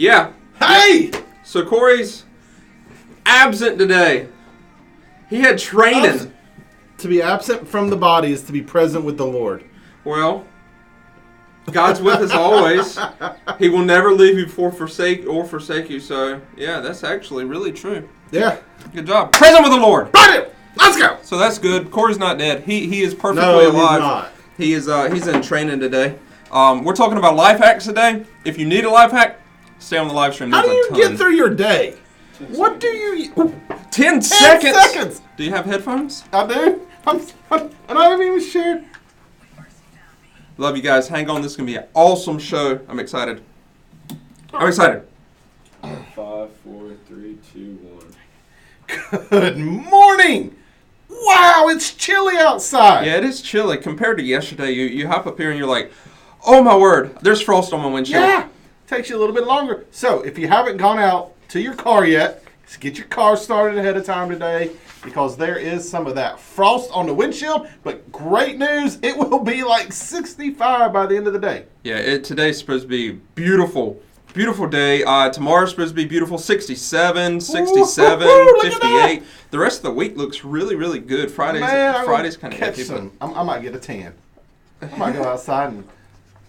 Yeah. Hey! So Corey's absent today. He had training. To be absent from the body is to be present with the Lord. Well, God's with us always. He will never leave you forsake you. So, yeah, that's actually really true. Yeah. Good job. Present with the Lord. Right. Let's go. So that's good. Corey's not dead. He is perfectly No, alive. he's not. He's in training today. We're talking about life hacks today. If you need a life hack, stay on the live stream. How do you get through your day? What do you... 10 seconds. Do you have headphones? I do. And I haven't even shared. Love you guys. Hang on. This is going to be an awesome show. I'm excited. 5, 4, 3, 2, 1. Good morning. Wow, it's chilly outside. Yeah, it is chilly. Compared to yesterday, you hop up here and you're like, oh my word, there's frost on my windshield. Yeah. Takes you a little bit longer. So if you haven't gone out to your car yet, just get your car started ahead of time today because there is some of that frost on the windshield. But great news, it will be like 65 by the end of the day. Yeah, today's supposed to be beautiful. Beautiful day. Tomorrow's supposed to be beautiful. 67, 67, Ooh, 58. The rest of the week looks really, really good. Friday's kind of iffy. I might get a tan. I might go outside and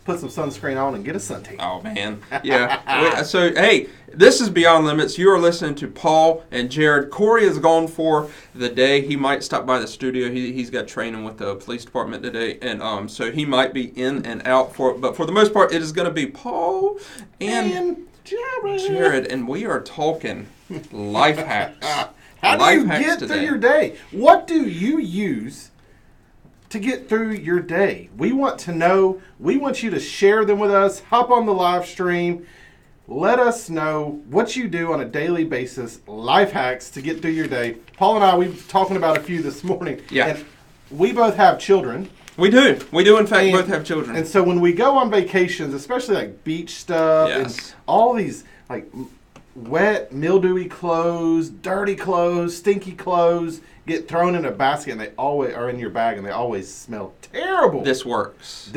put some sunscreen on and get a suntan. Oh, man. Yeah. So, hey, this is Beyond Limits. You are listening to Paul and Jared. Corey is gone for the day. He might stop by the studio. He's got training with the police department today, and so he might be in and out for it. But for the most part, it is going to be Paul and Jared, and we are talking life hacks. How do you get through your day? What do you use to get through your day? We want to know. We want you to share them with us. Hop on the live stream. Let us know what you do on a daily basis, life hacks to get through your day. Paul and I, we were talking about a few this morning. Yeah. And we both have children. We do. We do, in fact, both have children. And so when we go on vacations, especially like beach stuff and all these like wet, mildewy clothes, dirty clothes, stinky clothes get thrown in a basket and they always are in your bag and they always smell terrible. This works.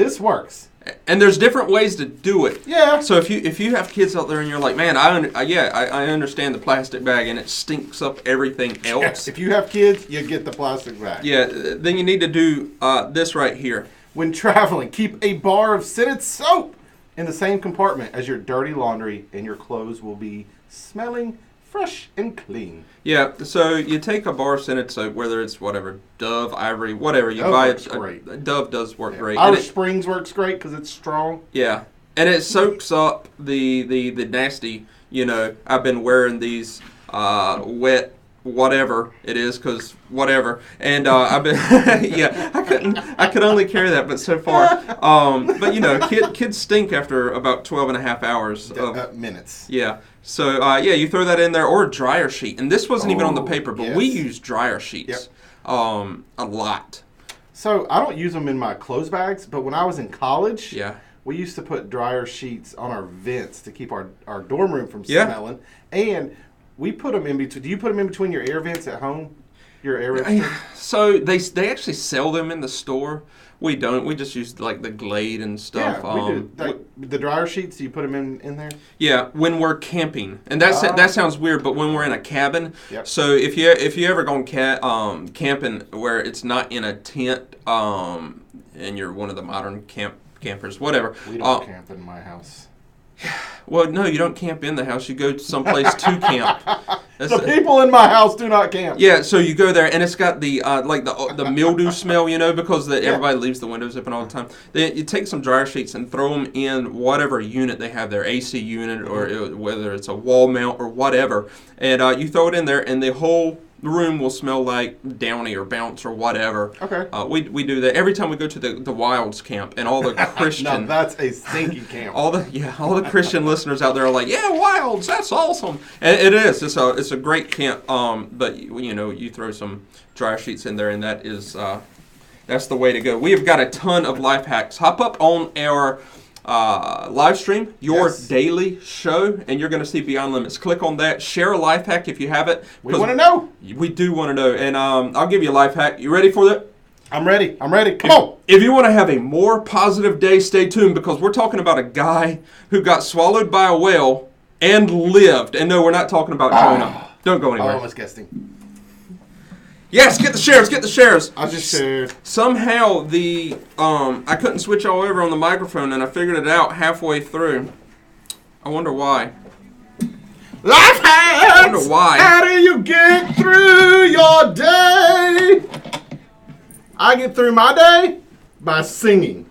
And there's different ways to do it. Yeah. So if you have kids out there and you're like, man, I understand the plastic bag and it stinks up everything else. Yes. If you have kids, you get the plastic bag. Yeah. Then you need to do this right here. When traveling, keep a bar of scented soap in the same compartment as your dirty laundry, and your clothes will be smelling fresh and clean. Yeah. So you take a bar of scented soap, whether it's whatever, Dove, Ivory, whatever you Dove buy. Works great. Dove does work great. Irish Springs works great because it's strong. Yeah, and it soaks up the nasty. You know, I've been wearing these wet whatever it is because whatever, and I've been yeah. I could only carry that, but so far. But you know, kids stink after about 12 and a half hours of minutes. Yeah. So you throw that in there or a dryer sheet, and this wasn't even on the paper, but we use dryer sheets a lot. So I don't use them in my clothes bags, but when I was in college, we used to put dryer sheets on our vents to keep our dorm room from smelling. And we put them in between. Do you put them in between your air vents at home? Your air vents? So they actually sell them in the store. We don't. We just use like the Glade and stuff. Yeah, we do. The dryer sheets, do you put them in there? Yeah, when we're camping, and that sounds weird, but when we're in a cabin. Yep. So if you ever gone camping where it's not in a tent, and you're one of the modern campers, whatever. We don't camp in my house. Well, no, you don't camp in the house. You go someplace to camp. The people in my house do not camp. Yeah, so you go there, and it's got the the mildew smell, you know, because everybody leaves the windows open all the time. Then you take some dryer sheets and throw them in whatever unit they have there, AC unit or whether it's a wall mount or whatever, and you throw it in there, and the whole room will smell like Downy or Bounce or whatever. Okay. We do that every time we go to the Wilds camp, and all the Christian. No, that's a stinky camp. all the Christian listeners out there are like, yeah, Wilds, that's awesome, and it is. It's a great camp. But you know, you throw some dryer sheets in there, and that is that's the way to go. We have got a ton of life hacks. Hop up on our live stream, your daily show, and you're going to see Beyond Limits. Click on that. Share a life hack if you have it. We want to know. We do want to know. And I'll give you a life hack. You ready for that? I'm ready. Come on. If you want to have a more positive day, stay tuned because we're talking about a guy who got swallowed by a whale and lived. And no, we're not talking about Jonah. Don't go I anywhere. almost guessed him. Yes, get the shares, get the shares. I just shared. Somehow the I couldn't switch all over on the microphone, and I figured it out halfway through. I wonder why. Life hacks! I wonder why. How do you get through your day? I get through my day by singing.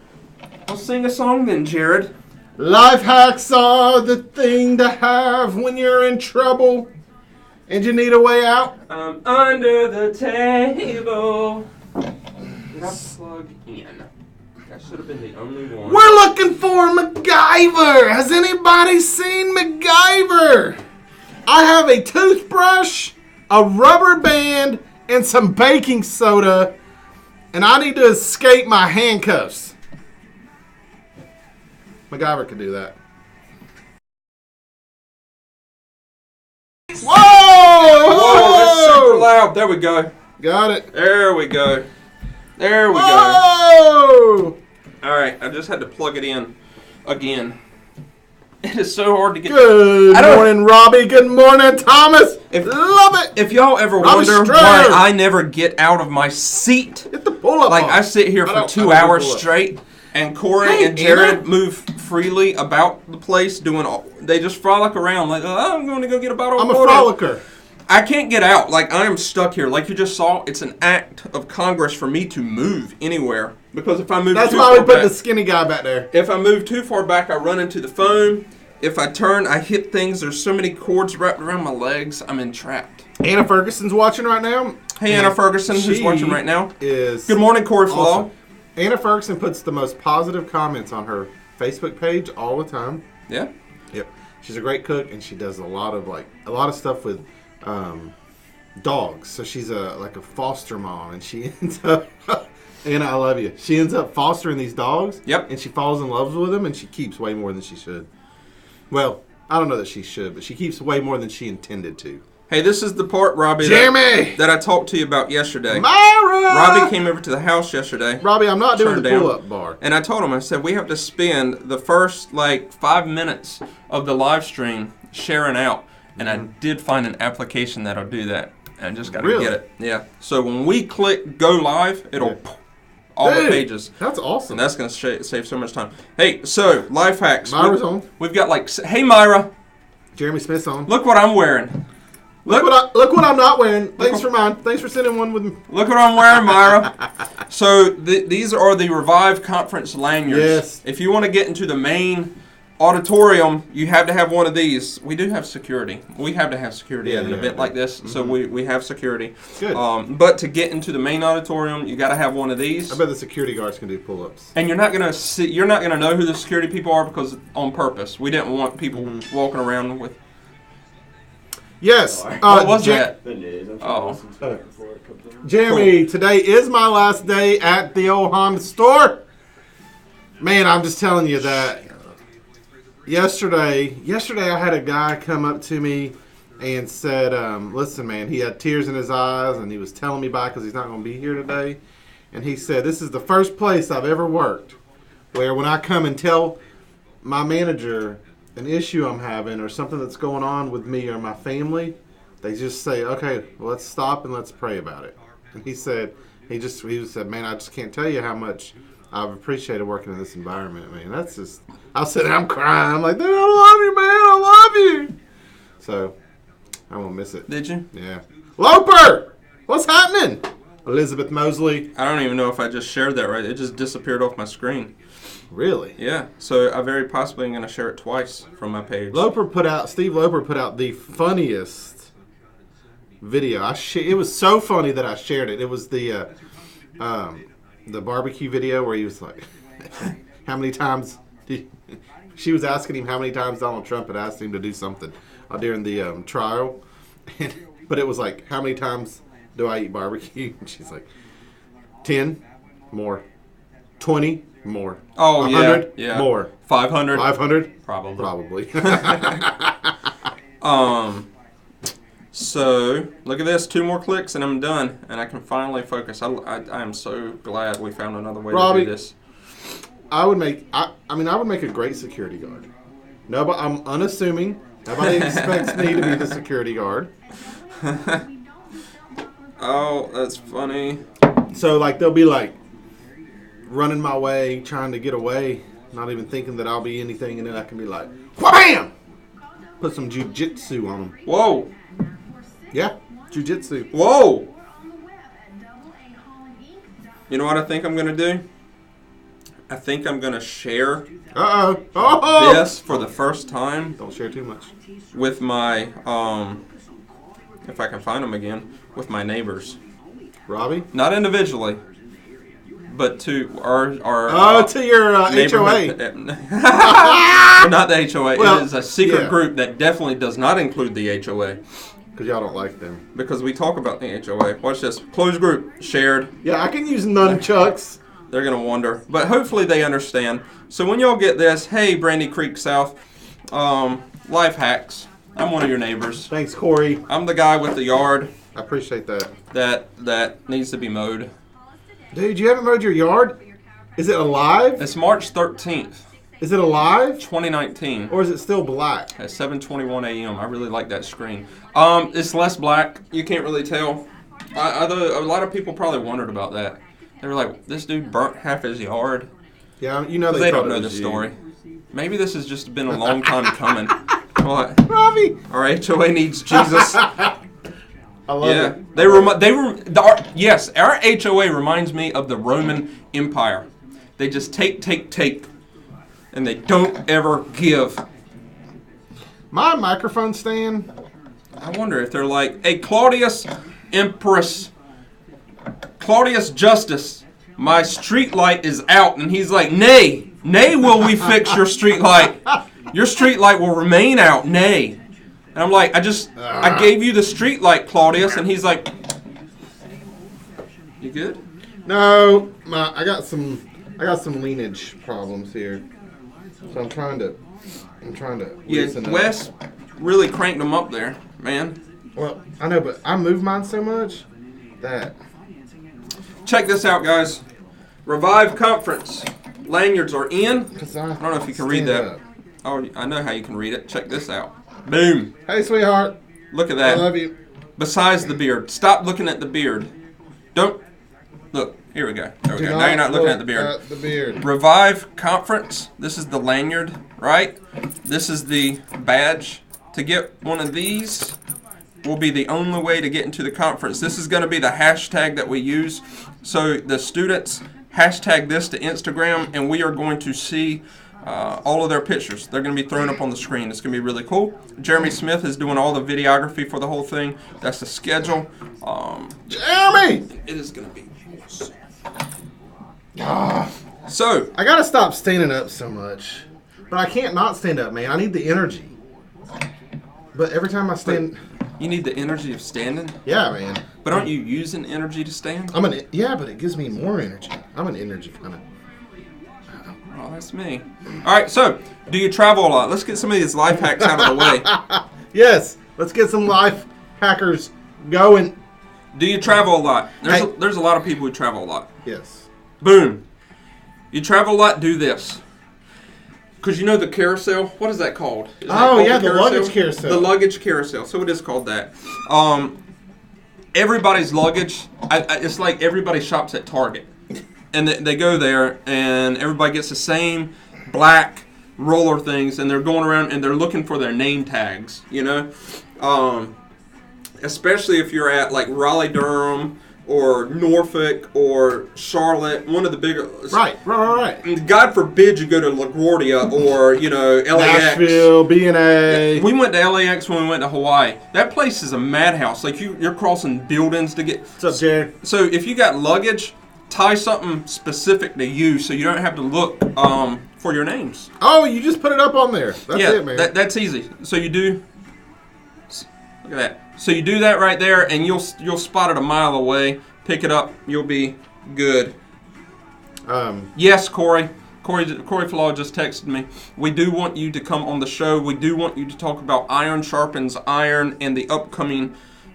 Well, sing a song then, Jared. Life hacks are the thing to have when you're in trouble and you need a way out. I'm under the table. Did I plug in? That should have been the only one. We're looking for MacGyver. Has anybody seen MacGyver? I have a toothbrush, a rubber band, and some baking soda, and I need to escape my handcuffs. MacGyver could do that. Whoa! Whoa, that's super loud. There we go. Got it. There we go. There we go. Whoa! All right, I just had to plug it in again. It is so hard to get. Good morning, Robbie. Good morning, Thomas. Love it. If y'all ever Robbie wonder Strode. why I never get out of my seat, Get the pull-up like on. I sit here for 2 hours straight, and Corey Hey, and Jared Anna. move freely about the place, doing all. They just frolic around like, oh, I'm going to go get a bottle of I'm a water. frolicker. I can't get out. Like, I am stuck here. Like you just saw, it's an act of Congress for me to move anywhere. Because if I move That's too why far we put back, the skinny guy back there. if I move too far back, I run into the phone. If I turn, I hit things. There's so many cords wrapped around my legs. I'm entrapped. Anna Ferguson's watching right now. Hey, Anna Ferguson, who's She watching right now. Is Good morning, Corey Flaw. awesome. Anna Ferguson puts the most positive comments on her Facebook page all the time. Yeah. Yep. She's a great cook, and she does a lot of stuff with dogs. So she's a foster mom, and she ends up. Anna, I love you. She ends up fostering these dogs. Yep. And she falls in love with them, and she keeps way more than she should. Well, I don't know that she should, but she keeps way more than she intended to. Hey, this is the part, Robbie, Jeremy! that I talked to you about yesterday. Myra! Robbie came over to the house yesterday. Robbie, I'm not doing Turned the down. pull-up bar. And I told him, I said, we have to spend the first 5 minutes of the live stream sharing out. And I did find an application that'll do that. And I just got to Really? get it. Yeah. So when we click go live, it'll Yeah. all Dude, the pages. That's awesome. And that's going to save so much time. Hey, so life hacks. Myra's on. We've got hey, Myra, Jeremy Smith's on. look what I'm wearing. Look what I'm not wearing. Thanks for mine. Thanks for sending one with me. Look what I'm wearing, Myra. So these are the Revive Conference lanyards. Yes. If you want to get into the main auditorium, you have to have one of these. We do have security. We have to have security at an event like this, so we have security. Good. But to get into the main auditorium, you got to have one of these. I bet the security guards can do pull-ups. And you're not gonna know who the security people are because on purpose. We didn't want people walking around with. Yes. What was that? The news. I'm Oh. trying to listen to it before it comes on. Jeremy, today is my last day at the old Honda store. Man, I'm just telling you that. Yesterday I had a guy come up to me and said, listen, man, he had tears in his eyes and he was telling me bye because he's not going to be here today. And he said, this is the first place I've ever worked where when I come and tell my manager an issue I'm having or something that's going on with me or my family, they just say, okay, well, let's stop and let's pray about it. And he said, he said, man, I just can't tell you how much I've appreciated working in this environment. Man, that's just, I said, I'm crying. I'm like, dude, I love you, man. I love you. So, I won't miss it. Did you? Yeah. Loper! What's happening? Elizabeth Mosley. I don't even know if I just shared that right. It just disappeared off my screen. Really? Yeah. So I very possibly am going to share it twice from my page. Steve Loper put out the funniest video. It was so funny that I shared it. It was the barbecue video where he was like, how many times she was asking him how many times Donald Trump had asked him to do something during the trial. But it was like, how many times do I eat barbecue? And she's like, 10 more. 20 more. Oh, 100 yeah. more. 500? 500? Probably. Probably. So, look at this. 2 more clicks and I'm done. And I can finally focus. I am so glad we found another way Robbie, to do this. I would make a great security guard. No, but I'm unassuming. Nobody expects me to be the security guard. Oh, that's funny. So, like, they'll be, like, running my way, trying to get away, not even thinking that I'll be anything, and then I can be like, wham! Put some jujitsu on them. Whoa. Yeah, jujitsu. Whoa. You know what I think I'm going to do? I think I'm going to share this for the first time. Don't share too much. With my, if I can find them again, with my neighbors. Robbie? Not individually, but to our to your HOA. Not the HOA. Well, it is a secret group that definitely does not include the HOA. Because y'all don't like them. Because we talk about the HOA. Watch this. Closed group. Shared. Yeah, I can use nunchucks. They're going to wonder. But hopefully they understand. So when y'all get this, hey, Brandy Creek South, life hacks. I'm one of your neighbors. Thanks, Corey. I'm the guy with the yard. I appreciate that. That needs to be mowed. Dude, you haven't mowed your yard? Is it alive? It's March 13th. Is it alive? 2019. Or is it still black? At 7:21 a.m. I really like that screen. It's less black. You can't really tell. A lot of people probably wondered about that. They were like, this dude burnt half his yard. Yeah, you know they don't know the story. Maybe this has just been a long time coming. What? Robbie! Our HOA needs Jesus. I love it. Our HOA reminds me of the Roman Empire. They just take, and they don't ever give. My microphone stand. I wonder if they're like, hey, Claudius Empress, Claudius Justus, my street light is out. And he's like, nay will we fix your street light. Your street light will remain out, nay. And I'm like, I gave you the street light, Claudius. And he's like, you good? No, I got some lineage problems here. So I'm trying to loosen up. Wes really cranked them up there, man. Well, I know, but I move mine so much that. Check this out, guys. Revive Conference. Lanyards are in. I don't know if you can read that. Up. Oh, I know how you can read it. Check this out. Boom. Hey, sweetheart. Look at that. I love you. Besides the beard. Stop looking at the beard. Don't. Look. Here we go. There we go. Now you're not looking at the beard. The beard. Revive Conference. This is the lanyard, right? This is the badge. To get one of these will be the only way to get into the conference. This is going to be the hashtag that we use. So the students hashtag this to Instagram, and we are going to see all of their pictures. They're going to be thrown up on the screen. It's going to be really cool. Jeremy Smith is doing all the videography for the whole thing. That's the schedule. Jeremy! It is going to be awesome. Ah. So I gotta stop standing up so much, but I can't not stand up, man. I need the energy. But every time I stand, you need the energy of standing. Yeah, man. But aren't you using energy to stand? Yeah, but it gives me more energy. I'm an energy kind of. Oh, that's me. All right, so do you travel a lot? Let's get some of these life hacks out of the way. Yes, let's get some life hackers going. Do you travel a lot? There's a lot of people who travel a lot. Yes. Boom. You travel a lot, do this. Because you know the carousel? What is that called? The luggage carousel. The luggage carousel. So it is called that. Everybody's luggage, it's like everybody shops at Target. And they go there, and everybody gets the same black roller things, and they're going around, and they're looking for their name tags, you know? Especially if you're at, like, Raleigh-Durham, or Norfolk, or Charlotte, one of the bigger... Right. God forbid you go to LaGuardia or, LAX. Nashville, B&A. We went to LAX when we went to Hawaii. That place is a madhouse. Like, you're crossing buildings to get... What's up, Jared? So, if you got luggage, tie something specific to you so you don't have to look for your names. Oh, you just put it up on there. That's it, man. That's easy. So, you do... Look at that. So you do that right there, and you'll spot it a mile away. Pick it up. You'll be good. Yes, Corey. Corey Flaw just texted me. We do want you to come on the show. We do want you to talk about Iron Sharpens Iron and the upcoming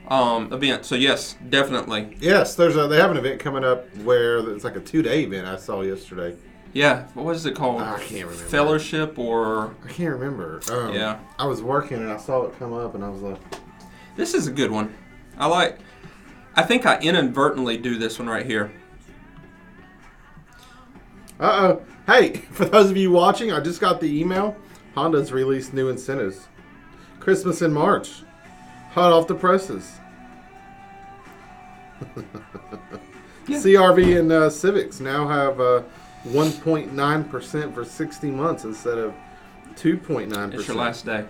event. So yes, definitely. Yes, they have an event coming up where it's like a 2-day event I saw yesterday. Yeah, what is it called? I can't remember. Fellowship or... I can't remember. Yeah. I was working and I saw it come up and I was like... This is a good one. I think I inadvertently do this one right here. Uh-oh. Hey, for those of you watching, I just got the email. Honda's released new incentives. Christmas in March. Hot off the presses. Yeah. CRV and Civics now have 1.9% for 60 months instead of 2.9%. It's your last day.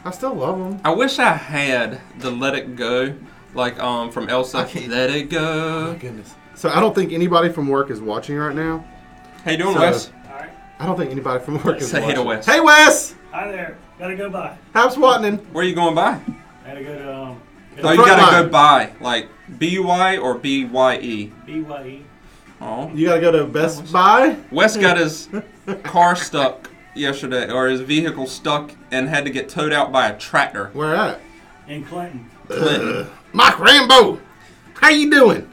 I still love them. I wish I had the Let It Go, like from Elsa. Let it go. Oh my goodness. So I don't think anybody from work is watching right now. How you doing, Wes? All right. I don't think anybody from work is Say watching. hey to Wes. Hey, Wes! Hi there. Gotta go by. How's Swatting? Where are you going by? Gotta go to Oh, you front gotta line. go by, like B-U-Y or B-Y-E. BYE. Oh. You gotta go to Best Buy? Wes got his car stuck yesterday, or his vehicle stuck, and had to get towed out by a tractor. Where at? In Clinton. Clinton. Mike Rambo! How you doing?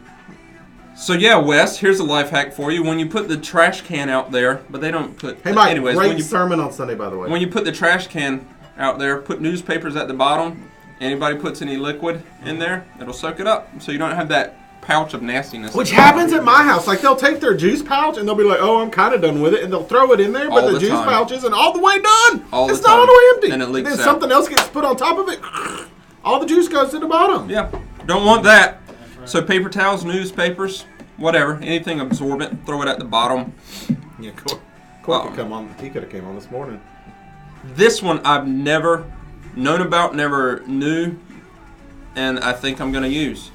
So yeah, Wes, here's a life hack for you. When you put the trash can out there, but they don't put... Hey, Mike, anyways, great when you, sermon on Sunday, by the way. when you put the trash can out there, put newspapers at the bottom. Anybody puts any liquid in there, it'll soak it up. So you don't have that pouch of nastiness. Which happens at my house. Like, they'll take their juice pouch and they'll be like, oh, I'm kind of done with it. And they'll throw it in there, but All the the juice time. pouch isn't all the way done. All the it's not all time. the way empty. And it leaks then out. something else gets put on top of it. All the juice goes to the bottom. Yeah, don't want that. So paper towels, newspapers, whatever, anything absorbent, throw it at the bottom. Yeah, Corey could come on. He could have came on this morning. This one I've never known about, never knew, and I think I'm going to use.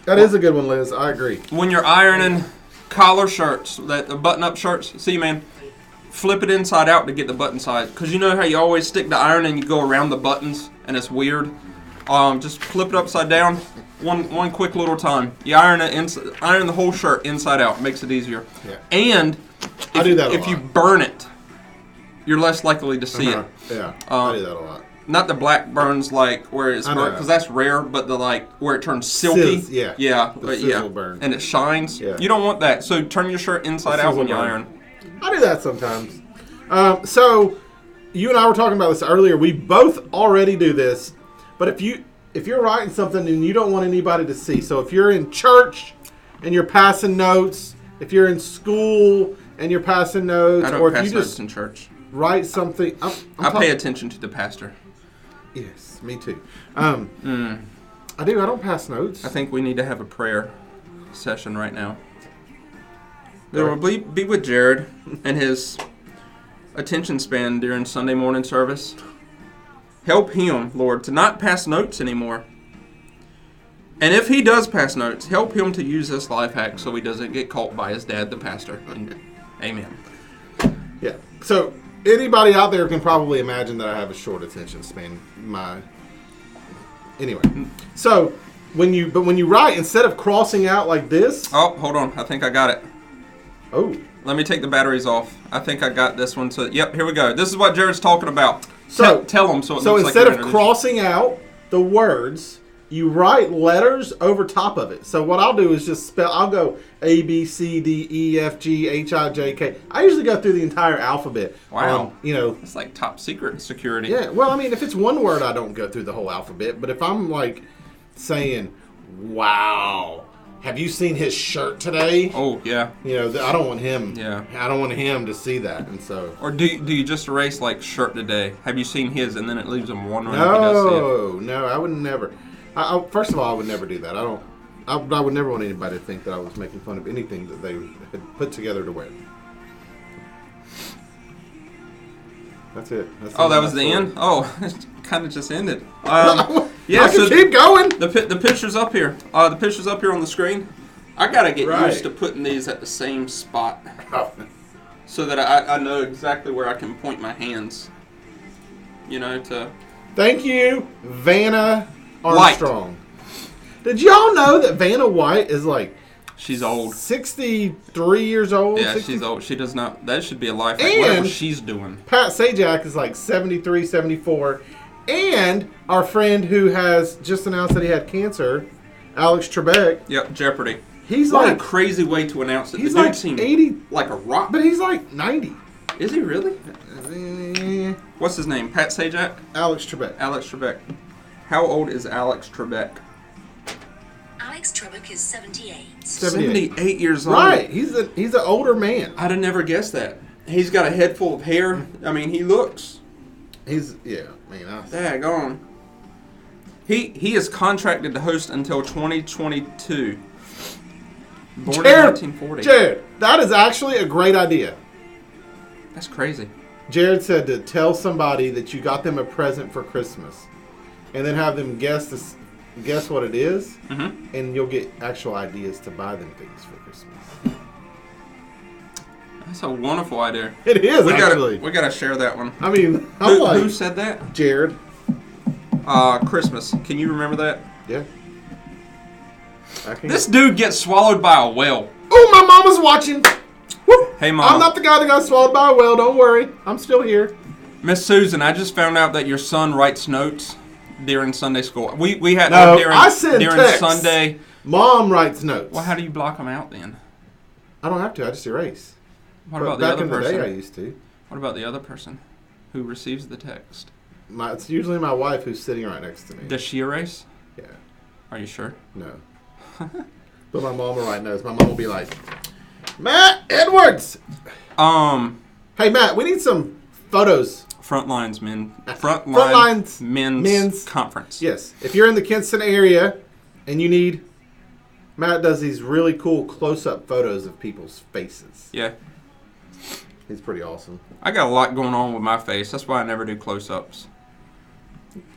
That is a good one, Liz. I agree. When you're ironing collar shirts, the button-up shirts, see, man, flip it inside out to get the button size. Because you know how you always stick the iron and you go around the buttons, and it's weird? Just flip it upside down. One quick little time. You iron the whole shirt inside out. Makes it easier. Yeah. And I do that a if lot. you burn it, you're less likely to see it. Yeah, I do that a lot. Not the black burns like where it's I know. burnt, because that's rare, but the like where it turns silky. Yeah. Yeah. The sizzle burn. And it shines. Yeah. You don't want that. So turn your shirt inside The out when you sizzle iron. I do that sometimes. So you and I were talking about this earlier. We both already do this, but if you're writing something and you don't want anybody to see, so if you're in church and you're passing notes, if you're in school and you're passing notes, I or don't if pass you notes just in church. write something, I pay attention to the pastor. Yes, me too. I do. I don't pass notes. I think we need to have a prayer session right now. Lord, be with Jared and his attention span during Sunday morning service. Help him, Lord, to not pass notes anymore. And if he does pass notes, help him to use this life hack so he doesn't get caught by his dad, the pastor. Amen. Yeah. So anybody out there can probably imagine that I have a short attention span. Anyway. So when you write, instead of crossing out like this. Oh, hold on. I think I got it. Oh. Let me take the batteries off. I think I got this one. So, yep, here we go. This is what Jared's talking about. So tell them so it So looks instead like of crossing out the words, you write letters over top of it. So what I'll do is just spell. I'll go A, B, C, D, E, F, G, H, I, J, K. I usually go through the entire alphabet. Wow. It's like top secret security. Yeah. Well, I mean, if it's one word, I don't go through the whole alphabet. But if I'm like saying, "Wow, have you seen his shirt today?" Oh yeah. I don't want him. Yeah. I don't want him to see that, and so. Or do you just erase like shirt today? Have you seen his, and then it leaves him wondering if he does see it? No, I would never. First of all, I would never do that. I would never want anybody to think that I was making fun of anything that they had put together to wear. That's it. That was the end? Oh, it kind of just ended. I Yeah, can keep going. The picture's up here. The picture's up here on the screen. I gotta get Right. used to putting these at the same spot so that I know exactly where I can point my hands. To... Thank you, Vanna Armstrong. Did y'all know that Vanna White is like She's old. 63 years old? Yeah, 60? she's old. She does not... That should be a life hack. And Whatever she's doing. Pat Sajak is like 73, 74. And our friend who has just announced that he had cancer, Alex Trebek. Yep, Jeopardy. He's what like a crazy way to announce it. He's The dude like seemed 80, like a rock. but he's like 90. Is he really? What's his name? Pat Sajak? Alex Trebek. Alex Trebek. How old is Alex Trebek? Alex Trebek is 78. 78 years old. Right. He's an older man. I'd have never guessed that. He's got a head full of hair. I mean, he looks. Daggone. He is contracted to host until 2022. Born in 1940. Jared, that is actually a great idea. That's crazy. Jared said to tell somebody that you got them a present for Christmas, and then have them guess what it is, and you'll get actual ideas to buy them things for Christmas. That's a wonderful idea. It is, we gotta share that one. I mean, who said that? Jared. Christmas. Can you remember that? Yeah. This dude gets swallowed by a whale. Oh, my mama's watching. Whoop. Hey, Mom. I'm not the guy that got swallowed by a whale. Don't worry. I'm still here. Miss Susan, I just found out that your son writes notes during Sunday school. We had I send during texts. Sunday. Mom writes notes. Well, how do you block them out then? I don't have to. I just erase. What about the back other in the person? day, I used to. What about the other person who receives the text? It's usually my wife who's sitting right next to me. Does she erase? Yeah. Are you sure? No. But my mom will write notes. My mom will be like, Matt Edwards. Hey, Matt, we need some photos. Frontlines men's conference. Yes. If you're in the Kinston area and you need, Matt does these really cool close-up photos of people's faces. Yeah. He's pretty awesome. I got a lot going on with my face. That's why I never do close-ups.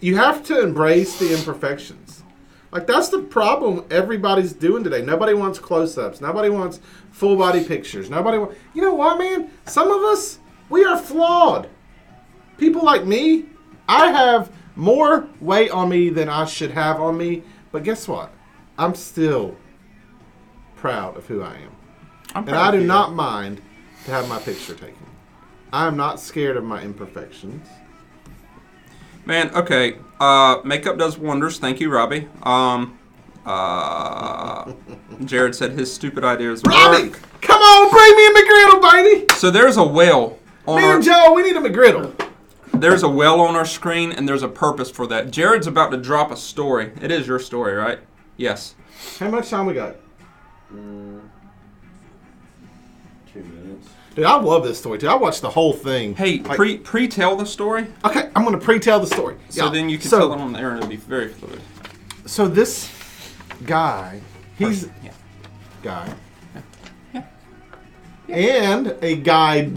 You have to embrace the imperfections. Like, that's the problem everybody's doing today. Nobody wants close-ups. Nobody wants full-body pictures. You know what, man? Some of us, we are flawed. People like me, I have more weight on me than I should have on me. But guess what? I'm still proud of who I am. And I do not mind to have my picture taken. I am not scared of my imperfections. Man, okay. Makeup does wonders. Thank you, Robbie. Jared said his stupid ideas work. Robbie, come on, bring me a McGriddle, baby. So there's a whale on Me and Joe, we need a McGriddle. There's a whale on our screen, and there's a purpose for that. Jared's about to drop a story. It is your story, right? Yes. How much time we got? 2 minutes. Dude, I love this story, too. I watched the whole thing. Hey, pre-tell the story. Okay, I'm going to pre-tell the story. So then you can tell it on the air, and it'll be very fluid. So this guy, he's... Yeah. Guy. Yeah. And a guide.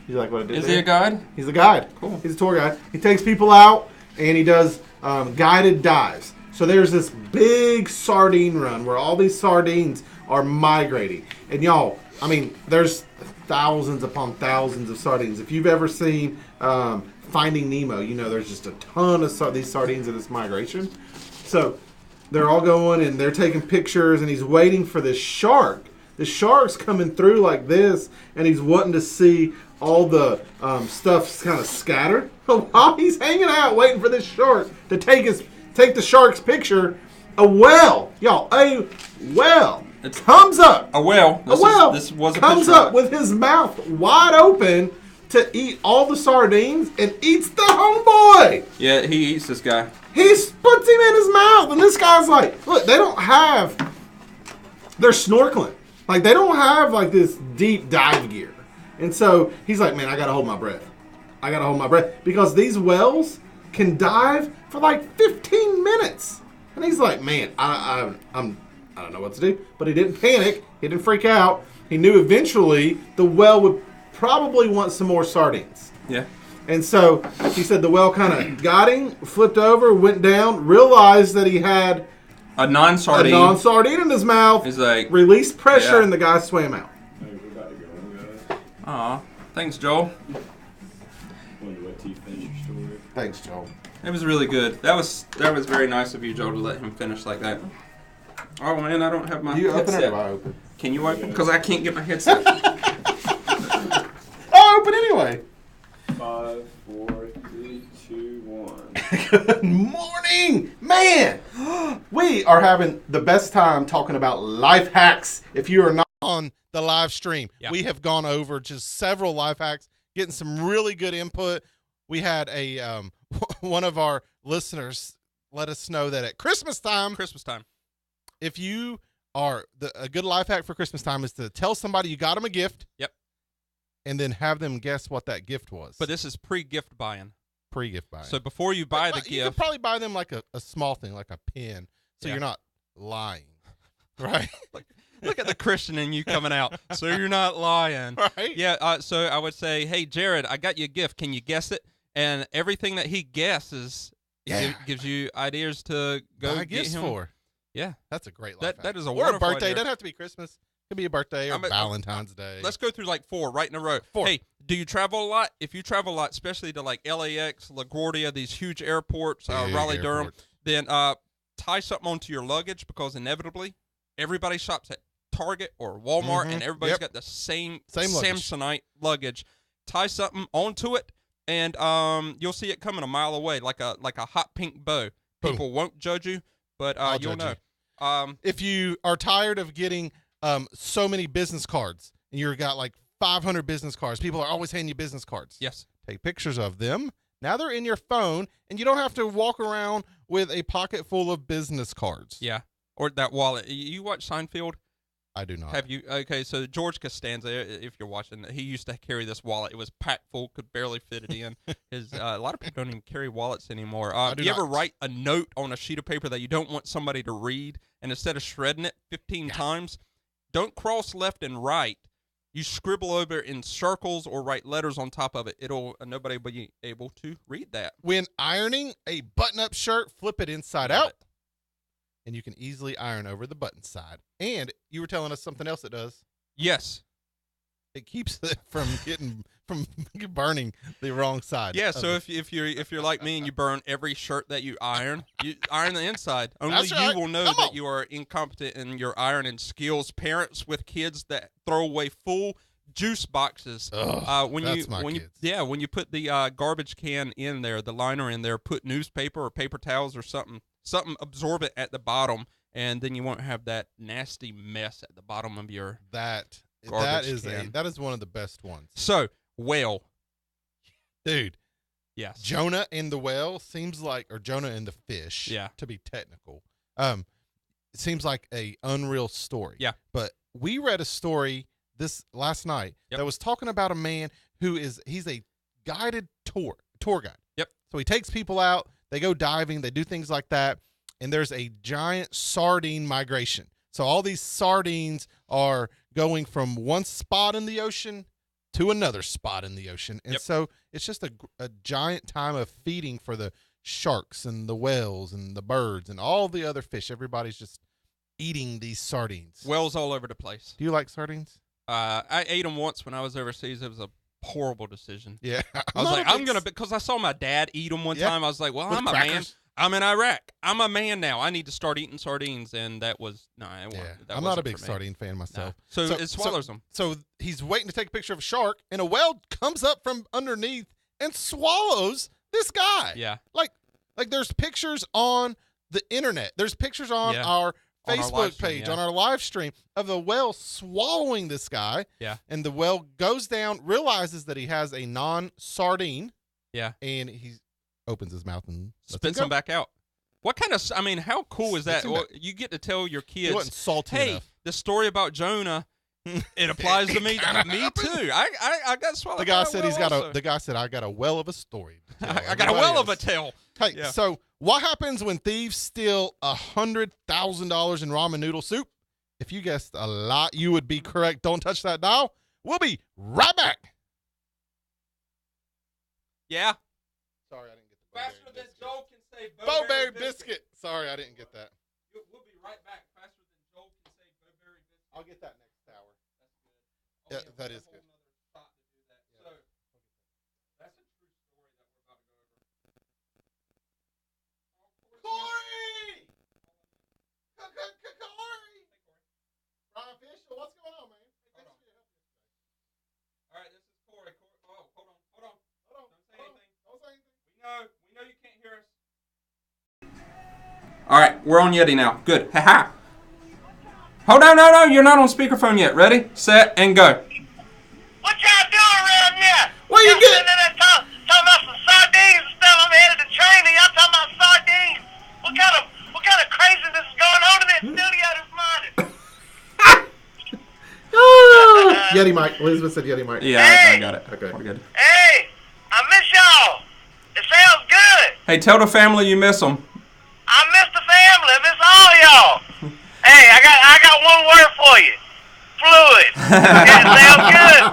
You like what I did Is there? he a guide? He's a guide. Cool. He's a tour guide. He takes people out, and he does guided dives. So there's this big sardine run where all these sardines are migrating. And y'all, I mean, there's thousands upon thousands of sardines. If you've ever seen Finding Nemo, you know there's just a ton of these sardines in this migration. So they're all going, and they're taking pictures, and he's waiting for this shark. The shark's coming through like this, and he's wanting to see all the stuff kind of scattered. While he's hanging out waiting for this shark to take the shark's picture, a whale, y'all, comes up. A whale. This was a comes picture up of it. with his mouth wide open to eat all the sardines and eats the homeboy. Yeah, he eats this guy. He puts him in his mouth, and this guy's like, look, they're snorkeling. Like, they don't have, like, this deep dive gear. And so he's like, man, I got to hold my breath. Because these whales can dive for, like, 15 minutes. And he's like, man, I don't know what to do. But he didn't panic. He didn't freak out. He knew eventually the whale would probably want some more sardines. Yeah. And so he said the whale kind of got him, flipped over, went down, realized that he had a non-sardine in his mouth. He's like, released pressure, yeah. and the guy swam out. Hey, we're about to go, guys. Aw, thanks, Joel. Wanted to let you finish your story. Thanks, Joel. It was really good. That was very nice of you, Joel, to let him finish like that. Oh man, I don't have my You open headset. it or I open? Can you open? Because I can't get my headset. I'll open anyway. 5, 4, 3, 2, 1. Good morning, man. We are having the best time talking about life hacks. If you are not on the live stream, we have gone over just several life hacks, getting some really good input. We had a one of our listeners let us know that at Christmas time, if you are a good life hack for Christmas time is to tell somebody you got them a gift. Yep. And then have them guess what that gift was. But this is pre-gift buying. Pre-gift buying. So before you buy the you gift, could probably buy them like a small thing, like a pen, so you're not lying, right? Look at the Christian in you coming out. So you're not lying, right? Yeah. So I would say, hey, Jared, I got you a gift. Can you guess it? And everything that he guesses gives you ideas to go buy get gifts him for. Yeah, that's a great life hack. That is a or wonderful a birthday. idea. It doesn't have to be Christmas. It could be a birthday or Valentine's Day. Let's go through like 4 right in a row. 4. Hey, do you travel a lot? If you travel a lot, especially to like LAX, LaGuardia, these huge airports, Raleigh, Durham, then tie something onto your luggage because inevitably everybody shops at Target or Walmart and everybody's got the same Samsonite luggage. Tie something onto it and you'll see it coming a mile away like a hot pink bow. Boom. People won't judge you, but you'll know. If you are tired of getting so many business cards and you've got like 500 business cards, people are always handing you business cards. Yes. Take pictures of them. Now they're in your phone and you don't have to walk around with a pocket full of business cards. Yeah. Or that wallet. You watch Seinfeld? I do not. Have you? Okay, so George Costanza, if you're watching, he used to carry this wallet. It was packed full, could barely fit it in. A lot of people don't even carry wallets anymore. Do you ever write a note on a sheet of paper that you don't want somebody to read, and instead of shredding it 15 times, don't cross left and right. You scribble over in circles or write letters on top of it. Nobody will be able to read that. When ironing a button-up shirt, flip it inside out. And you can easily iron over the button side. And you were telling us something else it does. Yes. It keeps it from burning the wrong side. Yeah, so if you're like me and you burn every shirt that you iron the inside. Only you will know that you are incompetent in your ironing skills. Parents with kids that throw away full juice boxes. When you put the garbage can in there, the liner in there, put newspaper or paper towels or something absorbent at the bottom, and then you won't have that nasty mess at the bottom of your garbage can. That is one of the best ones. So, whale. Dude. Yes. Jonah and the whale seems like, or Jonah and the fish, to be technical. It seems like a unreal story. Yeah. But we read a story last night that was talking about a man he's a guided tour guide. Yep. So he takes people out, they go diving, they do things like that, and there's a giant sardine migration. So all these sardines are going from one spot in the ocean to another spot in the ocean. And so it's just a giant time of feeding for the sharks and the whales and the birds and all the other fish. Everybody's just eating these sardines. Whales all over the place. Do you like sardines? I ate them once when I was overseas. It was a horrible decision. Yeah. I was like, because I saw my dad eat them one time. I was like, well, I'm a man. I'm in Iraq. I'm a man now. I need to start eating sardines. And that was, I'm not a big sardine fan myself. No. So it swallows them. So he's waiting to take a picture of a shark, and a whale comes up from underneath and swallows this guy. Yeah. Like there's pictures on the internet. There's pictures on our Facebook page, on our live stream of the whale swallowing this guy. Yeah. And the whale goes down, realizes that he has a non-sardine. Yeah. And he opens his mouth and spits them back out. What kind of, how cool is that? Well, you get to tell your kids, he wasn't salty enough. The story about Jonah, it applies to me. Me too. I got swallowed. The guy said the guy said, I got a well of a story. I got a well of a tale. Hey, so what happens when thieves steal $100,000 in ramen noodle soup? If you guessed a lot, you would be correct. Don't touch that dial. We'll be right back. Yeah. Sorry, I didn't get the faster than Joel can say Bowberry biscuit. Sorry, I didn't get that. We'll be right back. Faster than Joel can say Bowberry biscuit. I'll get that next hour. That's good. Yeah, that is good. Spot to do that. Yeah. So that's a true story that we're about to go over. Corey! Corey! Ryan Fisher, what's going on, man? Thanks for your help yesterday. All right, this is Corey. Oh, hold on. Don't say anything. Don't say anything. We know you can't hear us. All right, we're on Yeti now. Good. Ha ha. Hold on, no, you're not on speakerphone yet. Ready, set, and go. What y'all doing around here? What you get? Talking about some sardines and stuff. I'm headed to training. Y'all talking about sardines? What kind of craziness is going on in that studio this morning? Yeti mic. Elizabeth said Yeti mic. Yeah, Hey. I got it. Okay. We're good. Hey, I miss y'all. It sounds good. Hey, tell the family you miss them. I miss the family. I miss all y'all. Hey, I got one word for you. Fluid. It sounds good.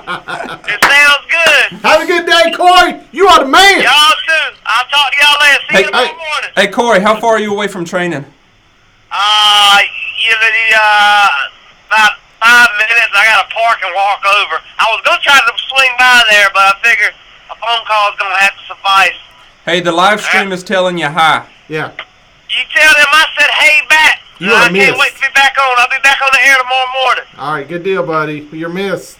It sounds good. Have a good day, Corey. You are the man. Y'all too. I'll talk to y'all later. See you tomorrow morning. Hey, Corey, how far are you away from training? About 5 minutes. I got to park and walk over. I was going to try to swing by there, but I figured a phone call is going to have to suffice. Hey, the live stream is telling you hi. Yeah. You tell them I said hey back. You are I can't missed. wait to be back on. I'll be back on the air tomorrow morning. All right. Good deal, buddy. You're missed.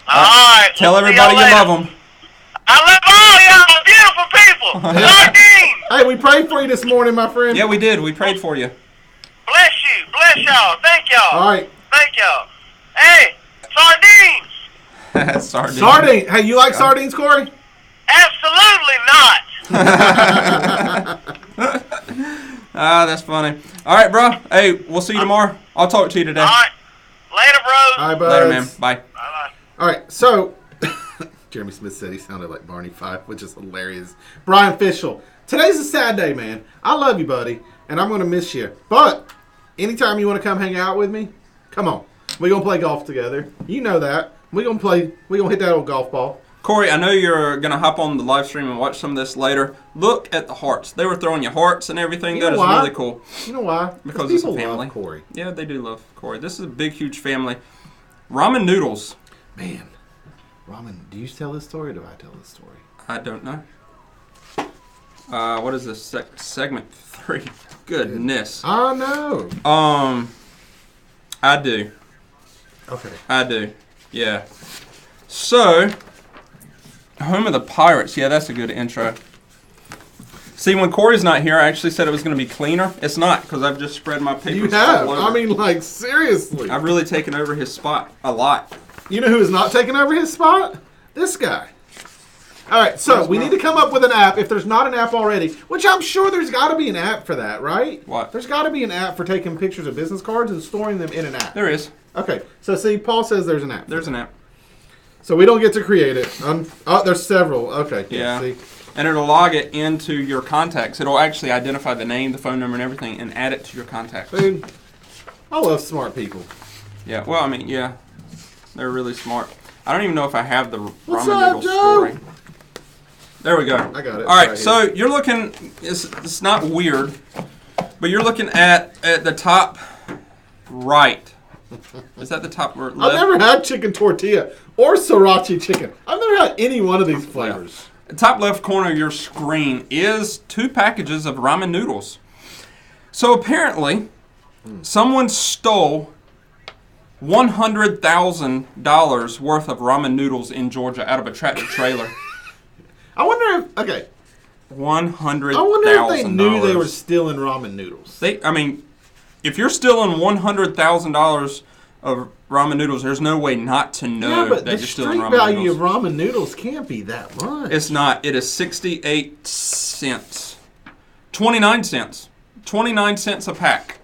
All right. Tell we'll see everybody y'all you later. love them. I love all y'all. Beautiful people. Sardines. Hey, we prayed for you this morning, my friend. Yeah, we did. We prayed for you. Bless you. Bless y'all. Thank y'all. All right. Thank y'all. Hey, sardines. Sardine. Sardine. Hey, you like sardines, Corey? Absolutely not. That's funny. All right, bro. Hey, we'll see you tomorrow. I'll talk to you today. All right. Later, bros. All right, buds. Later, man. Bye. Bye-bye. All right, so Jeremy Smith said he sounded like Barney Fife, which is hilarious. Brian Fischel, today's a sad day, man. I love you, buddy, and I'm going to miss you. But anytime you want to come hang out with me, come on. We're going to play golf together. You know that. We're going to hit that old golf ball. Corey, I know you're going to hop on the live stream and watch some of this later. Look at the hearts. They were throwing you hearts and everything. You That know is why? really cool. You know why? Because it's a people family. love Corey. Yeah, they do love Corey. This is a big, huge family. Ramen noodles. Man, ramen, do you tell this story or do I tell this story? I don't know. What is this? Segment 3. Goodness. I know. I do. Okay. I do. Yeah. So, Home of the Pirates. Yeah, that's a good intro. See, when Corey's not here, I actually said it was going to be cleaner. It's not, because I've just spread my papers You have. all over. I mean, like, seriously. I've really taken over his spot a lot. You know who is not taking over his spot? This guy. All right, so we need to come up with an app. If there's not an app already, which I'm sure there's got to be an app for that, right? What? There's got to be an app for taking pictures of business cards and storing them in an app. There is. Okay, so see, Paul says there's an app. There's an app. So we don't get to create it. Oh, there's several. Okay. Yeah. See. And it'll log it into your contacts. It'll actually identify the name, the phone number, and everything, and add it to your contacts. Dude, I love smart people. Yeah, well, I mean, yeah. They're really smart. I don't even know if I have the What's ramen up, noodle Joe? story. There we go. I got it. All right, Right so here. you're looking, it's not weird, but you're looking at the top right. Is that the top left? I've never had chicken tortilla or sriracha chicken. I've never had any one of these flavors. The top left corner of your screen is 2 packages of ramen noodles. So apparently, someone stole $100,000 worth of ramen noodles in Georgia out of a tractor trailer. I wonder if, okay, $100,000. I wonder if they knew they were stealing ramen noodles. I mean, if you're stealing $100,000 of ramen noodles, there's no way not to know Yeah, but that the you're stealing street ramen value noodles. of ramen noodles can't be that much. It's not. It is 68 cents. 29 cents. 29 cents a pack.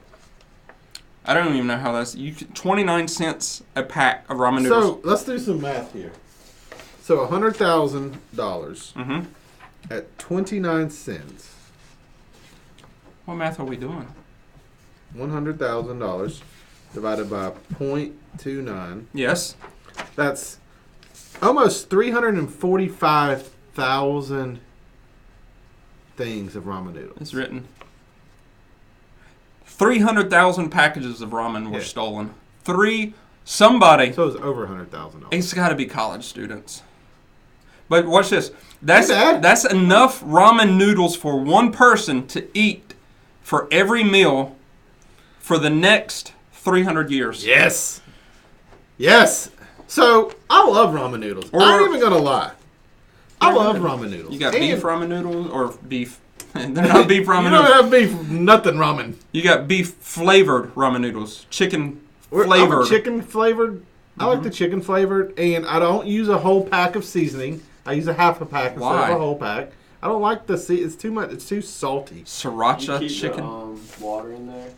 I don't even know how that's... 29 cents a pack of ramen noodles. So let's do some math here. So $100,000 at 29 cents. What math are we doing? $100,000 divided by 0.29. Yes. That's almost 345,000 things of ramen noodles. It's written. 300,000 packages of ramen were Yeah. stolen. Somebody... So it's over $100,000. It's got to be college students. But watch this. That's Hey, Dad. that's enough ramen noodles for one person to eat for every meal for the next 300 years. Yes. Yes. So I love ramen noodles. Or- I ain't even gonna lie. I love ramen noodles. You got And beef ramen noodles or beef? And they're not beef ramen You noodles. don't have beef, nothing ramen. You got beef flavored ramen noodles. Chicken I'm flavored. a chicken flavored. I like the chicken flavored, and I don't use a whole pack of seasoning. I use a half a pack instead Why? of a whole pack. I don't like it's too much. It's too salty. Sriracha You keep chicken. the, water in there.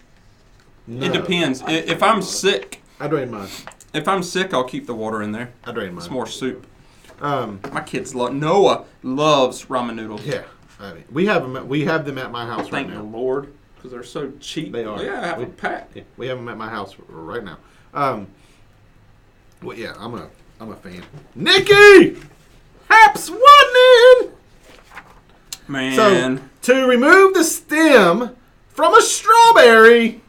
No. It depends. If I'm sick, I drain mine. if I'm sick, I'll keep the water in there. I drain mine. It's more soup. Um, My kids love. Noah loves ramen noodles. yeah. I mean, we have them at my house right Thank the now. Lord, because they're so cheap. They are. Yeah, I have a We- pack. Yeah, we have them at my house right now. Well, yeah, I'm a fan. Nikki, Haps winning. Man, So to remove the stem from a strawberry,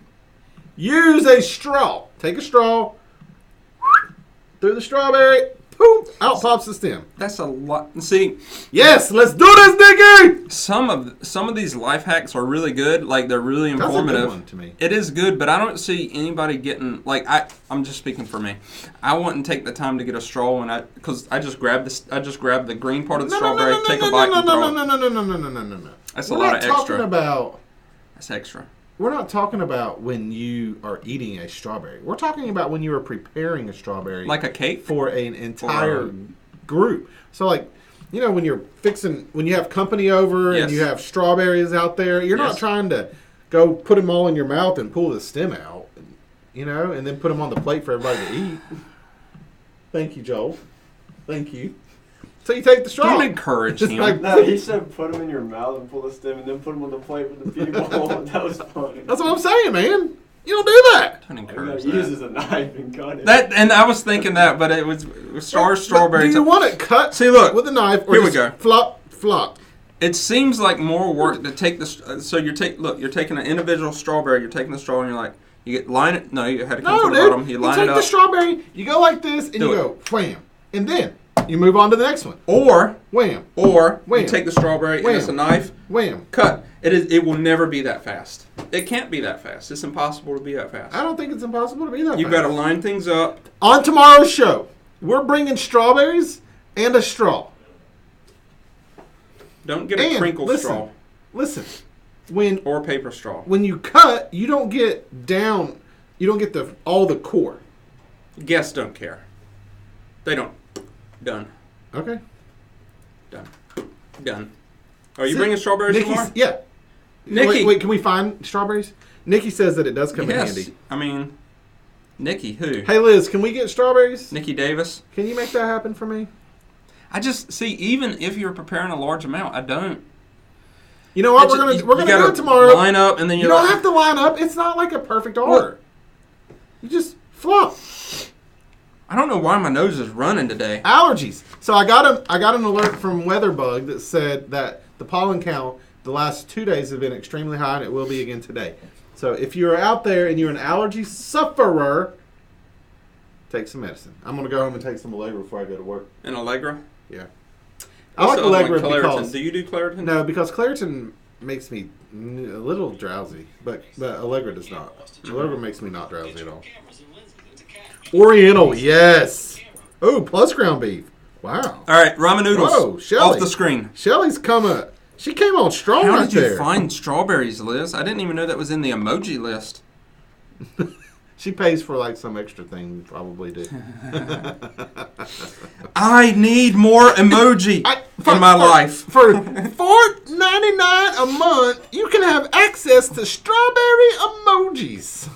use a straw. Take a straw through the strawberry. Boom! Out pops the stem. that's a lot. See, Yes, let's do this, Nikki. some of these life hacks are really good. Like they're really That's a informative. good one to me. It is good, but I don't see anybody getting like I'm just speaking for me. I wouldn't take the time to get a straw because I just grab the green part of the strawberry, take a bite, and throw it. No. That's a We're lot not of talking extra. about. That's extra. We're not talking about when you are eating a strawberry. We're talking about when you are preparing a strawberry, Like a cake. for an entire group. So, like, you know, when you have company over and Yes. you have strawberries out there, you're not Yes. trying to go put them all in your mouth and pull the stem out, you know, and then put them on the plate for everybody to eat. Thank you, Joel. Thank you. So you take the straw. Don't encourage Just him. like- No, he said put them in your mouth and pull the stem and then put them on the plate with the people. That was funny. That's what I'm saying, man. You don't do that. Don't You gotta encourage use that. as a knife and cut it. And I was thinking that, but it was strawberry. Do you want it cut See, look. with a knife or Here we just go. flop? It seems like more work to take the. So you're taking an individual strawberry. You're taking the straw and you're like, you line it. No, you had to come No, from the dude. bottom. You line take it the up. strawberry, you go like this, and Do you it. go wham, and then you move on to the next one. Or Wham, you Wham. take the strawberry and it's a Wham. knife. wham. Cut. It will never be that fast. It can't be that fast. It's impossible to be that fast. I don't think it's impossible to be that You've fast. got to line things up. On tomorrow's show, we're bringing strawberries and a straw. Don't get a And crinkle straw Listen, when or a paper straw. you cut, you don't get down. You don't get all the core. Guests don't care. They don't. Done. Okay. Done. Are you See, bringing strawberries Nikki's- tomorrow? Yeah. Nikki. Wait, can we find strawberries? Nikki says that it does come in Yes. handy. I mean, Nikki, who? Hey Liz, can we get strawberries? Nikki Davis. Can you make that happen for me? I just see, even if you're preparing a large amount, I don't. You know what? It's We're you gonna do gotta it tomorrow. Line up and then You you're don't like, have to line up. It's not like a perfect order. You just flop. I don't know why my nose is running today. Allergies. So I got an alert from WeatherBug that said that the pollen count the last 2 days have been extremely high, and it will be again today. So if you're out there and you're an allergy sufferer, take some medicine. I'm gonna go home and take some Allegra before I go to work. And Allegra? Yeah. I What's like the other Allegra one, Claritin? because Do you do Claritin? no, because Claritin makes me a little drowsy, but Allegra does not. Allegra makes me not drowsy at all. Oriental, yes. Oh, plus ground beef. Wow. All right, ramen noodles. Whoa, Shelly. Off the screen. Shelly's she came on strong How right did you there. find strawberries, Liz? I didn't even know that was in the emoji list. She pays for like some extra thing we probably do. I need more emoji in my life. For $4.99 a month, you can have access to strawberry emojis.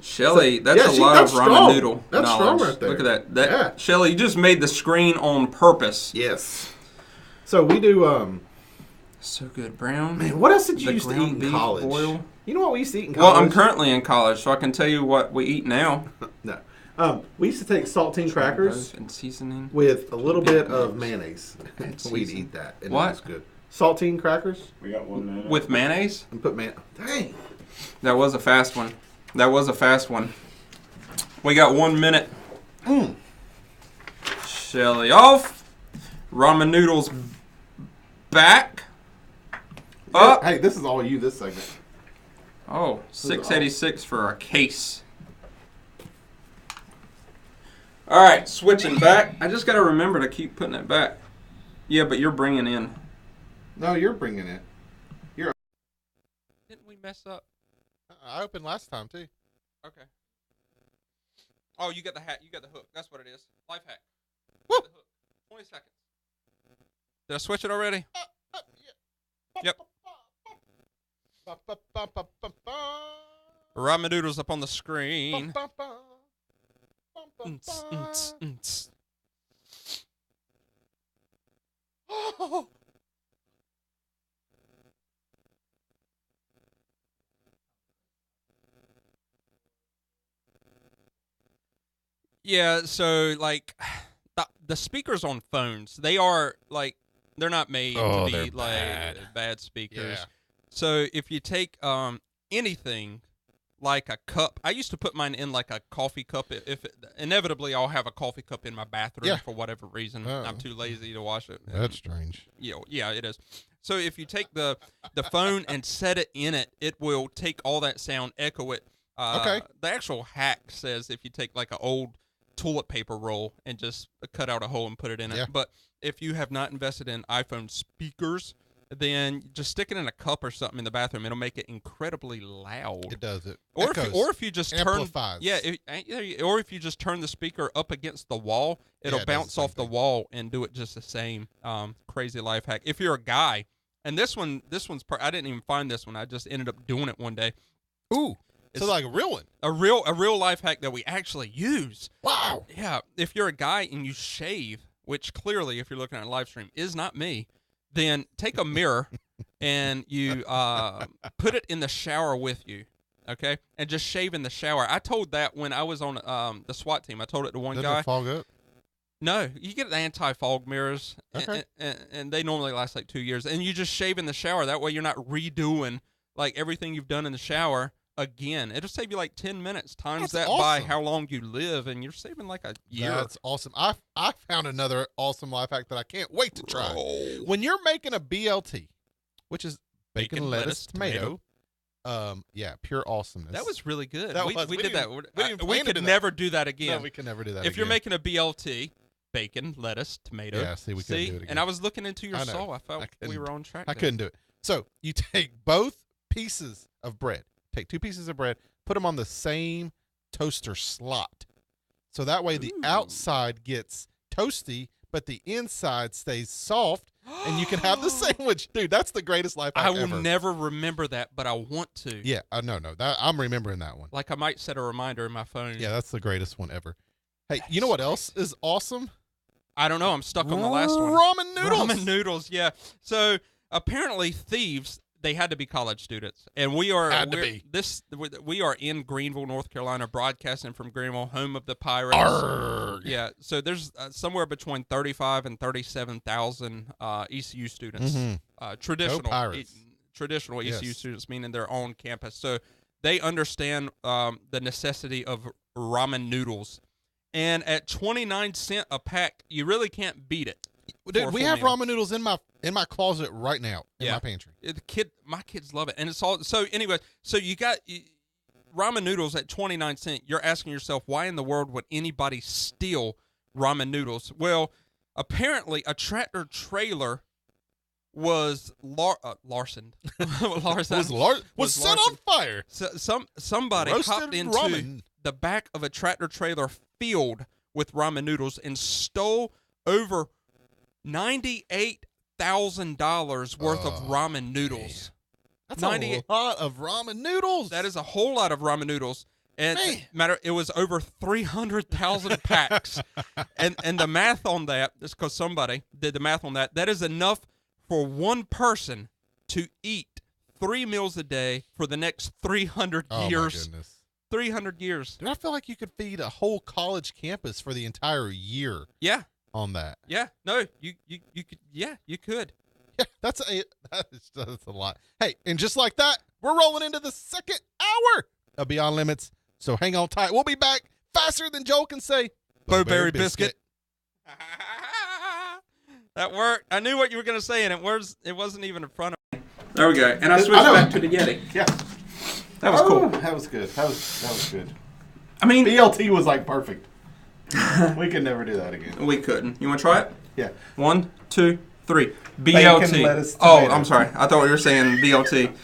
Shelly, that's yeah, a lot that's of ramen strong. noodle That's knowledge. strong right there. Look at that. Yeah. Shelly, you just made the screen on purpose. Yes. So we do. So good, brown. Man, what else did you The used to ground eat in beef college? boil. You know what we used to eat in Well, college? I'm currently in college, so I can tell you what we eat now. No. We used to take saltine crackers And seasoning. with a little bit of mayonnaise. We'd season. eat that. And What? It was good. Saltine crackers We got one now. With mayonnaise? and put Dang. That was a fast one. We got 1 minute. Shelly off. Ramen noodles back. Up. Hey, this is all you this segment. Oh, 686 for a case. All right, switching back. I just got to remember to keep putting it back. Yeah, but you're bringing in. No, you're bringing it. Didn't we mess up? I opened last time too. Okay. Oh, you got the hat. You got the hook. That's what it is. Life hack. Woo! The hook. 20 seconds. Did I switch it already? Yep. Ramen noodles up on the screen. Oh. Yeah, so like the speakers on phones, they are like they're not made to be like bad speakers. Yeah. So if you take anything like a cup, I used to put mine in like a coffee cup. Inevitably I'll have a coffee cup in my bathroom for whatever reason. I'm too lazy to wash it. That's strange. Yeah, it is. So if you take the phone and set it in it, it will take all that sound, echo it. Okay. The actual hack says if you take like an old toilet paper roll and just cut out a hole and put it in it. Yeah. But if you have not invested in iPhone speakers, then just stick it in a cup or something in the bathroom. It'll make it incredibly loud. It does it. Or if you just amplifies. or if you just turn the speaker up against the wall, it'll bounce off the wall and do it just the same. Crazy life hack. If you're a guy, and this one's I didn't even find this one. I just ended up doing it one day. Ooh. So like a real one. A real life hack that we actually use. Wow. Yeah. If you're a guy and you shave, which clearly, if you're looking at a live stream, is not me, then take a mirror and you put it in the shower with you, okay? And just shave in the shower. I told that when I was on the SWAT team. I told it to one guy. Doesn't it fog up? No, you get the anti-fog mirrors, Okay. and they normally last like 2 years. And you just shave in the shower. That way you're not redoing like everything you've done in the shower again. It'll save you like 10 minutes times That's that by awesome. how long you live, and you're saving like a year. That's awesome. I found another awesome life hack that I can't wait to try. When you're making a BLT, which is bacon, lettuce, tomato. Pure awesomeness. That was really good. That we was. did We that. didn't We plan to could do that. never do that again. No, we can never do that If you're again. making a BLT, bacon, lettuce, tomato. Yeah, see, we couldn't do it again. And I was looking into your I know. soul. I felt I we couldn't- were on track. I there. couldn't do it. So you take both pieces of bread. Take 2 pieces of bread, put them on the same toaster slot. So that way the outside gets toasty, but the inside stays soft, and you can have the sandwich. Dude, that's the greatest life hack I will ever. never remember that, but I want to. Yeah, no. I'm remembering that one. Like I might set a reminder in my phone. Yeah, that's the greatest one ever. Hey, you know what else is awesome? I don't know. I'm stuck on the last one. Ramen noodles. Ramen noodles, yeah. So apparently thieves, they had to be college students. And we are we are in Greenville, North Carolina, broadcasting from Greenville, home of the Pirates. Arrgh. Yeah. So there's somewhere between 35 and 37,000 ECU students. Mhm. Traditional Go Pirates. Traditional Yes. ECU students, meaning their own campus. So they understand the necessity of ramen noodles. And at 29 cents a pack, you really can't beat it. Dude, we have ramen noodles in my closet right now in my pantry. My kids love it, and it's all. So anyway, so you got ramen noodles at 29 cents. You're asking yourself, why in the world would anybody steal ramen noodles? Well, apparently a tractor trailer was larcened. was set on fire. So somebody Roasted hopped into ramen. the back of a tractor trailer filled with ramen noodles and stole over $98,000 worth of ramen noodles. That's a lot of ramen noodles. That is a whole lot of ramen noodles. And it was over 300,000 packs. and the math on that, just because somebody did the math on that, that is enough for one person to eat 3 meals a day for the next 300 Oh, years. my goodness. 300 years. Dude, I feel like you could feed a whole college campus for the entire year. Yeah. On that. Yeah. No, you could. Yeah, you could. Yeah, that's a lot. Hey, and just like that, we're rolling into the second hour of Beyond Limits. So hang on tight. We'll be back faster than Joel can say. Bowberry biscuit. That worked. I knew what you were going to say, and it wasn't even in front of me. There we go. And I switched back to the Yeti. Yeah. That was cool. That was good. That was good. I mean, BLT was like perfect. We could never do that again. we couldn't. You want to try it? Yeah. 1, 2, 3. Bacon, BLT. lettuce, Oh, tomato. I'm sorry. I thought you were saying BLT.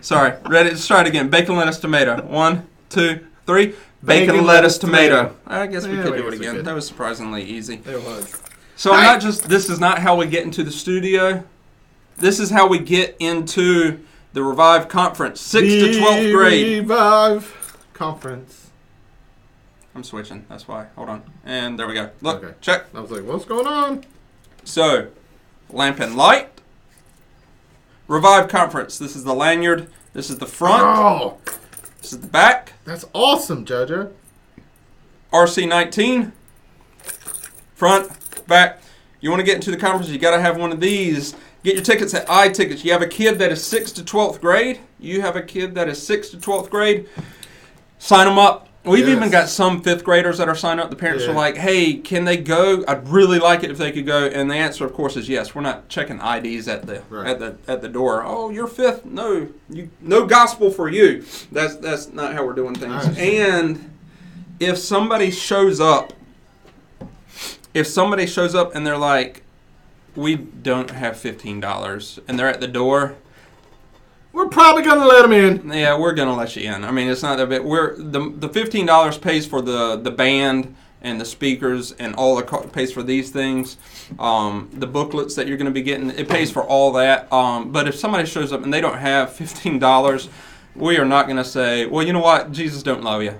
Sorry. Ready? Let's try it again. Bacon, lettuce, tomato. 1, 2, 3. Bacon, lettuce, tomato. I guess we could do it again. That was surprisingly easy. It was. So I'm not just. This is not how we get into the studio. This is how we get into the Revive Conference, 6th to 12th grade. Revive Conference. I'm switching. That's why. Hold on. And there we go. Look. Okay. Check. I was like, what's going on? So, lamp and light. Revive Conference. This is the lanyard. This is the front. Oh, This is the back. that's awesome, JoJo. RC19. Front, back. You want to get into the conference, you got to have one of these. Get your tickets at iTickets. You have a kid that is 6th to 12th grade. You have a kid that is 6th to 12th grade. Sign them up. We've even got some 5th graders that are signed up. The parents are like, hey, can they go? I'd really like it if they could go. And the answer, of course, is yes. We're not checking IDs at the at the door. Oh, you're 5th. No, no gospel for you. That's not how we're doing things. And if somebody shows up, and they're like, we don't have $15, and they're at the door, we're probably going to let them in. yeah, we're gonna let you in. I mean, it's not that big. The $15 pays for the band and the speakers and all pays for these things. The booklets that you're gonna be getting, it pays for all that. But if somebody shows up and they don't have $15, we are not gonna say, well, you know what, Jesus don't love you.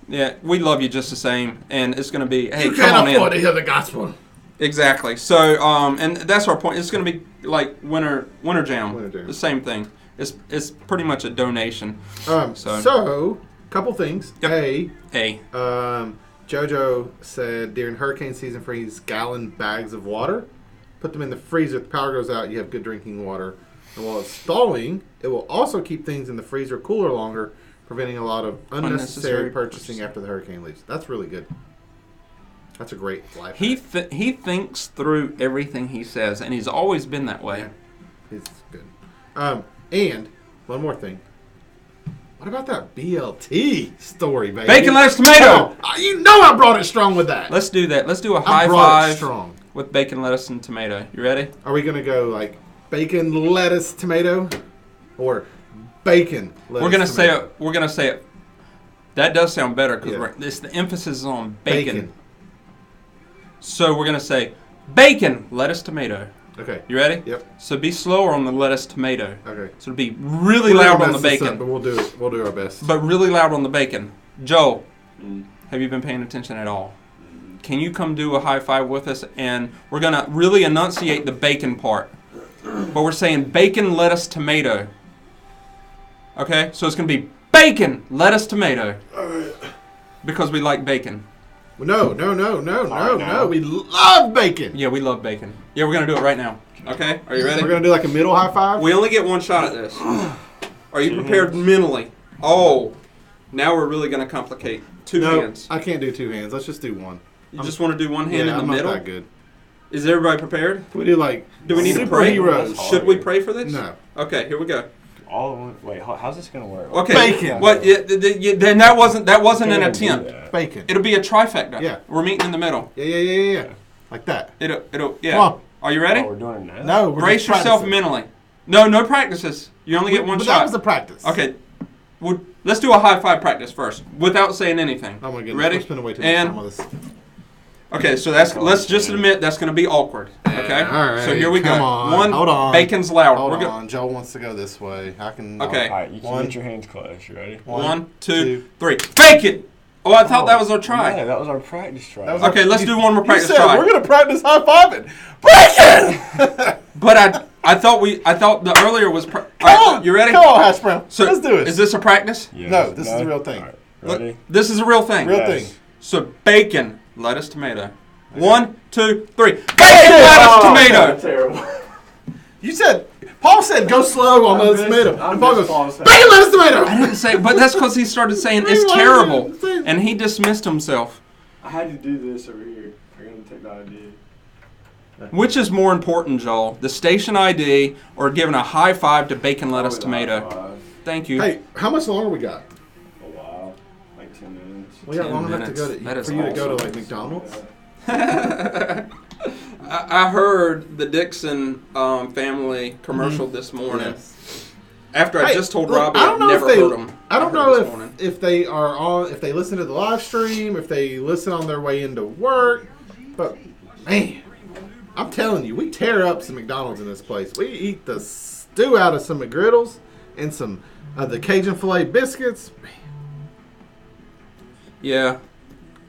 Yeah, we love you just the same, and it's gonna be, hey, You come on can't afford in. to hear the gospel. Exactly. So, and that's our point. It's gonna be like Winter Jam. Winter Jam. The same thing. It's pretty much a donation. So, couple things. Yep. A. JoJo said during hurricane season, freeze gallon bags of water. Put them in the freezer. If the power goes out, you have good drinking water. And while it's thawing, it will also keep things in the freezer cooler longer, preventing a lot of unnecessary purchasing after the hurricane leaves. That's really good. That's a great life. He thinks through everything he says, and he's always been that way. Yeah, he's good. And one more thing. What about that BLT story, baby? Bacon, lettuce, tomato. You know I brought it strong with that. Let's do that. Let's do a I high brought it five strong. with bacon, lettuce, and tomato. You ready? Are we gonna go like bacon, lettuce, tomato, or bacon? Lettuce, We're gonna tomato? say it. We're gonna say it. That does sound better because Yeah. the emphasis is on bacon. So we're gonna say bacon, lettuce, tomato. Okay. You ready? Yep. So be slower on the lettuce, tomato. Okay. So be really loud on the bacon. But we'll do it. We'll do our best. But really loud on the bacon. Joel, have you been paying attention at all? Can you come do a high five with us? And we're going to really enunciate the bacon part. But we're saying bacon, lettuce, tomato. Okay? So it's going to be bacon, lettuce, tomato. Because we like bacon. No. We love bacon. Yeah, we love bacon. Yeah, we're going to do it right now. Okay? Are you ready? We're gonna do like a middle high five. We only get one shot at this. Are you prepared mentally? Oh, now we're really going to complicate. Two hands. I can't do two hands. Let's just do one. You just want to do one hand in the I'm middle? not that good. Is everybody prepared? Can we do like Do we need to pray? superheroes? Should we pray for this? No. Okay, here we go. Wait, how's this gonna work? Okay. Bacon. What? Then that wasn't an attempt. Bacon. It'll be a trifecta. Yeah. We're meeting in the middle. Yeah. Like that. It'll yeah. Come on. Are you ready? Oh, we're doing it now? No. We're Brace just yourself practicing. mentally. No practices. You only get one but shot. That was the practice. Okay. Let's do a high five practice first, without saying anything. Oh my goodness. Ready? We're spending way too much time on this. Okay, so let's just admit that's going to be awkward. Okay. All right. So here we go. Come on. One. Hold on. Bacon's loud. Hold We're go- on. Joel wants to go this way. I can. Okay. All right, you can One. get your hands closed. You ready? One, two, three. Bacon. Oh, I thought that was our try. No, that was our practice try. That was Okay, let's do one more practice you said try. we're gonna practice high fiving. Bacon. But I thought the earlier was. All Come right, on. you ready? Come on, Hash Brown. So let's do it. Is this a practice? Yes. No, this is a real thing. All right, Look, ready? this is a real thing. Real Yes. thing. So bacon, lettuce, tomato. 1, 2, 3. Bacon, lettuce, tomato. Terrible. You said. Paul said go slow on lettuce tomato. And Paul goes Paul's bacon lettuce tomato. I didn't say, but that's because he started saying it's terrible, and he dismissed himself. I had to do this over here. I'm gonna take the idea. Which is more important, Joel? The station ID or giving a high five to bacon, lettuce, tomato? Thank you. Hey, how much longer we got? A while, like 10 minutes. We got 10 long enough to go minutes. That to is for you to go to awesome. like McDonald's. I heard the Dixon family commercial this morning. Yes. After I just told Robbie I don't I've know never if they, heard them. I don't know if they are on, if they listen to the live stream, if they listen on their way into work. But man, I'm telling you, we tear up some McDonald's in this place. We eat the stew out of some McGriddles and some of the Cajun filet biscuits. Man. Yeah.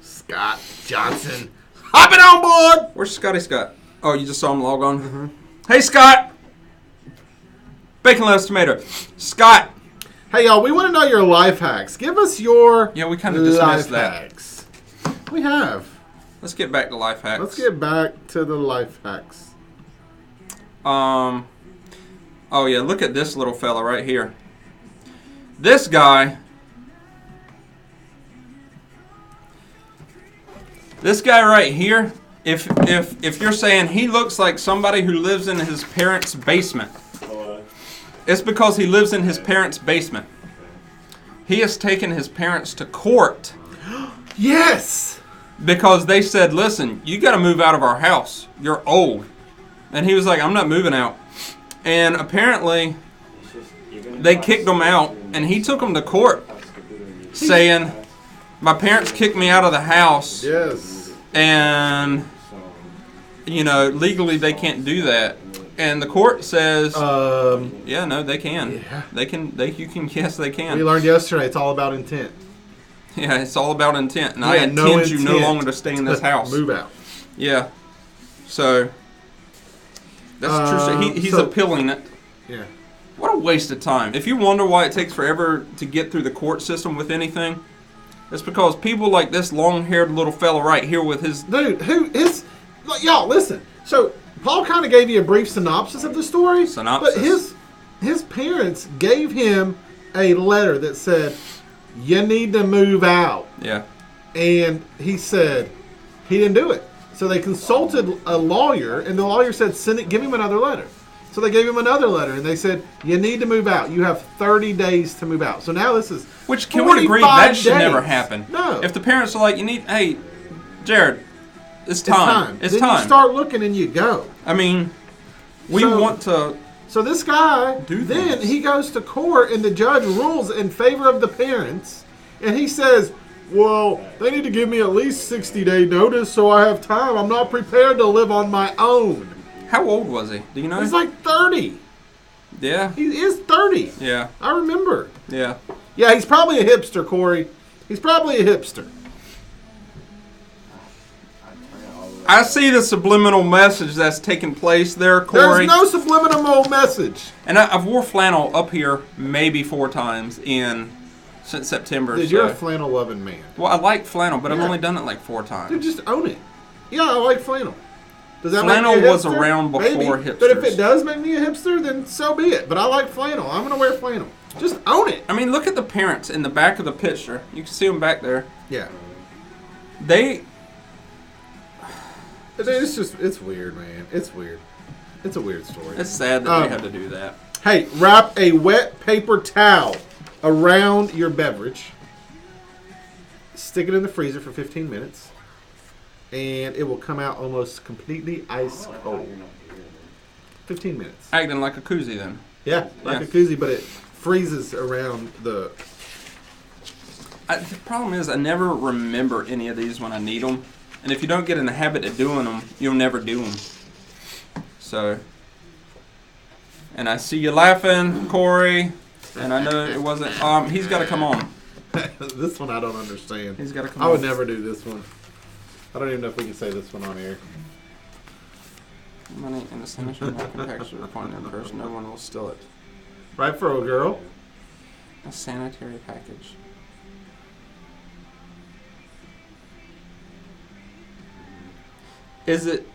Scott Johnson, hopping on board. Where's Scotty Scott? Oh, you just saw him log on? Mm-hmm. Hey, Scott! Bacon, lettuce, tomato. Scott! Hey, y'all, we want to know your life hacks. Give us your we kind of dismissed that. Hacks. We have. Let's get back to life hacks. Let's get back to the life hacks. Oh, yeah, look at this little fella right here. This guy... This guy right here, if you're saying he looks like somebody who lives in his parents' basement, it's because he lives in his parents' basement. He has taken his parents to court. Yes! Because they said, listen, you got to move out of our house. You're old. And he was like, I'm not moving out. And apparently, they kicked him out, and he took him to court saying... My parents kicked me out of the house. Yes. And, legally they can't do that. And the court says, yeah, no, they can. Yeah. Yes, they can. We learned yesterday it's all about intent. Yeah, it's all about intent. And I intend you no longer to stay in this house. Move out. Yeah. So, that's true. So he's appealing it. Yeah. What a waste of time. If you wonder why it takes forever to get through the court system with anything, it's because people like this long-haired little fella right here with his... Dude, y'all, listen. So, Paul kind of gave you a brief synopsis of the story. Synopsis. But his parents gave him a letter that said, you need to move out. Yeah. And he said he didn't do it. So they consulted a lawyer, and the lawyer said, give him another letter. So they gave him another letter, and they said, you need to move out. You have 30 days to move out. So now this is Which, can we agree, that should never happen? No. If the parents are like, hey, Jared, it's time. It's then time. You start looking and you go. I mean, we want to... So this guy, then he goes to court, and the judge rules in favor of the parents, and he says, well, they need to give me at least 60-day notice so I have time. I'm not prepared to live on my own. How old was he? Do you know? He's like 30. Yeah. He is 30. Yeah. I remember. Yeah. Yeah, he's probably a hipster, Corey. He's probably a hipster. I see the subliminal message that's taking place there, Corey. There's no subliminal message. And I've wore flannel up here maybe 4 times since September. Dude, you're a flannel-loving man. Well, I like flannel, but I've only done it like 4 times. Dude, just own it. Yeah, I like flannel. Does that flannel make me a was hipster? around before Maybe. hipsters. But if it does make me a hipster, then so be it. But I like flannel. I'm going to wear flannel. Just own it. I mean, look at the parents in the back of the picture. You can see them back there. Yeah. It's weird, man. It's weird. It's a weird story. It's sad that they had to do that. Hey, wrap a wet paper towel around your beverage. Stick it in the freezer for 15 minutes. And it will come out almost completely ice cold. 15 minutes. Acting like a koozie then. Yeah, like a koozie, but it freezes around the... The problem is I never remember any of these when I need them. And if you don't get in the habit of doing them, you'll never do them. So... And I see you laughing, Corey. And I know it wasn't... he's got to come on. This one I don't understand. He's got to come on. I would never do this one. I don't even know if we can say this one on air. Money in the sanitary napkin package are point in person. No one will steal it. Right for a girl? A sanitary package. Is it...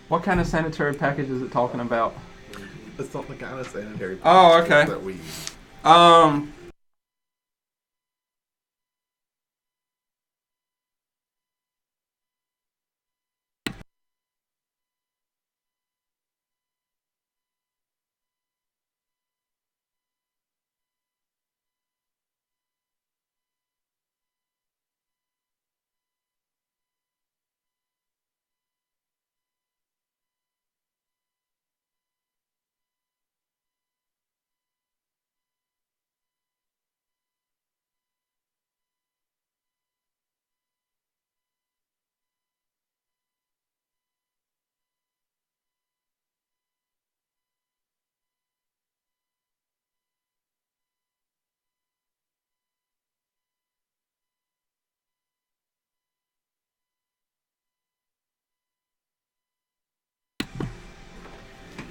What kind of sanitary package is it talking about? It's not the kind of sanitary package oh, okay. that we use.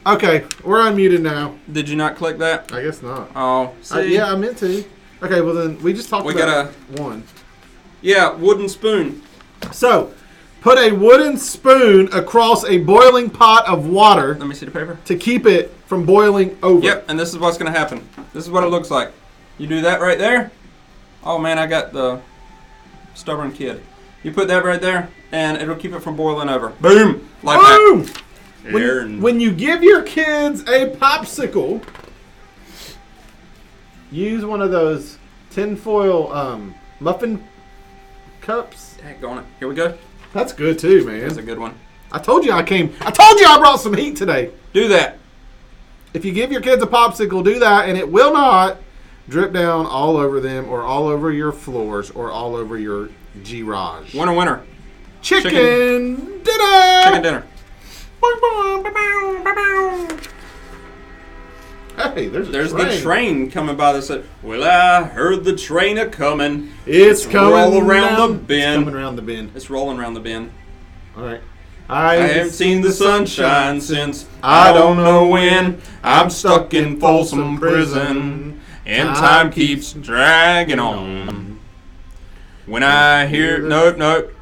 Okay, we're unmuted now. Did you not click that? I guess not. Oh, see? Yeah, I meant to. Okay, well then we just talked We about one. Yeah, wooden spoon. So, put a wooden spoon across a boiling pot of water Let me see the paper. to keep it from boiling over. Yep, and this is what's going to happen. This is what it looks like. You do that right there. Oh, man, I got the stubborn kid. You put that right there, and it'll keep it from boiling over. Boom! Like Boom! that. When you give your kids a popsicle, use one of those tinfoil muffin cups. Daggone it. Here we go. That's good too, man. That's a good one. I told you I brought some heat today. Do that. If you give your kids a popsicle, do that, and it will not drip down all over them or all over your floors or all over your garage. Winner. Chicken dinner! Chicken dinner. Hey, there's the train coming by that said, well, I heard the train a coming. It's coming roll around the bend. It's coming around the bend. It's rolling around the bend. All right. I haven't seen the sunshine since I don't know when. I'm stuck in Folsom Prison, and time keeps dragging on. When I hear... Nope.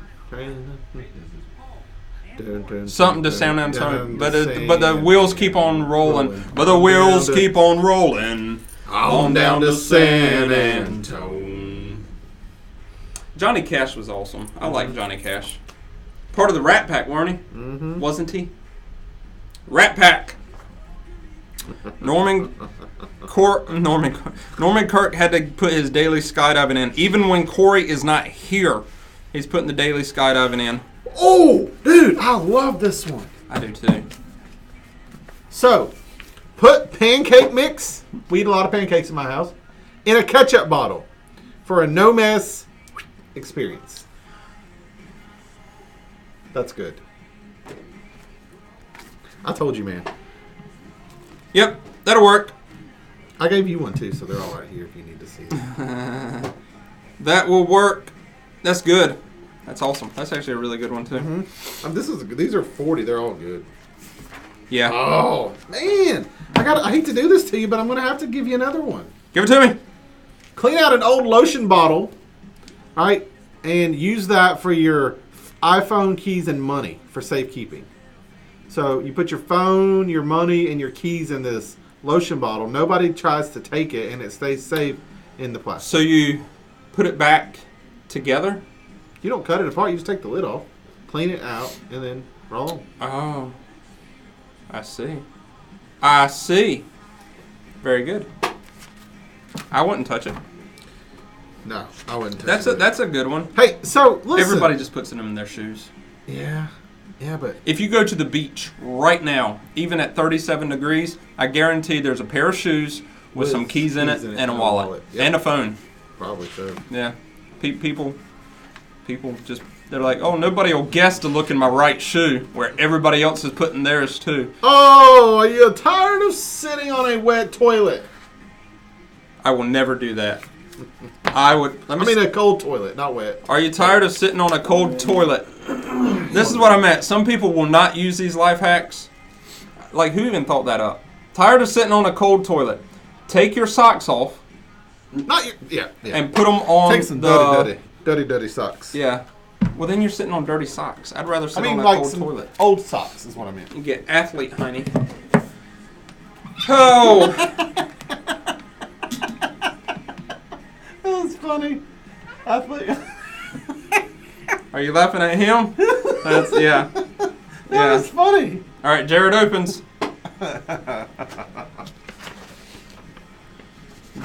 Something to sound on time, but the wheels keep on rolling. But the wheels keep on rolling on down to San Antone. Johnny Cash was awesome. I like Johnny Cash. Part of the Rat Pack, weren't he? Mm-hmm. Wasn't he? Rat Pack. Norman Kirk had to put his daily skydiving in. Even when Corey is not here, he's putting the daily skydiving in. Oh, dude, I love this one. I do too. So, put pancake mix, we eat a lot of pancakes in my house, in a ketchup bottle for a no-mess experience. That's good. I told you, man. Yep, that'll work. I gave you one too, so they're all right here if you need to see it. That will work. That's good. That's awesome. That's actually a really good one too. Mm-hmm. These are 40. They're all good. Yeah. Oh man, I hate to do this to you, but I'm gonna have to give you another one. Give it to me. Clean out an old lotion bottle, all right, and use that for your iPhone keys and money for safekeeping. So you put your phone, your money, and your keys in this lotion bottle. Nobody tries to take it, and it stays safe in the plastic. So you put it back together? You don't cut it apart. You just take the lid off, clean it out, and then roll on. Oh, I see. Very good. I wouldn't touch it. No, I wouldn't touch it. That's a good one. Hey, so listen. Everybody just puts them in their shoes. Yeah, but if you go to the beach right now, even at 37 degrees, I guarantee there's a pair of shoes with some keys in it and a wallet. Yep. And a phone. Probably so. Yeah, people just, they're like, oh, nobody will guess to look in my right shoe where everybody else is putting theirs too. Oh, are you tired of sitting on a wet toilet? I will never do that. A cold toilet, not wet. Are you tired of sitting on a cold toilet? This is what I meant. Some people will not use these life hacks. Like, who even thought that up? Tired of sitting on a cold toilet? Take your socks off. Yeah. And put them on. Take some dirty socks. Yeah. Well, then you're sitting on dirty socks. I'd rather sit on a like cold toilet. Old socks is what I meant. You get athlete, honey. Oh. That was funny. Athlete. Are you laughing at him? Yeah. That was funny. All right, Jared opens.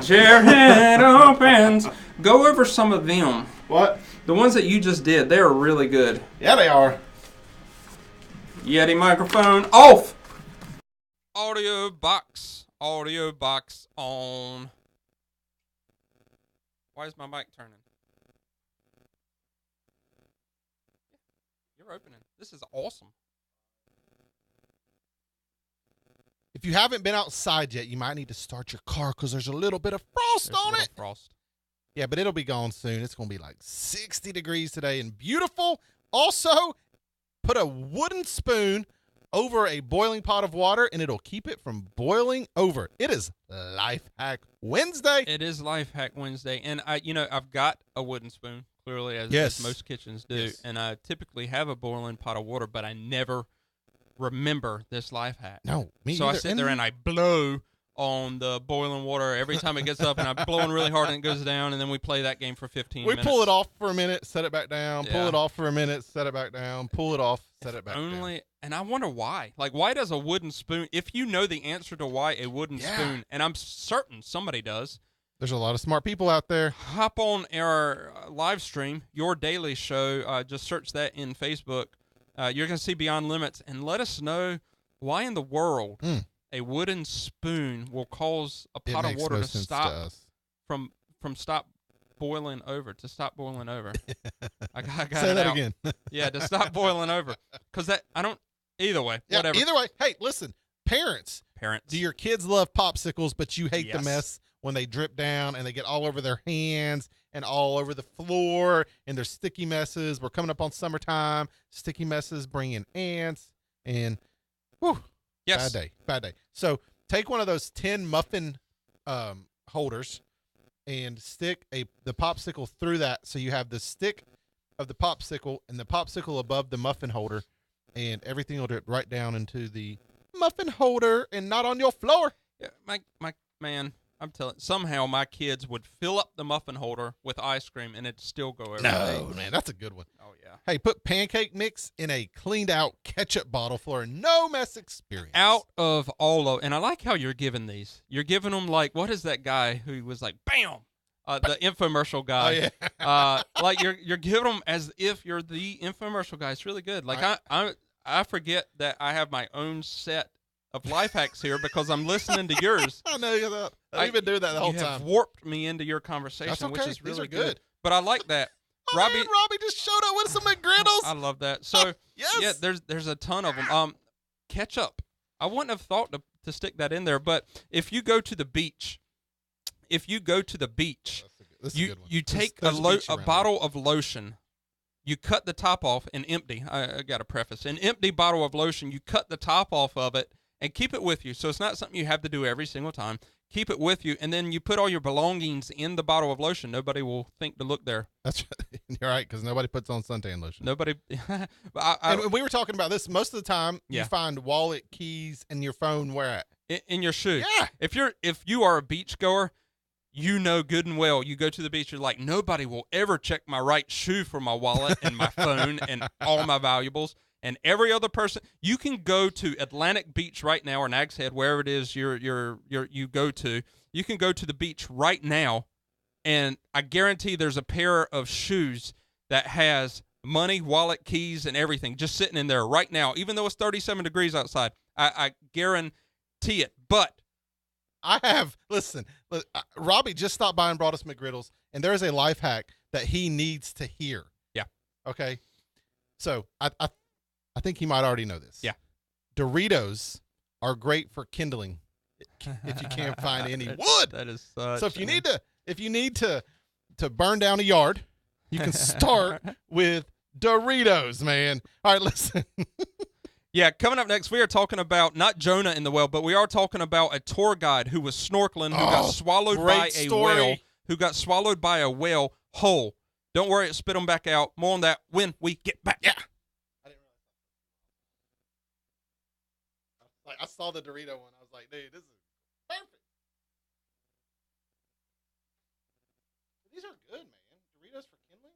Jared opens. Go over some of them. What? The ones that you just did, they're really good. Yeah, they are. Yeti microphone off. Audio box on. Why is my mic turning? You're opening. This is awesome. If you haven't been outside yet, you might need to start your car because there's a little bit of frost on it. Frost. Yeah, but it'll be gone soon. It's going to be like 60 degrees today and beautiful. Also, put a wooden spoon over a boiling pot of water, and it'll keep it from boiling over. It is Life Hack Wednesday. It is Life Hack Wednesday, and I've got a wooden spoon, clearly, as most kitchens do, and I typically have a boiling pot of water, but I never remember this life hack. No, me So either. I sit there and I blow on the boiling water every time it gets up, and I'm blowing really hard and it goes down, and then we play that game for 15 minutes. We pull it off for a minute, set it back down, pull Yeah. it off for a minute, set it back down, pull it off, set it back down. And I wonder why. Like, why does a wooden spoon, if you know the answer to why a wooden spoon, and I'm certain somebody does. There's a lot of smart people out there. Hop on our live stream, Your Daily Show. Just search that in Facebook. You're going to see Beyond Limits, and let us know why in the world a wooden spoon will cause a pot of water to stop from stop boiling over. To stop boiling over. I got Say it that out. again. Yeah, to stop boiling over. Because either way, Yeah, whatever. either way. Hey, listen, parents. Do your kids love popsicles, but you hate the mess when they drip down and they get all over their hands and all over the floor and they're sticky messes? We're coming up on summertime. Sticky messes bring in ants and bad day. So take one of those tin muffin holders and stick the popsicle through that, so you have the stick of the popsicle and the popsicle above the muffin holder, and everything will drip right down into the muffin holder and not on your floor. Yeah, my man, I'm telling. Somehow my kids would fill up the muffin holder with ice cream and it'd still go over. No, man, that's a good one. Oh yeah. Hey, put pancake mix in a cleaned out ketchup bottle for a no mess experience. Out of all of, and I like how you're giving these. You're giving them like, what is that guy who was like, bam, the infomercial guy. Oh, yeah. Like you're giving them as if you're the infomercial guy. It's really good. Like I forget that I have my own set of life hacks here because I'm listening to yours. I know you're that. I've been doing that the whole You time. have warped me into your conversation, That's okay. which is These really are good. But I like that. Robbie just showed up with some McGriddles. I love that. So yes. yeah, there's a ton of them. Ketchup. I wouldn't have thought to stick that in there, but if you go to the beach, you take a bottle of lotion. You cut the top off and empty. I got to preface. An empty bottle of lotion, you cut the top off of it and keep it with you. So it's not something you have to do every single time. Keep it with you, and then you put all your belongings in the bottle of lotion. Nobody will think to look there. That's right. You're right, because nobody puts on suntan lotion. Nobody. And we were talking about this most of the time. Yeah. You find wallet, keys, and your phone where at? In your shoe. Yeah. If you are a beach goer, you know good and well. You go to the beach, you're like, nobody will ever check my right shoe for my wallet and my phone and all my valuables. And every other person, you can go to Atlantic Beach right now, or Nags Head, wherever it is you go to. You can go to the beach right now, and I guarantee there's a pair of shoes that has money, wallet, keys, and everything just sitting in there right now, even though it's 37 degrees outside. I guarantee it. But listen, Robbie just stopped by and brought us McGriddles, and there's a life hack that he needs to hear. Yeah. Okay. So I think he might already know this. Yeah. Doritos are great for kindling if you can't find any wood. That is so if you need to burn down a yard, you can start with Doritos, man. All right, listen. Yeah, coming up next, we are talking about not Jonah in the whale, but we are talking about a tour guide who was snorkeling, who got swallowed by a whale, whole. Don't worry, it spit them back out. More on that when we get back. Yeah. I saw the Dorito one. I was like, dude, this is perfect. These are good, man. Doritos for kindling?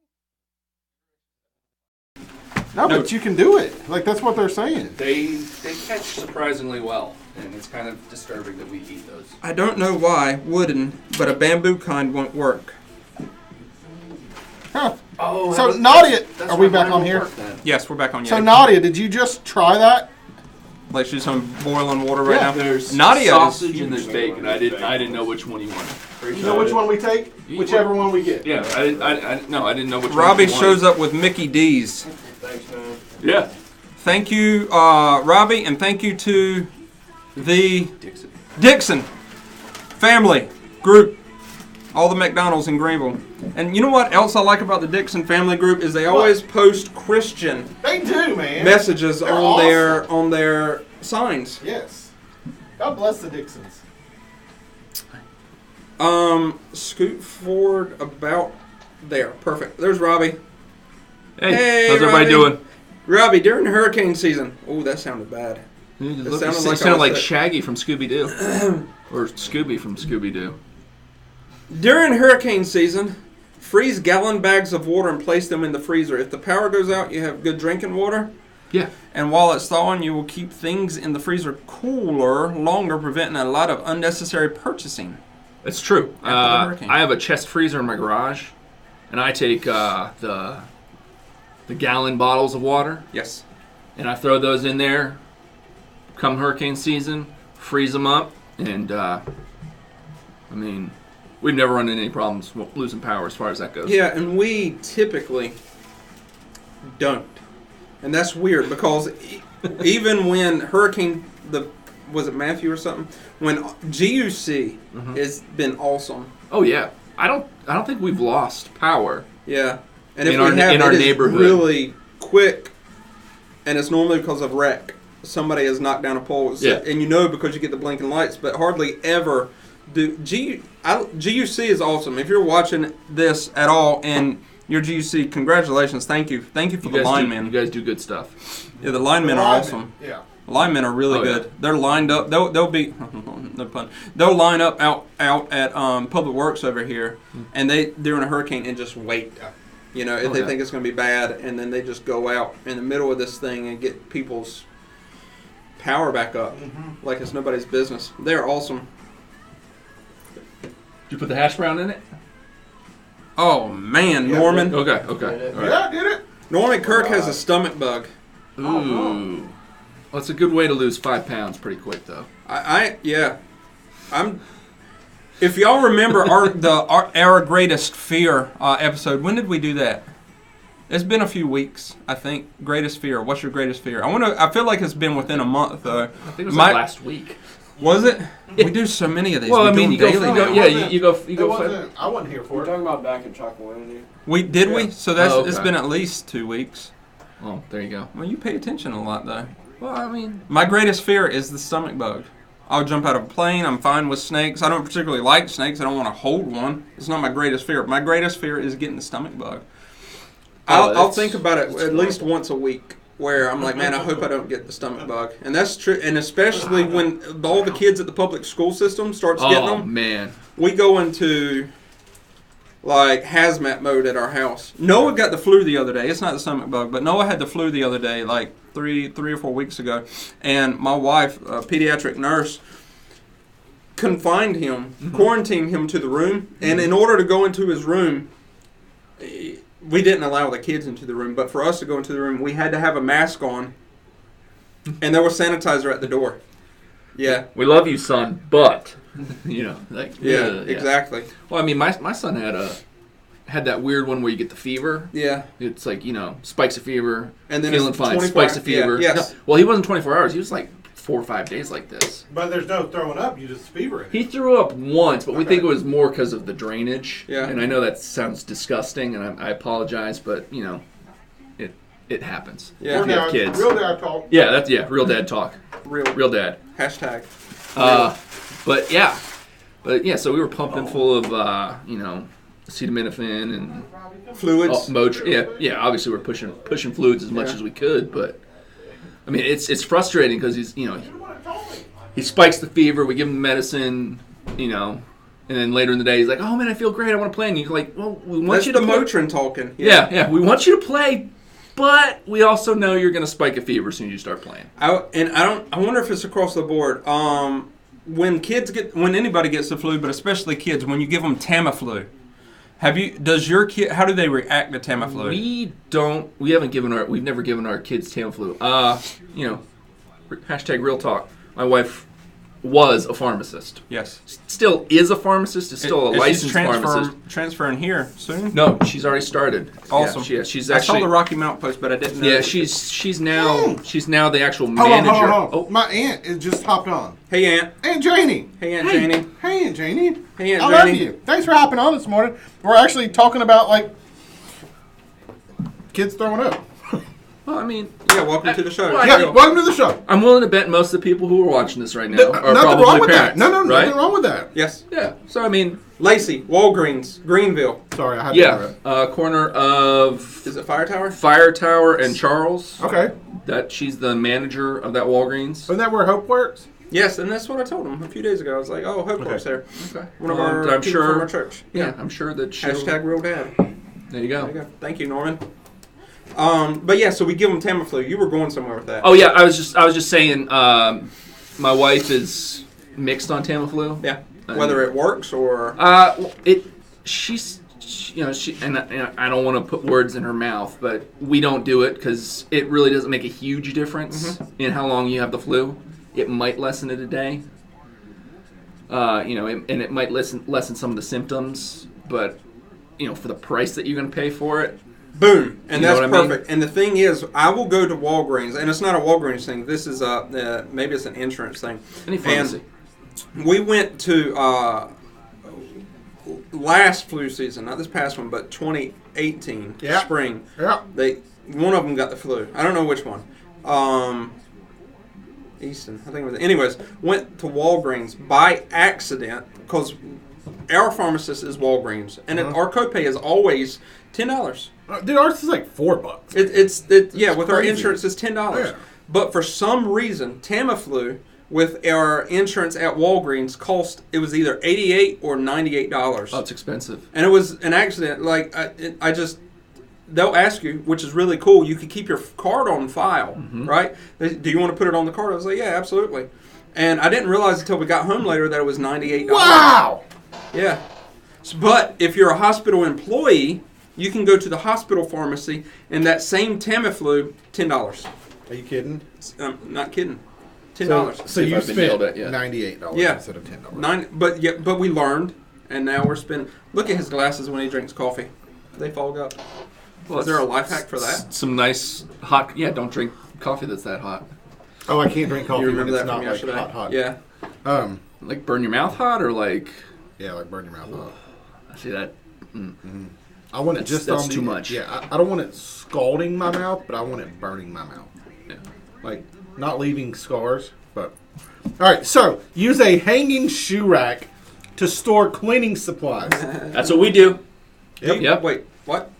No, but you can do it. Like, that's what they're saying. They catch surprisingly well, and it's kind of disturbing that we eat those. I don't know why wooden, but a bamboo kind won't work. Huh. Oh, so Nadia, are we back on here? Yes, we're back on. So Nadia, did you just try that? Like she's some boiling water right now. There's Nadia sausage and there's bacon. I didn't know which one you wanted. You know which one we take? Whichever one we get. Yeah, I didn't know which Robbie one. Robbie shows up with Mickey D's. Thanks, man. Yeah. Thank you, Robbie, and thank you to the Dixon family group All the McDonald's in Greenville. And you know what else I like about the Dixon family group is they always post Christian They do, man. messages They're on their signs. Yes. God bless the Dixons. Scoot forward about there. Perfect. There's Robbie. Hey, how's Robbie. everybody doing? Robbie, during hurricane season. Oh, that sounded bad. It sounded sounded like like Shaggy from Scooby-Doo. Or Scooby from Scooby-Doo. During hurricane season, freeze gallon bags of water and place them in the freezer. If the power goes out, you have good drinking water. Yeah. And while it's thawing, you will keep things in the freezer cooler longer, preventing a lot of unnecessary purchasing. It's true. After the hurricane. I have a chest freezer in my garage, and I take the gallon bottles of water, Yes. and I throw those in there come hurricane season, freeze them up, and I mean, we've never run into any problems losing power as far as that goes. Yeah, and we typically don't. And that's weird because even when was it Matthew or something? When GUC has been awesome. Oh yeah, I don't think we've lost power. Yeah, and In if our- we have, in our it is neighborhood. really quick, and it's normally because of wreck. Somebody has knocked down a pole, Yeah. and you know because you get the blinking lights. But hardly ever do GUC is awesome. If you're watching this at all and you're GUC, congratulations, thank you for the You linemen. guys do good stuff. Yeah, the linemen are awesome. Yeah. Linemen are really Oh, yeah. good. They're lined up. They'll be no pun. They'll line up out at Public Works over here, and they during a hurricane and just wait. You know, if they think it's going to be bad, and then they just go out in the middle of this thing and get people's power back up like it's nobody's business. They're awesome. Did you put the hash brown in it? Oh man, Norman. Okay. All right. Yeah, I did it. Norman Kirk has a stomach bug. Ooh. Well, it's a good way to lose 5 pounds pretty quick, though. If y'all remember our greatest fear episode, when did we do that? It's been a few weeks, I think. Greatest fear. What's your greatest fear? I feel like it's been within a month though. I think it was like last week. Was it? We do so many of these. Well, we I mean, do you them go, daily. you go. I wasn't here for We're it. talking about back in Chalkawinity. We? So that's Oh, it's okay. been at least 2 weeks. Oh, there you go. Well, you pay attention a lot though. Well, I mean, My greatest fear is the stomach bug. I'll jump out of a plane. I'm fine with snakes. I don't particularly like snakes. I don't want to hold one. It's not my greatest fear. My greatest fear is getting the stomach bug. I'll think about it at least once a week where I'm like, man, I hope I don't get the stomach bug. And that's true. And especially when all the kids at the public school system starts getting them. Man. We go into like hazmat mode at our house. Noah got the flu the other day. It's not the stomach bug, but Noah had the flu the other day, like three or 4 weeks ago. And my wife, a pediatric nurse, confined him, quarantined him to the room. And in order to go into his room, we didn't allow the kids into the room. But for us to go into the room, we had to have a mask on. And there was sanitizer at the door. Yeah. We love you, son, but Yeah, exactly. Well, I mean, my son had that weird one where you get the fever. Yeah. It's like, spikes of fever, And then feeling it's fine, 24 spikes of fever. yeah, yes. No, well, he wasn't 24 hours. He was like 4 or 5 days like this. But there's no throwing up. You just fever it. He threw up once, but we think it was more because of the drainage. Yeah. And I know that sounds disgusting, and I apologize, but, it happens. Yeah. If you have kids. Real dad talk. Yeah, real dad talk. Real dad. Hashtag. But yeah, so we were pumping full of, acetaminophen and Fluids. Motrin. Yeah, obviously we're pushing fluids as much as we could, but I mean, it's frustrating because he spikes the fever, we give him medicine, and then later in the day he's like, oh man, I feel great, I want to play, and you're like, well, we want That's you to the play. Motrin talking. Yeah, we want you to play, but we also know you're going to spike a fever as soon as you start playing. I wonder if it's across the board. When anybody gets the flu, but especially kids, when you give them Tamiflu, does your kid, how do they react to Tamiflu? We've never given our kids Tamiflu. Hashtag real talk. My wife was a pharmacist. Yes. Still is a pharmacist. Is still a licensed pharmacist. Transferring here soon. No, she's already started. Awesome. Yeah, she's I actually. saw the Rocky Mount post, but I didn't know. Yeah, she's now the actual Hold on, manager. hold on. My aunt is just hopped on. Hey, Aunt. Aunt Janie. Hey, Aunt Janie. Hey, Aunt Janie. Hey, Aunt I Janie. love you. Thanks for hopping on this morning. We're actually talking about like kids throwing up. Well, I mean, yeah, welcome to the show. Yeah, welcome to the show. I'm willing to bet most of the people who are watching this right now are nothing probably wrong with parents. that. No, right? nothing wrong with that. Yes. Yeah. So I mean, Lacey, Walgreens, Greenville. Sorry, I had to corner of. Is it Fire Tower? Fire Tower and Charles. Okay. That she's the manager of that Walgreens. Isn't that where Hope works? Yes, and that's what I told him a few days ago. I was like, "Oh, Hope works there." Okay. One of our people from our church. Yeah, I'm sure that she'll. Hashtag real dad. There you go. There you go. Thank you, Norman. But yeah, so we give them Tamiflu. You were going somewhere with that. Oh yeah, I was just saying. My wife is mixed on Tamiflu. Yeah. Whether it works or she's and I don't want to put words in her mouth, but we don't do it because it really doesn't make a huge difference in how long you have the flu. It might lessen it a day. And it might lessen some of the symptoms, but for the price that you're going to pay for it. Boom. And that's perfect. I mean? And the thing is, I will go to Walgreens, and it's not a Walgreens thing. This is maybe it's an insurance thing. Any pharmacy. And we went to last flu season, not this past one, but 2018 spring. Yeah. One of them got the flu. I don't know which one. Easton, I think it was. Anyways, went to Walgreens by accident because our pharmacist is Walgreens, and our copay is always $10. Dude, ours is like $4. It's with our crazy. Insurance it's $10. Yeah. But for some reason, Tamiflu with our insurance at Walgreens it was either $88 or $98. Oh, it's expensive. And it was an accident. Like they'll ask you, which is really cool. You can keep your card on file, right? Do you want to put it on the card? I was like, yeah, absolutely. And I didn't realize until we got home later that it was $98. Wow. Yeah. But if you're a hospital employee, you can go to the hospital pharmacy and that same Tamiflu, $10. Are you kidding? I'm not kidding. $10. So you spent $98 instead of $10. But we learned, and now we're spending. Look at his glasses when he drinks coffee; they fog up. Well, is there a life hack for that? Some nice hot. Yeah, don't drink coffee that's that hot. Oh, I can't drink coffee. You remember when that it's from not yesterday? hot. Yeah. Like burn your mouth hot or like. Yeah, like burn your mouth hot. I see that. I want it just that's on too much. Yeah, I don't want it scalding my mouth, but I want it burning my mouth. Yeah. Like not leaving scars, but. All right, so use a hanging shoe rack to store cleaning supplies. That's what we do. Yep. Wait, what?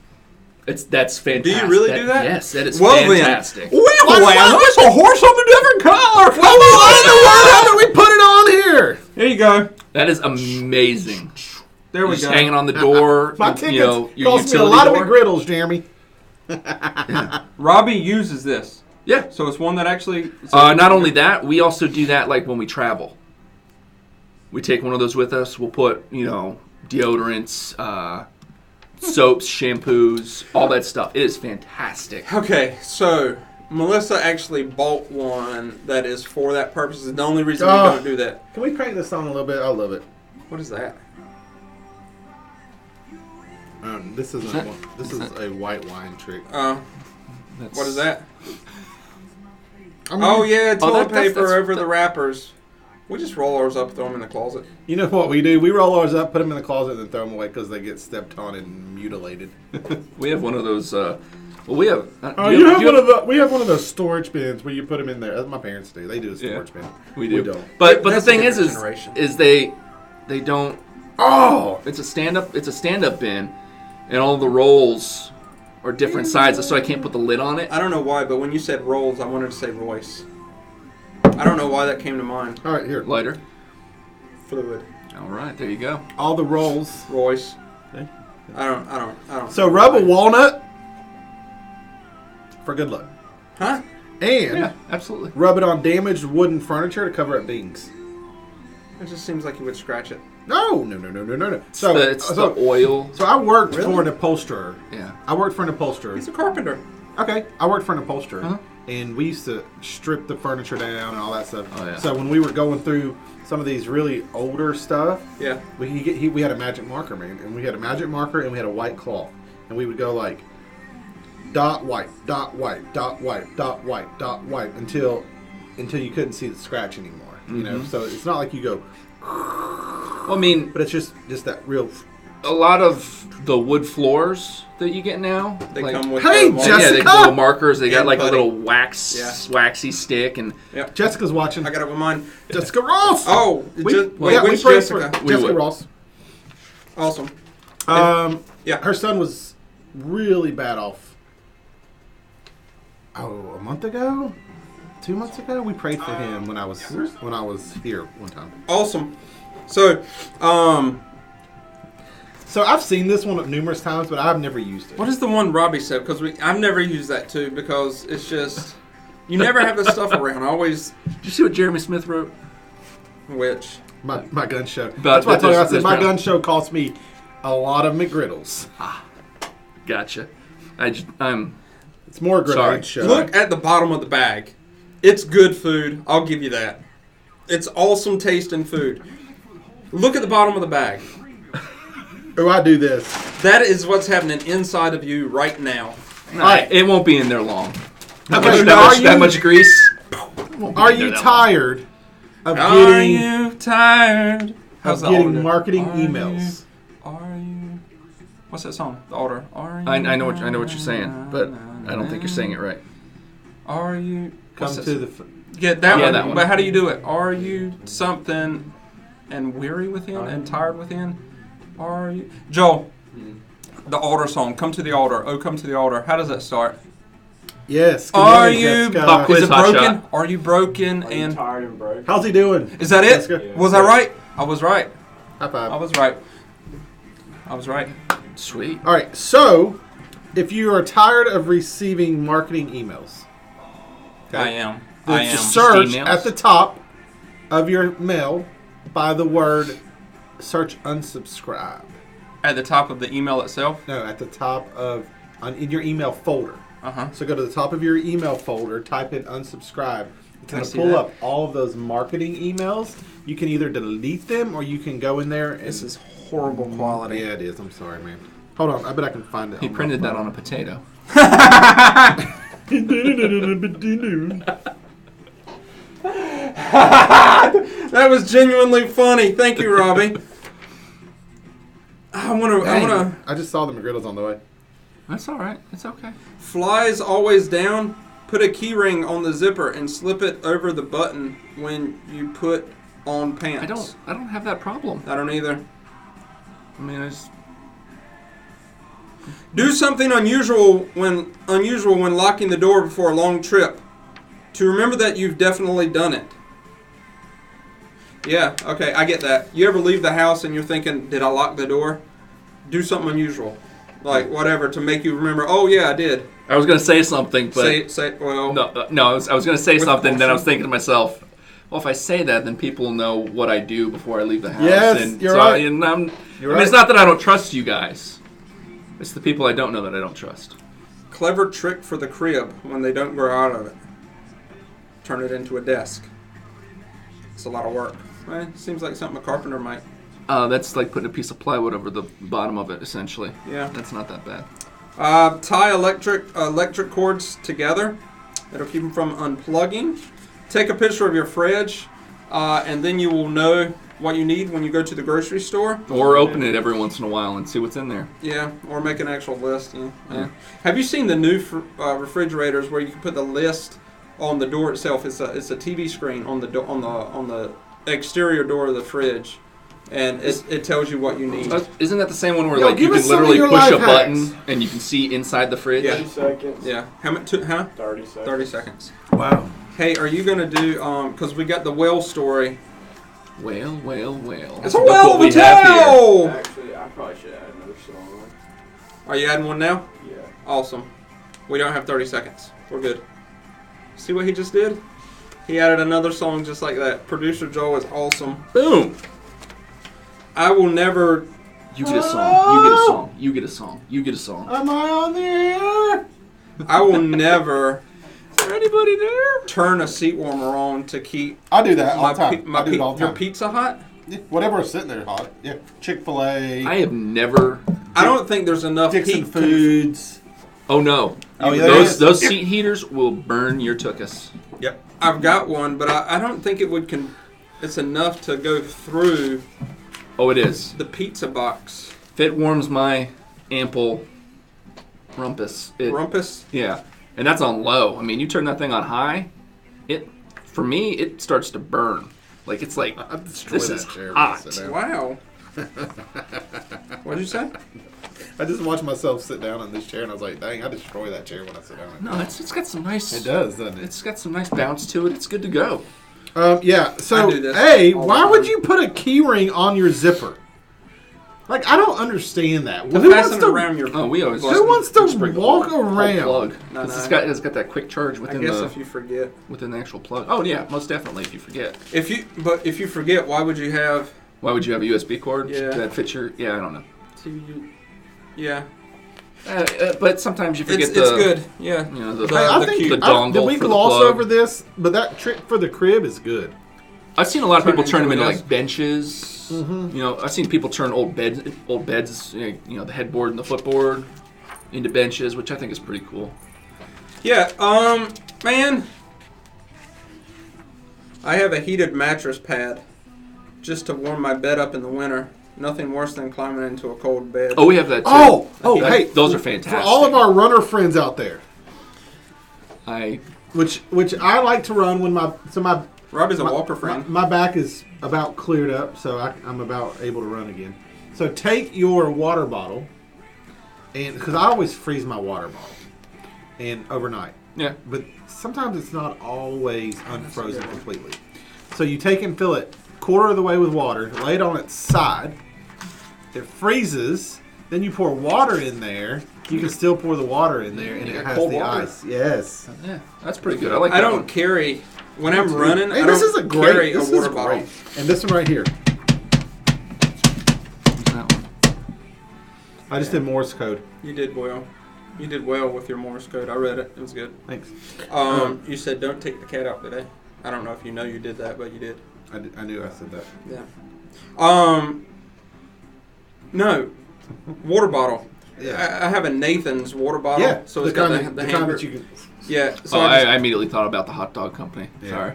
That's fantastic. Do you really do that? Yes, that is Then, fantastic. there's a horse of a different color. How do we put it on here? There you go. That is amazing. There we Just go. hanging on the door. My tickets your cost me a utility lot door. of McGriddles, Jeremy. Robbie uses this. Yeah. So it's one that actually. Not only that, we also do that like when we travel. We take one of those with us. We'll put deodorants, soaps, shampoos, all that stuff. It is fantastic. Okay, so Melissa actually bought one that is for that purpose. It's the only reason we don't do that. Can we crank this on a little bit? I love it. What is that? This is a white wine trick. What is that? Toilet paper over the wrappers. We just roll ours up, throw them in the closet. You know what we do? We roll ours up, put them in the closet, and then throw them away because they get stepped on and mutilated. We have one of those. We have. We have one of those storage bins where you put them in there. As my parents do. They do a storage bin. We do. We don't. But the That's thing a is different generation. they don't. Oh, it's a stand up bin, and all the rolls are different sizes, so I can't put the lid on it. I don't know why, but when you said rolls, I wanted to say Royce. I don't know why that came to mind. All right, here. Lighter. Fluid. All right, there you go. All the rolls. Royce. Okay. I don't. So rub a walnut for good luck. Huh? And Yeah, absolutely. rub it on damaged wooden furniture to cover up dings. It just seems like you would scratch it. No. So It's the oil. So I worked for an upholsterer. Yeah. I worked for an upholsterer. He's a carpenter. Okay, I worked for an upholsterer. and we used to strip the furniture down and all that stuff. Oh, yeah. So when we were going through some of these really older stuff, Yeah. we had a magic marker, man, and we had a magic marker and we had a white cloth, and we would go like dot white, dot white, dot white, dot white, dot white until you couldn't see the scratch anymore. You know, so it's not like you go. Well, I mean, but it's just that real. A lot of the wood floors that you get now, They like, come with Hey, the Jessica! yeah, they have little markers. They got And like a putty. little waxy stick, and Yep. Jessica's watching. I got it with mine. Jessica Ross. Oh, we wait, we which prayed Jessica? for We Jessica would. Ross. Awesome. Yeah. Her son was really bad off. Oh, a month ago, 2 months ago, we prayed for him when I was here one time. Awesome. So, So I've seen this one numerous times, but I've never used it. what is the one Robbie said? Because I've never used that too because it's just you never have this stuff around. I always did you see what Jeremy Smith wrote? which My gun show. But That's what I told you. I said there's my no- gun show cost me a lot of McGriddles. Gotcha. It's more a Sorry. grenade show. look at the bottom of the bag. It's good food. I'll give you that. It's awesome tasting food. Look at the bottom of the bag. Oh, I do this. That is what's happening inside of you right now. Nah, it won't be in there long. Okay, That much grease. Are you tired of Are getting you tired? How's the getting altar? marketing Are emails? Are you? What's that song? The altar. Are you? I know what you're saying, but I don't think you're saying it right. Are you? Come what's to that- the. Yeah, that Yeah, one. that one. But how do you do it? Are you something and weary within and tired within? Are you? Joel, the altar song. Come to the altar. Oh, come to the altar. How does that start? Yes. Good Are morning, you? Jessica. Pop quiz, Is it hot broken? shot. Are you broken? Are you And tired and broke? How's he doing? is that it? Jessica? Was I right? I was right. High five. I was right. I was right. Sweet. All right. So, if you are tired of receiving marketing emails, I am. then I am. search emails? at the top of your mail by the word search unsubscribe. At the top of the email itself. No, at the top of in your email folder. Uh-huh. So go to the top of your email folder, type in unsubscribe. It's Can I going to see pull that? up all of those marketing emails. You can either delete them or you can go in there and. This is horrible quality. Yeah, it is. I'm sorry, man. Hold on. I bet I can find it. He on my printed that phone. on a potato. That was genuinely funny. Thank you, Robbie. I want to. I just saw the McGriddles on the way. That's all right. It's okay. Flies always down. Put a key ring on the zipper and slip it over the button when you put on pants. I don't have that problem. I don't either. I mean, I just Do something unusual when locking the door before a long trip. To remember that you've definitely done it. Yeah, okay, I get that. You ever leave the house and you're thinking, did I lock the door? Do something unusual. Like, whatever, to make you remember, oh yeah, I did. I was gonna say something, but well. no. I was gonna say With something. Then I was caution. thinking to myself, well, if I say that, then people know what I do before I leave the house. Yes, and you're so, right. And You're I mean, right. it's not that I don't trust you guys. It's the people I don't know that I don't trust. Clever trick for the crib when they don't grow out of it. Turn it into a desk. It's a lot of work. Seems like something a carpenter might. That's like putting a piece of plywood over the bottom of it, essentially. Yeah. That's not that bad. Tie electric cords together. It'll keep them from unplugging. Take a picture of your fridge, and then you will know what you need when you go to the grocery store. Or open it every once in a while and see what's in there. Yeah, or make an actual list. Yeah. Have you seen the new refrigerators where you can put the list on the door itself? It's a TV screen on the on the exterior door of the fridge, and it tells you what you need. Isn't that the same one where Yo, like you give us can some of literally your push a life hacks. button and you can see inside the fridge? Yeah. 30 seconds. Yeah. How much? Huh? 30 seconds. 30 seconds. Wow. Hey, are you gonna do? Because we got the whale story. Whale. It's a Look whale what of we a have here. tale. Actually, I probably should add another song. Are you adding one now? Yeah. Awesome. We don't have 30 seconds. We're good. See what he just did? He added another song just like that. Producer Joe is awesome. Boom. I will never. You get a song. You get a song. You get a song. You get a song. Am I on the air? I will never there anybody there? Turn a seat warmer on to keep. I do that all the time. I do it all the time. Your pizza hot? Yeah, whatever's sitting there hot. Yeah, Chick-fil-A. I have never. I don't think there's enough Dixon heat. Foods. Oh no! Oh, yeah, those seat heaters will burn your tuchus. Yep, I've got one, but I don't think it would. It's enough to go through. Oh, it is. The pizza box. If it warms my ample rumpus. Rumpus? Yeah, and that's on low. I mean, you turn that thing on high, for me it starts to burn. Like it's like this is hot. Wow. What'd you say? I just watched myself sit down in this chair, and I was like, "Dang, I destroy that chair when I sit down." No, it's got some nice. It does, doesn't it? It's got some nice bounce to it. It's good to go. Yeah. So, why would you put a key ring on your zipper? Like, I don't understand that. Who wants to around your? Oh, we always. Who wants to walk around? Plug. It's got that quick charge within. I guess if you forget within the actual plug. Oh yeah, most definitely if you forget. If you forget, why would you have? Why would you have a USB cord? Yeah. That fits your? Yeah, I don't know. Yeah. But sometimes you forget it's good. Yeah. You know, the dongle. Did we gloss over this? But that trick for the crib is good. I've seen a lot of people turn them into like benches. Mm-hmm. You know, I've seen people turn old beds, you know, the headboard and the footboard into benches, which I think is pretty cool. Yeah. Man, I have a heated mattress pad just to warm my bed up in the winter. Nothing worse than climbing into a cold bed. Oh, we have that too. Hey, those are fantastic. For all of our runner friends out there, which I like to run when my Robbie's a walker friend. My back is about cleared up, so I'm about able to run again. So take your water bottle, and because I always freeze my water bottle, and overnight. Yeah. But sometimes it's not always unfrozen completely. So you take and fill it quarter of the way with water, lay it on its side. It freezes. Then you pour water in there. You can still pour the water in there, and it has the ice. Yes. Yeah, that's pretty good. I like that. I don't carry. When I'm running, hey, I don't carry a water bottle. And this one right here. I just did Morse code. You did well. You did well with your Morse code. I read it. It was good. Thanks. You said don't take the cat out today. I don't know if you know you did that, but you did. I knew I said that. Yeah. No. Water bottle. Yeah. I have a Nathan's water bottle. Yeah. So it's got the kind hanger. that you can. Yeah. So I immediately thought about the hot dog company. Yeah. Sorry.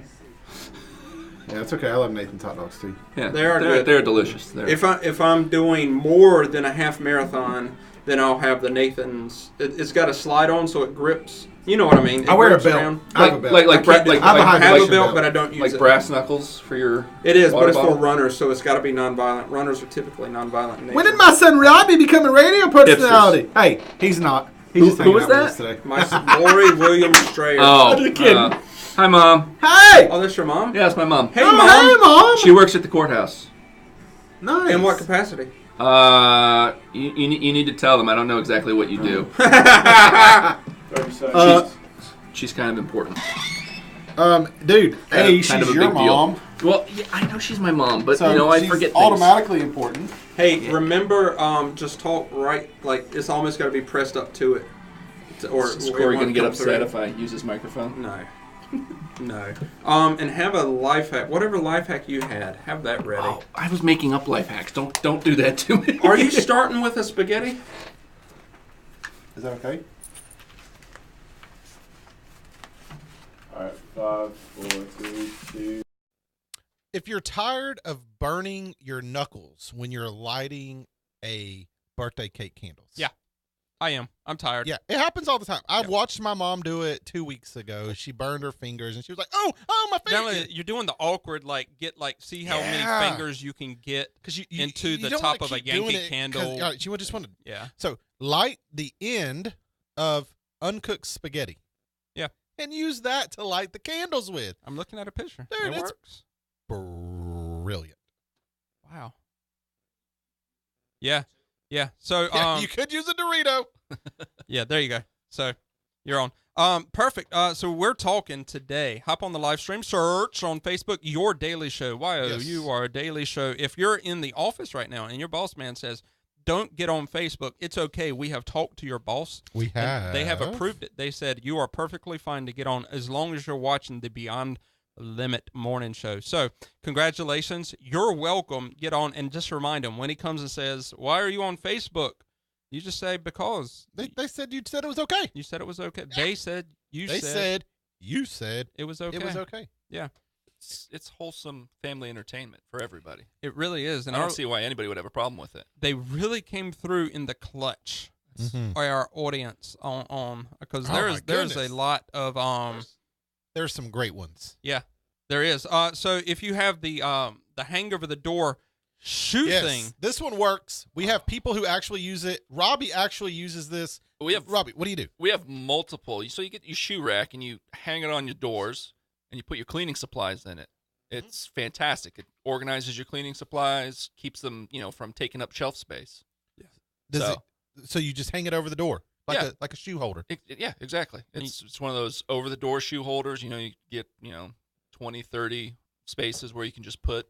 Yeah, it's okay. I love Nathan's hot dogs too. Yeah, they're good. They're delicious. If I'm doing more than a half marathon, then I'll have the Nathan's. It's got a slide on, so it grips. You know what I mean? I wear a belt. I have a belt. I have a belt, but I don't use like it. Brass knuckles for your. It is, but it's bottle? for runners, so it's got to be nonviolent. Runners are typically nonviolent. In nature. When did my son Robbie become a radio personality? Hipsters. Hey, he's not. He's just who hanging was out that? with us today. My Lori Williams Strayer. Oh, I'm just kidding. Hi, Mom. Hey! Oh, that's your mom? Yeah, that's my mom. Hey, Mom. Hey, Mom. She works at the courthouse. Nice. In what capacity? You need to tell them. I don't know exactly what you do. 30 seconds. She's kind of important. Dude, Kind she's of a your big deal. mom. Well, yeah, I know she's my mom, but So I she's forget things. automatically important. Hey, remember, just talk right, like, it's almost got to be pressed up to it. Is Corey going to get upset if I use his microphone? No. No. And have a life hack. Whatever life hack you had, have that ready. Oh, I was making up life hacks. Don't do that to me. Are you starting with a spaghetti? Is that okay? Alright, 5, 4, 3, 2. If you're tired of burning your knuckles when you're lighting a birthday cake candles. Yeah. I am. I'm tired. Yeah, it happens all the time. I watched my mom do it 2 weeks ago. She burned her fingers, and she was like, "Oh, my finger!" You're doing the awkward, see how many fingers you can get into the top of a Yankee candle. She just wanted. Yeah. So light the end of uncooked spaghetti. Yeah. And use that to light the candles with. I'm looking at a picture. Dude, it it's works. Brilliant. Wow. Yeah. Yeah. So you could use a Dorito. Yeah, there you go. So you're on. Perfect. So we're talking today. Hop on the live stream, search on Facebook Your Daily Show. YO, Yes. you are a daily show. If you're in the office right now and your boss man says, don't get on Facebook, it's okay. We have talked to your boss. We have. They have approved it. They said you are perfectly fine to get on as long as you're watching the Beyond Limit morning show. So congratulations. You're welcome. Get on and just remind him when he comes and says, why are you on Facebook? You just say, because. They said you said it was okay. You said it was okay. They said you They said you said it was okay. It was okay. Yeah. It's wholesome family entertainment for everybody. It really is. And I don't see why anybody would have a problem with it. They really came through in the clutch. Our audience on because there's a lot of there's some great ones. Yeah, there is. So if you have the hang over the door shoe thing, this one works. We have people who actually use it. Robbie actually uses this. Robbie, what do you do? We have multiple. So you get your shoe rack and you hang it on your doors and you put your cleaning supplies in it. It's fantastic. It organizes your cleaning supplies, keeps them, from taking up shelf space. Yeah. So you just hang it over the door like a shoe holder. Yeah, exactly. It's one of those over the door shoe holders. You get 20, 30 spaces where you can just put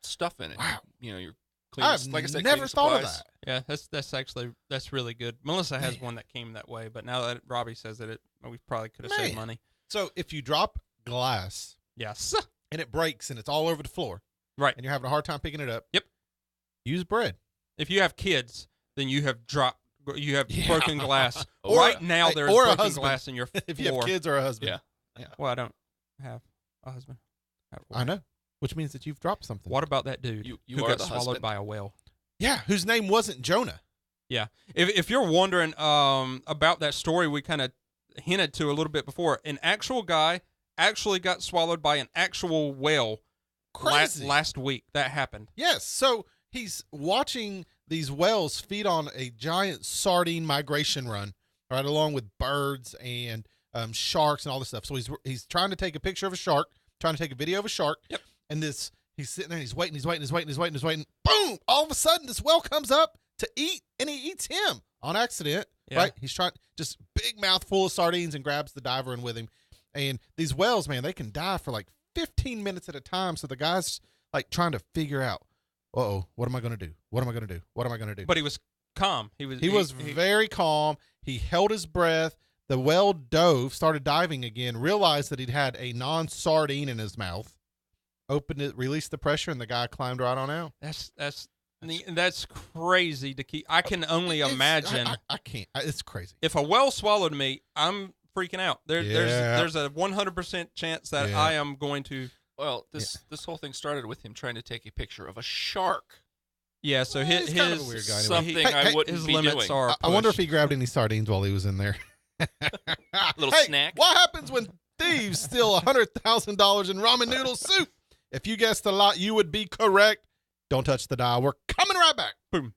stuff in it. Wow. Your cleaning, I've like I said, never thought of supplies. that. Yeah, that's really good. Melissa has one that came that way, but now that Robbie says it, we probably could have saved money. So if you drop glass, yes, and it breaks and it's all over the floor, right, and you're having a hard time picking it up, yep, use bread. If you have kids, then you have broken glass. Or, right now, there's or broken glass in your floor. If you have kids or a husband. Yeah. Well, I don't have a husband. I know, which means that you've dropped something. What about that dude you who are got the swallowed husband. by a whale? Yeah, whose name wasn't Jonah. Yeah. If you're wondering about that story, we kind of hinted to a little bit before. An actual guy actually got swallowed by an actual whale last week. That happened. Yes. So he's watching these whales feed on a giant sardine migration run, right, along with birds and sharks and all this stuff. So he's trying to take a picture of a shark, trying to take a video of a shark. Yep. And he's sitting there, and he's waiting. Boom! All of a sudden, this whale comes up to eat, and he eats him on accident. Yeah. Right? He's trying, just big mouthful of sardines, and grabs the diver in with him. And these whales, man, they can dive for like 15 minutes at a time. So the guy's like trying to figure out, what am I going to do? What am I going to do? What am I going to do? But he was calm. He was very calm. He held his breath. The whale started diving again, realized that he'd had a non-sardine in his mouth, opened it, released the pressure, and the guy climbed right on out. That's crazy to keep. I can only imagine. I can't. It's crazy. If a whale swallowed me, I'm freaking out. There's a 100% chance that I am going to. Well, this whole thing started with him trying to take a picture of a shark. Yeah, so he's kind of a weird guy. Something I wouldn't his be limits doing. are. I wonder if he grabbed any sardines while he was in there. Little snack. What happens when thieves steal $100,000 in ramen noodle soup? If you guessed a lot, you would be correct. Don't touch the dial. We're coming right back. Boom.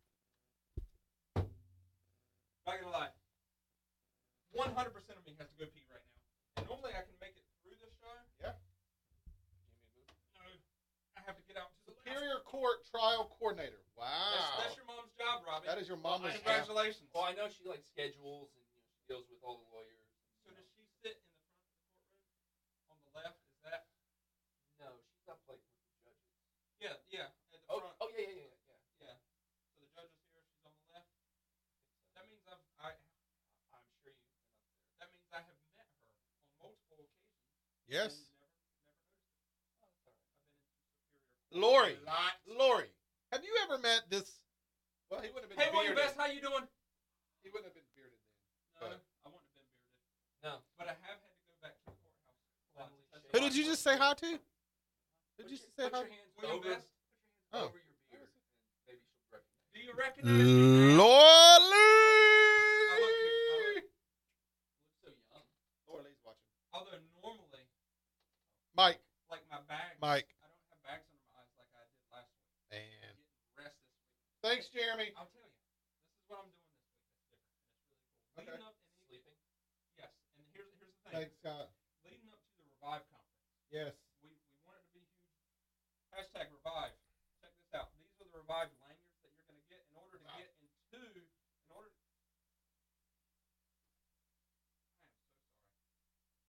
Not gonna lie. 100% of me has to go pee right now. And normally I can make it through this show. Yeah. No, I have to get out to the Superior Court Trial Coordinator. Wow. That's your mom's job, Robbie. That is your mom's job. Congratulations. Well, I know she schedules and deals with all the lawyers. So does she sit in the front of the courtroom on the left? Is that? No, she's up like with the judges. Yeah. At the front. Oh, yeah. Yeah. So the judge is here. She's on the left. That means I'm sure you've been up there. That means I have met her on multiple occasions. Yes. Never noticed it. Lori, have you ever met this? Well, he wouldn't have been Hey, William bearded. Best, how you doing? He wouldn't have been bearded then. No, I wouldn't have been bearded. No. But I have had to go back to the courthouse. Who did you just say hi to? Who did you say hi Put to? your hands William over, Best? over your beard, and maybe she'll recognize you. Do you recognize me? Lori! I look so young. Lori's watching. Although normally, Mike. like my bags, Mike. I don't have bags under my eyes like I did last week. And I'm getting rest this week. thanks, Jeremy. I'll tell you, this is what I'm doing this week. That's different. It's really cool. Okay. Leading up and Sleeping. yes, and here's the thing. Thanks, Scott. Leading up to the Revive conference, Yes. we want it to be huge. Hashtag Revive. Check this out. These are the Revive lanyards that you're going to get in order to get into.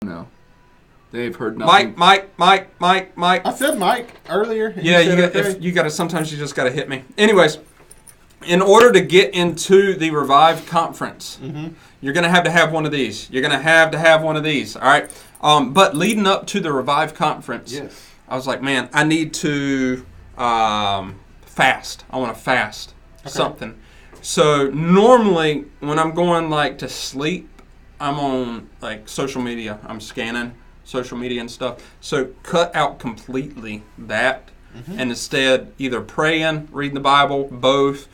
No. They've heard nothing. Mike. I said Mike earlier. Yeah, you got to sometimes you just got to hit me. Anyways, in order to get into the Revive conference, you're going to have one of these. You're going to have one of these. All right. But leading up to the Revive conference, I was like, man, I need to fast. I want to fast something. So normally when I'm going like to sleep, I'm on like social media. I'm scanning social media and stuff. So cut out completely that, and instead either praying, reading the Bible, both.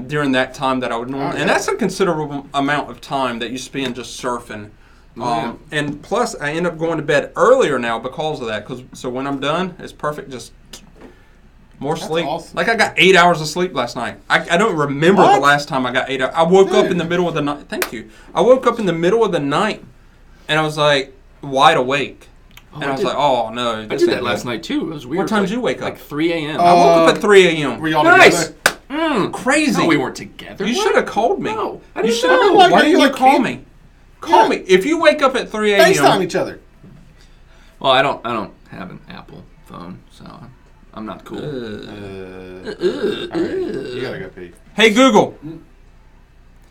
During that time that I would normally, and that's a considerable amount of time that you spend just surfing. And plus, I end up going to bed earlier now because of that. So when I'm done, it's perfect. Just more sleep. Awesome. Like I got 8 hours of sleep last night. I don't remember the last time I got 8 hours. I woke up in the middle of the night. Thank you. I woke up in the middle of the night, and I was like wide awake. And I was like, oh no. I did that last night too. It was weird. What time did you wake up? Like 3 a.m. I woke up at 3 a.m. Were y'all nice. together? Crazy. No, we weren't together. You should have called me. No, I you didn't should have. know. Why didn't you call me? Call me if you wake up at 3 a.m. FaceTime each other. Well, I don't have an Apple phone, so I'm not cool. Right, you gotta go pee. Hey Google.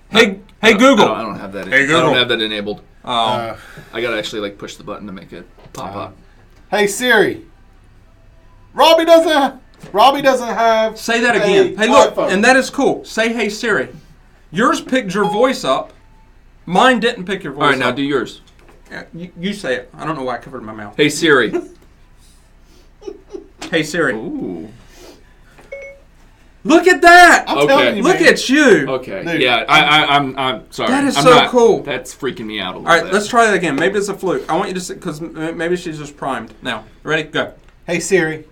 Hey Google. I don't have that. Hey, Google. I don't have that enabled. Oh. I gotta actually like push the button to make it pop up. Hey Siri. Robbie doesn't have. Say that again. Hey, look, iPhone. and that is cool. Say, hey Siri. Yours picked your voice up. Mine didn't pick your voice up. All right, now do yours. Yeah, you say it. I don't know why I covered my mouth. Hey Siri. Hey Siri. Ooh. Look at that. I'm telling you, Look man. at you. Okay. Dude. Yeah, I'm sorry. That is I'm so not, cool. That's freaking me out a little All right, bit. let's try that again. Maybe it's a fluke. I want you to say, because maybe she's just primed. Now, ready? Go. Hey Siri.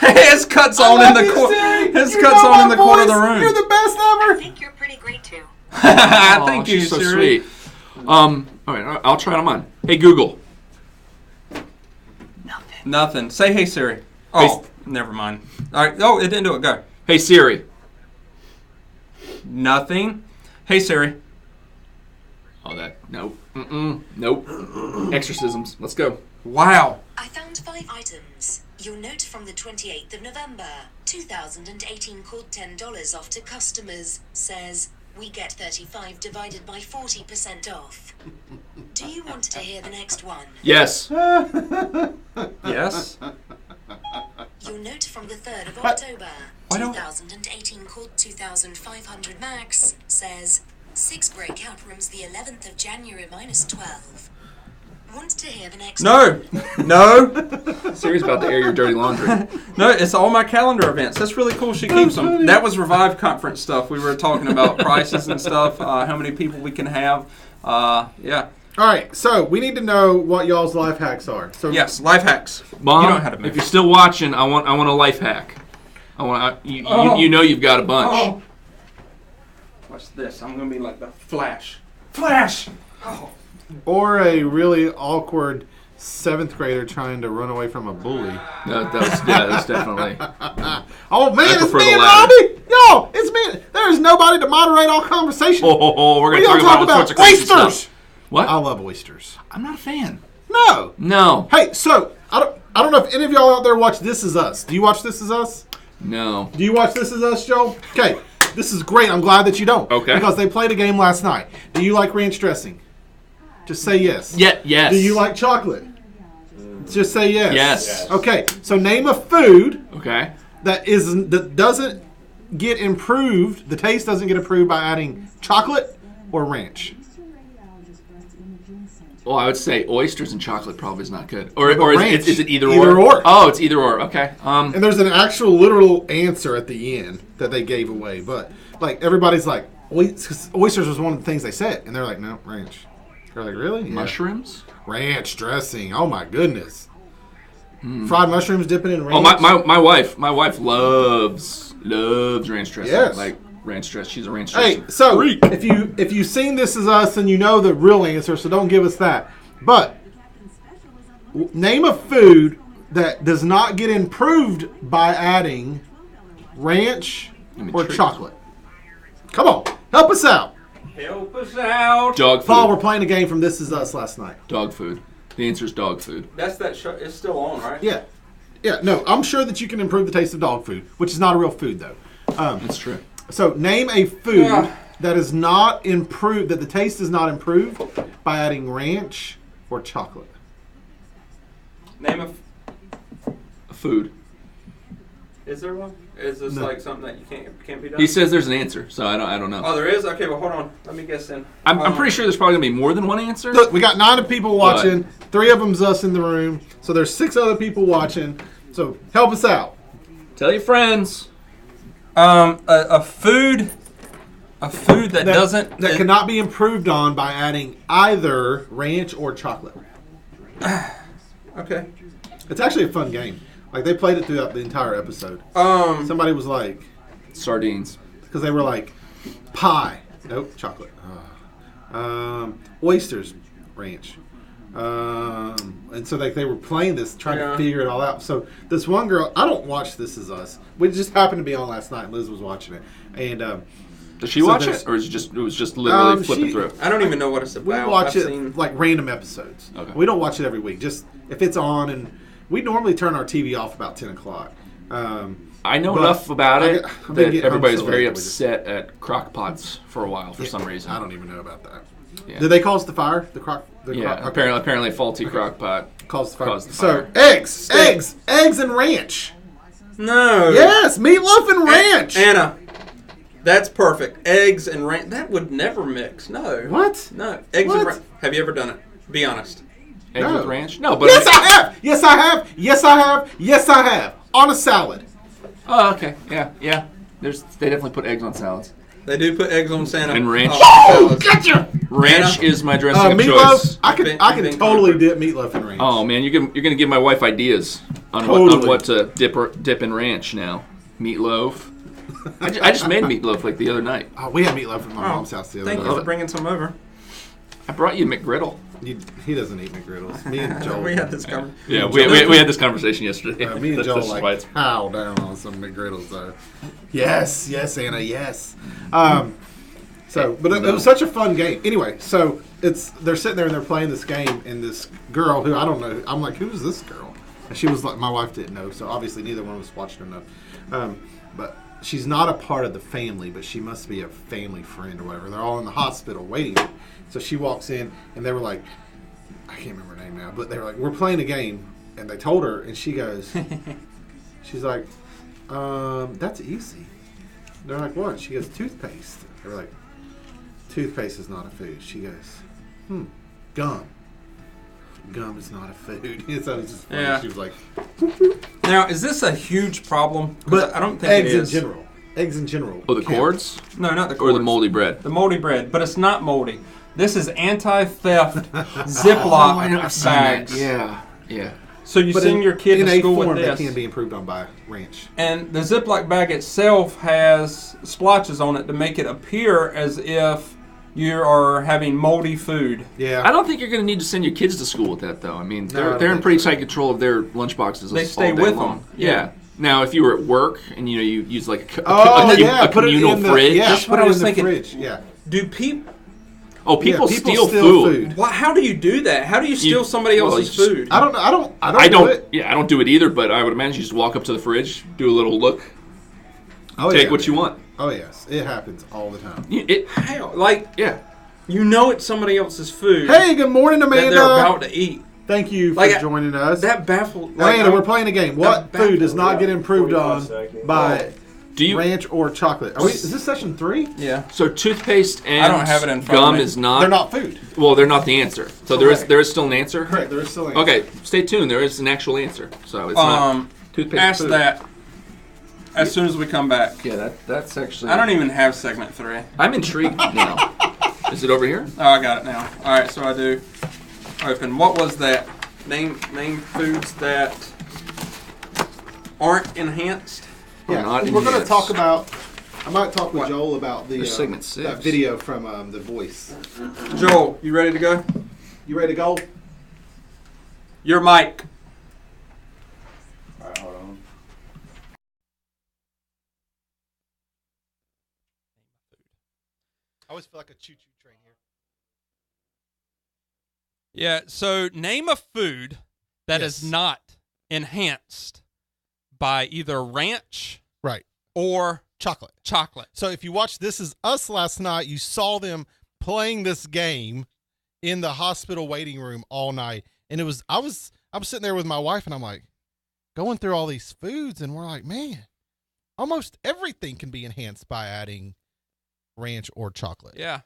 His cuts on in the corner. His cuts on in the corner of the room. You're the best I ever. think you're pretty great too. Thank you, she's so Siri. sweet. All right, I'll try it on mine. Hey Google. Nothing. Say, hey Siri. Oh, never mind. All right. Oh, it didn't do it. Go. Hey Siri. Nothing. Hey Siri. Oh, that nope. Nope. Exorcisms. Let's go. Wow. I found 5 items. Your note from the 28th of November, 2018 called $10 off to customers says, we get 35 divided by 40% off. Do you want to hear the next one? Yes. Yes. Your note from the 3rd of October, 2018 called 2,500 max says, 6 breakout rooms the 11th of January minus 12. Want to hear the next one? No. Siri's about to air your dirty laundry. No, it's all my calendar events. That's really cool. She keeps them. That was Revive conference stuff. We were talking about prices and stuff, how many people we can have. Yeah. All right, so we need to know what y'all's life hacks are. So Yes, life hacks. Mom, You know how to make if you're still watching, I want a life hack. You know you've got a bunch. Oh. Watch this. I'm going to be like the Flash. Flash! Oh. Or a really awkward 7th grader trying to run away from a bully. That's definitely. Oh man, it's prefer me the and latter. Robbie. Yo, it's me. There's nobody to moderate all conversation. We're We gonna don't talk about all sorts of crazy oysters. stuff. What? I love oysters. I'm not a fan. No. No. Hey, so I don't know if any of y'all out there watch This Is Us. Do you watch This Is Us? No. Do you watch This Is Us, Joe? Okay, this is great. I'm glad that you don't. Okay. Because they played a game last night. Do you like ranch dressing? Just say yes. Yes. Do you like chocolate? Just say yes. Yes. Okay, so name a food Okay. that doesn't get improved. The taste doesn't get improved by adding chocolate or ranch. Well, I would say oysters and chocolate probably is not good. Or ranch. is it either Either or. Oh, it's either or. Okay. And there's an actual literal answer at the end that they gave away. But like everybody's like, oysters was one of the things they said, and they're like, no, ranch. They're like, really? Yeah. Mushrooms? Ranch dressing. Oh my goodness. Fried mushrooms dipping in ranch. Oh, my wife loves ranch dressing. Yes. Like ranch dress. She's a ranch dresser. Hey, so if you've seen This Is Us, then you know the real answer. So don't give us that. But name a food that does not get improved by adding ranch or chocolate. Come on, help us out. Help us out. Dog food. Paul, we're playing a game from This Is Us last night. Dog food. The answer is dog food. That's that show. It's still on, right? Yeah. Yeah, no, I'm sure that you can improve the taste of dog food, which is not a real food, though. That's true. So name a food that is not improved, that the taste is not improved by adding ranch or chocolate. Name a food. Is there one? Is this like something that you can't be done? He says there's an answer, so I don't know. Oh, there is? Okay, well, hold on. Let me guess then. I'm pretty sure there's probably going to be more than one answer. Look, we got 9 people watching. 3 of them's us in the room. So there's 6 other people watching. So help us out. Tell your friends. A food that doesn't... That cannot be improved on by adding either ranch or chocolate. Okay. It's actually a fun game. Like, they played it throughout the entire episode. Somebody was like... Sardines. Because they were like, pie. Nope, chocolate. Oysters, ranch. And so they were playing this, trying to figure it all out. So this one girl, I don't watch This Is Us. We just happened to be on last night, and Liz was watching it. And does she watch it, or is it was just literally flipping through? I don't even know what it's about. We watch like random episodes. Okay. We don't watch it every week. Just if it's on, and we normally turn our TV off about 10 o'clock. I know enough about it that everybody's very late, upset at crock pots for a while for some reason. I don't even know about that. Yeah. Did they cause the fire? Apparently a faulty crock pot caused the fire. So eggs and ranch. No. Yes, meatloaf and ranch. Anna, that's perfect. Eggs and ranch. That would never mix. No. What? No. Eggs and ranch. Have you ever done it? Be honest. Eggs with ranch? No, but yes, I have. Yes, I have. Yes, I have. Yes, I have. On a salad. Oh, okay. Yeah. They definitely put eggs on salads. They do put eggs on Santa. And ranch. Oh, gotcha! Ranch is my dressing of meatloaf, choice. I can totally dip meatloaf in ranch. Oh man, you're gonna give my wife ideas on what to dip in ranch now. Meatloaf. I just made meatloaf like the other night. Oh, we had meatloaf at my mom's house the other night. Thank you for bringing some over. I brought you McGriddle. He doesn't eat McGriddles. Me and Joel. We had this conversation. Yeah, we had this conversation yesterday. Me and Joel pow down on some McGriddles though. Yes, Anna, yes. But it was such a fun game. Anyway, so they're sitting there and they're playing this game, and this girl who I don't know, I'm like, who's this girl? And she was like, my wife didn't know, so obviously neither one of us watched her enough. But she's not a part of the family, but she must be a family friend or whatever. They're all in the hospital waiting. So she walks in, and they were like, I can't remember her name now, but they were like, we're playing a game, and they told her, and she goes, she's like, that's easy. They're like, what? She goes, toothpaste. They were like, toothpaste is not a food. She goes, gum. Gum is not a food. So it's just funny. Yeah. She was like, now, is this a huge problem? But I don't think eggs it is. Eggs in general. Oh, the cords? No, not the cords. Or the moldy bread? The moldy bread, but it's not moldy. This is anti-theft Ziploc bags. Yeah. So you send your kid to school with this. They can be improved on by ranch. And the Ziploc bag itself has splotches on it to make it appear as if you are having moldy food. Yeah. I don't think you're going to need to send your kids to school with that, though. I mean, they're in pretty tight control of their lunch boxes. They stay with them. Yeah. Now, if you were at work and you use like a communal fridge, that's what I was thinking. Fridge. Yeah. Do people? Oh, people steal food. Well, how do you do that? How do you steal somebody else's food? I don't do it. Yeah, I don't do it either. But I would imagine you just walk up to the fridge, do a little look, take what you want. Oh yes, it happens all the time. You know it's somebody else's food. Hey, good morning, Amanda. That they're about to eat. Thank you for joining us. That baffled. Amanda, we're playing a game. What food does not get improved on by ranch or chocolate? Is this session 3? Yeah. So toothpaste and I don't have it in front gum of me. is not. They're not food. Well, they're not the answer. So there is still an answer. Correct. There is still an answer. Okay, stay tuned. There is an actual answer. So it's not toothpaste. Ask food. that as soon as we come back. Yeah, that's actually. I don't even have segment 3. I'm intrigued now. Is it over here? Oh, I got it now. All right, so I do open. What was that? Name foods that aren't enhanced. Yeah, we're going to talk about. I might talk with Joel about the segment 6. That video from The Voice. Joel, you ready to go? You ready to go? Your mic. All right, hold on. I always feel like a choo-choo train here. Yeah, so name a food that is not enhanced by either ranch Right. or Chocolate. chocolate. So if you watched This Is Us last night, you saw them playing this game in the hospital waiting room all night. And I was sitting there with my wife, and I'm like, going through all these foods, and we're like, man, almost everything can be enhanced by adding ranch or chocolate. Yeah.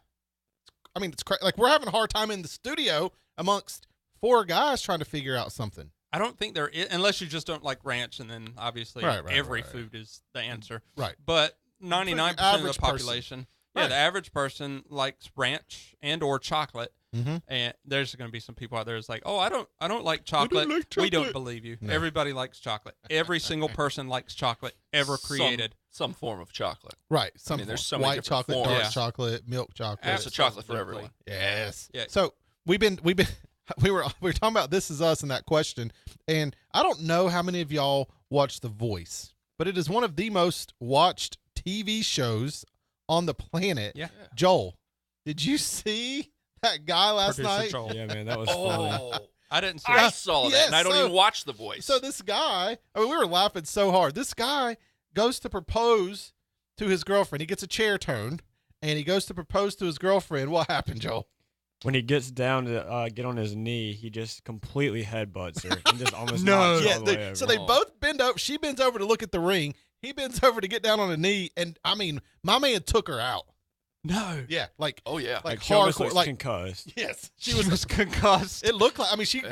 I mean, it's like we're having a hard time in the studio amongst 4 guys trying to figure out something. I don't think there is, unless you just don't like ranch, and then obviously every food is the answer. Right. But 99% of the population, the average person likes ranch and or chocolate. Mm-hmm. And there's going to be some people out there that's like, oh, I don't like chocolate. We don't believe you. No. Everybody likes chocolate. Every single person likes chocolate ever created. Some form of chocolate. Right. There's so white chocolate, forms. dark chocolate, milk chocolate. There's a chocolate for everyone. Yes. Yeah. So we were talking about This Is Us and that question, and I don't know how many of y'all watch The Voice, but it is one of the most watched TV shows on the planet. Yeah. Joel, did you see that guy last night? Joel. Yeah, man, that was funny. I didn't see I saw that, and I don't even watch The Voice. So this guy, we were laughing so hard. This guy goes to propose to his girlfriend. He gets a chair turned, and he goes to propose to his girlfriend. What happened, Joel? When he gets down to get on his knee, he just completely headbutts her and just almost knocks her all the way over. So they both bend over. She bends over to look at the ring. He bends over to get down on a knee, and I mean, my man took her out. No. Yeah, like like hardcore, like concussed. Yes, she was concussed. It looked like. I mean, she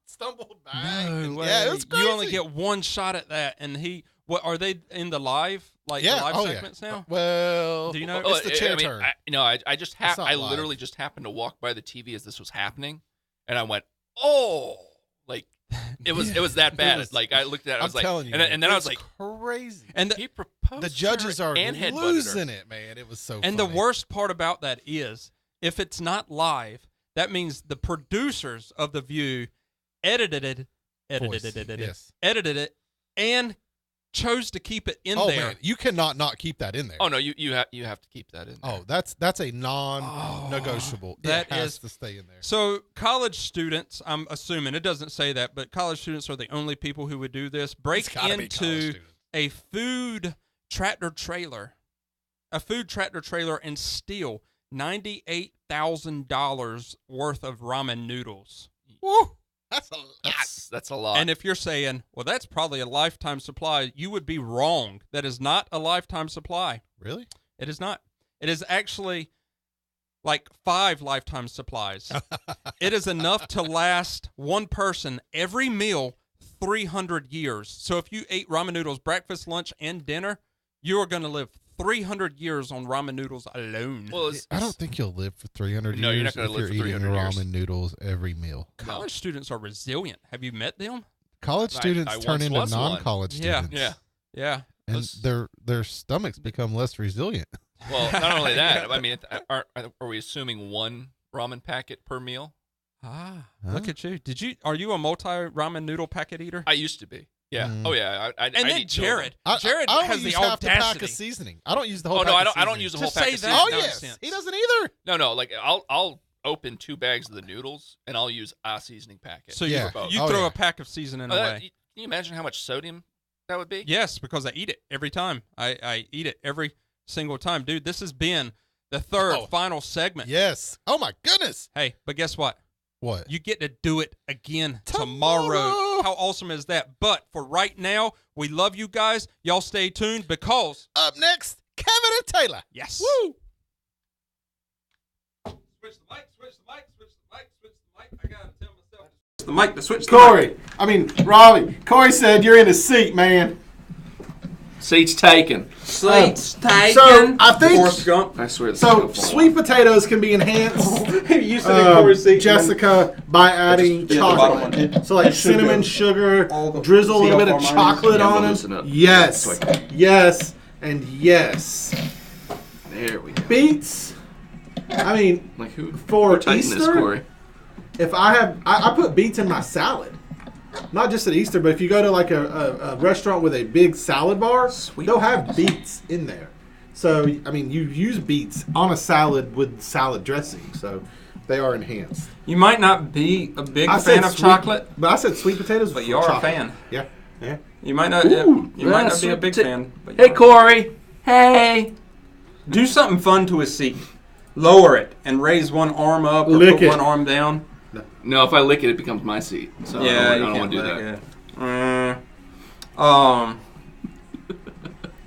stumbled back. No way. Yeah, it was crazy. You only get one shot at that, and what are they in the live? Like the live segments now? Well, do you know? It's the chair turn. I just literally just happened to walk by the TV as this was happening, and I went, oh, like it was that bad. Like I looked at it, I was like, telling you, and then I was like, crazy. And he proposed. The judges are and losing it, man. It was so. And funny. the worst part about that is, if it's not live, that means the producers of The View edited it, and chose to keep it in there. Man, you cannot not keep that in there. Oh no, you have to keep that in there. Oh, that's a non-negotiable. That has to stay in there. So college students, I'm assuming it doesn't say that, but college students are the only people who would do this. Break into a food tractor trailer, and steal $98,000 worth of ramen noodles. Woo! That's a lot. That's a lot. And if you're saying, well, that's probably a lifetime supply, you would be wrong. That is not a lifetime supply. Really? It is not. It is actually like 5 lifetime supplies. It is enough to last one person every meal 300 years. So if you ate ramen noodles breakfast, lunch, and dinner, you are going to live 300 years on ramen noodles alone. Well, I don't think you'll live for 300 years. No, you're not going to live for 300 eating years. ramen noodles every meal. College students are resilient. Have you met them? College students turn into non-college students. Yeah. And their stomachs become less resilient. Well, not only that. I mean, are we assuming 1 ramen packet per meal? Look at you. Are you a multi-ramen noodle packet eater? I used to be. Yeah. Oh yeah. And then Jared. Jared I has the half the pack audacity. of seasoning. I don't use the whole. Oh no, pack I don't use the whole Just pack say of that. seasoning. Oh yes, he doesn't either. No, like I'll open 2 bags of the noodles and I'll use a seasoning packet. So Yeah. you throw a pack of seasoning away. Can you imagine how much sodium that would be? Yes, because I eat it every time. I eat it every single time. Dude, this has been the third final segment. Yes. Oh my goodness. Hey, but guess what? What? You get to do it again tomorrow. How awesome is that? But for right now, we love you guys. Y'all stay tuned because up next, Kevin and Taylor. Yes. Woo! Switch the mic. I gotta tell myself to switch the mic. Switch the mic. Robbie. Corey said you're in his seat, man. Seats taken. Seats taken. So I think Forrest Gump. I swear. so. Sweet potatoes can be enhanced. You sit in Corey's seat. Jessica, by adding the bottom chocolate. one. So like cinnamon, sugar, drizzle a little bit of chocolate on loosen them. up. Yes, yes, and yes. There we go. Beets. I mean, Like who? for Tighten Easter, this, Corey. if I put beets in my salad. Not just at Easter, but if you go to like a restaurant with a big salad bar, they'll have beets in there. So, I mean, you use beets on a salad with salad dressing, so they are enhanced. You might not be a big I fan said of chocolate, but I said sweet potatoes. but with you are chocolate. a fan. Yeah, yeah. You might not. Ooh, you might not be a sweet big pota- fan. But Hey, Corey. Hey. do something fun to his seat. Lower it and raise one arm up or Lick put it. one arm down. No, if I lick it, it becomes my seat. So Yeah, I you don't can't want to do lick that. it.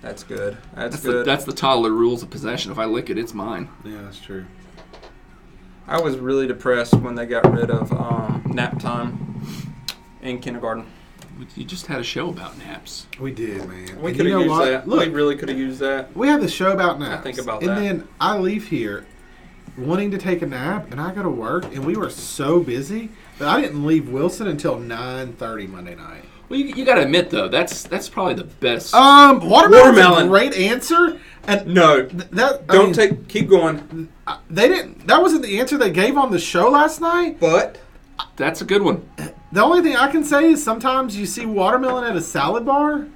That's good. That's good. That's the toddler rules of possession. If I lick it, it's mine. Yeah, that's true. I was really depressed when they got rid of nap time in kindergarten. You just had a show about naps. We did, man. We And could you have know used what? that. Look, We really could have used that. we have the show about naps. I think about and that. then I leave here wanting to take a nap, and I go to work, and we were so busy that I didn't leave Wilson until 9:30 Monday night. Well, you got to admit though, that's probably the best. Watermelon's a great answer. And No, keep going. They didn't. That wasn't the answer they gave on the show last night. But that's a good one. The only thing I can say is sometimes you see watermelon at a salad bar.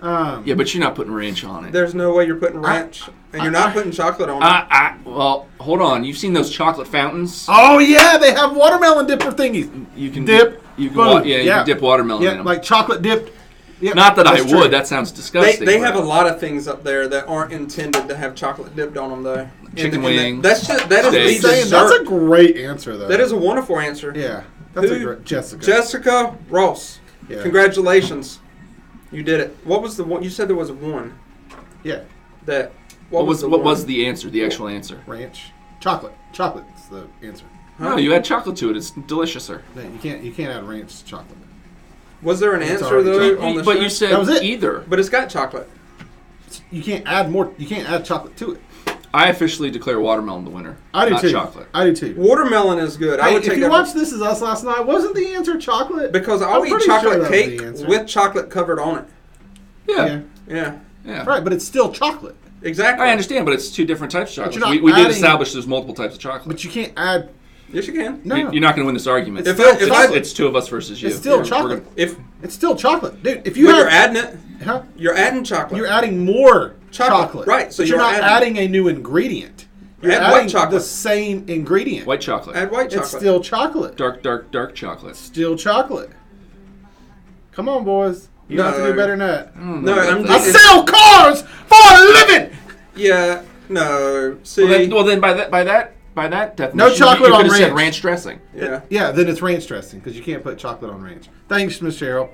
Yeah, but you're not putting ranch on it. There's no way you're putting ranch, and you're not putting chocolate on it. Well, hold on. You've seen those chocolate fountains? Oh yeah, they have watermelon dipper thingies. You can dip. You can, boom. you can dip watermelon in them. like chocolate dipped. Yeah, not that I that's would. true. That sounds disgusting. They but- have a lot of things up there that aren't intended to have chocolate dipped on them, though. Chicken wings. That is steaks. the dessert. That's a great answer, though. That is a wonderful answer. Yeah, that's a Who? great Jessica. Jessica Ross. Yeah. Congratulations. You did it. What was the one? You said there was one. Yeah. That. What was the one? the answer? The actual answer? Ranch, chocolate. Chocolate's the answer. No, you add chocolate to it. It's deliciouser. No, you can't add ranch to chocolate. Was there an It's answer already though chocolate. on the But show? you said That was it. either. But it's got chocolate. You can't add more. You can't add chocolate to it. I officially declare watermelon the winner. I do not too. chocolate. I do too. Watermelon is good. I Hey, would if take you that watched This Is Us last night, wasn't the answer chocolate? because I'm I'll eat pretty sure chocolate that was the cake answer. with chocolate covered on it. Yeah. Yeah. Right, but it's still chocolate. Exactly. I understand, but it's two different types of But chocolate. you're not We did adding- establish there's multiple types of chocolate. But you can't add. Yes, you can. No, You're not going to win this argument. It's still chocolate. It's two of us versus you. It's still We're chocolate. If It's still chocolate, dude. If you when have, you're adding it, huh? you're adding chocolate. You're adding more Chocolate, right, so but you're you're not adding- adding a new ingredient. You're Add adding white chocolate. the same ingredient. White chocolate. Add white chocolate. It's still chocolate. Dark chocolate. Still chocolate. Come on, boys. You have to No. do better than that. No, I'm I sell cars for a living. Yeah. No. See. Well, then by that definition, No chocolate you on could have said ranch. ranch dressing. Yeah. Yeah, then it's ranch dressing because you can't put chocolate on ranch. Thanks, Miss Cheryl.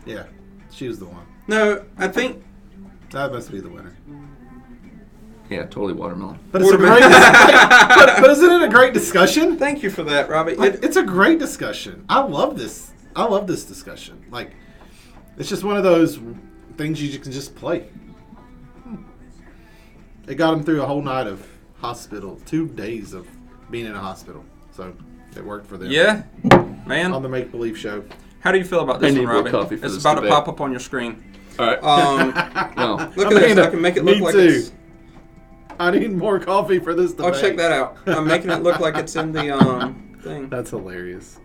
Yeah, she was the one. No, I think. That must be the winner. Yeah, totally watermelon. But it's a great. but isn't it a great discussion? Thank you for that, Robbie. It's a great discussion. I love this. I love this discussion. Like, it's just one of those things you can just play. It got him through a whole night of hospital, 2 days of being in a hospital. So it worked for them. Yeah, man. On the Make Believe show. How do you feel about this I one, need more Robbie? coffee for It's this about debate. to pop up on your screen. All right. No. Look at I this. mean, I can make it look me like too. it's. I need more coffee for this debate. Oh, check that out. I'm making it look like it's in the thing. That's hilarious.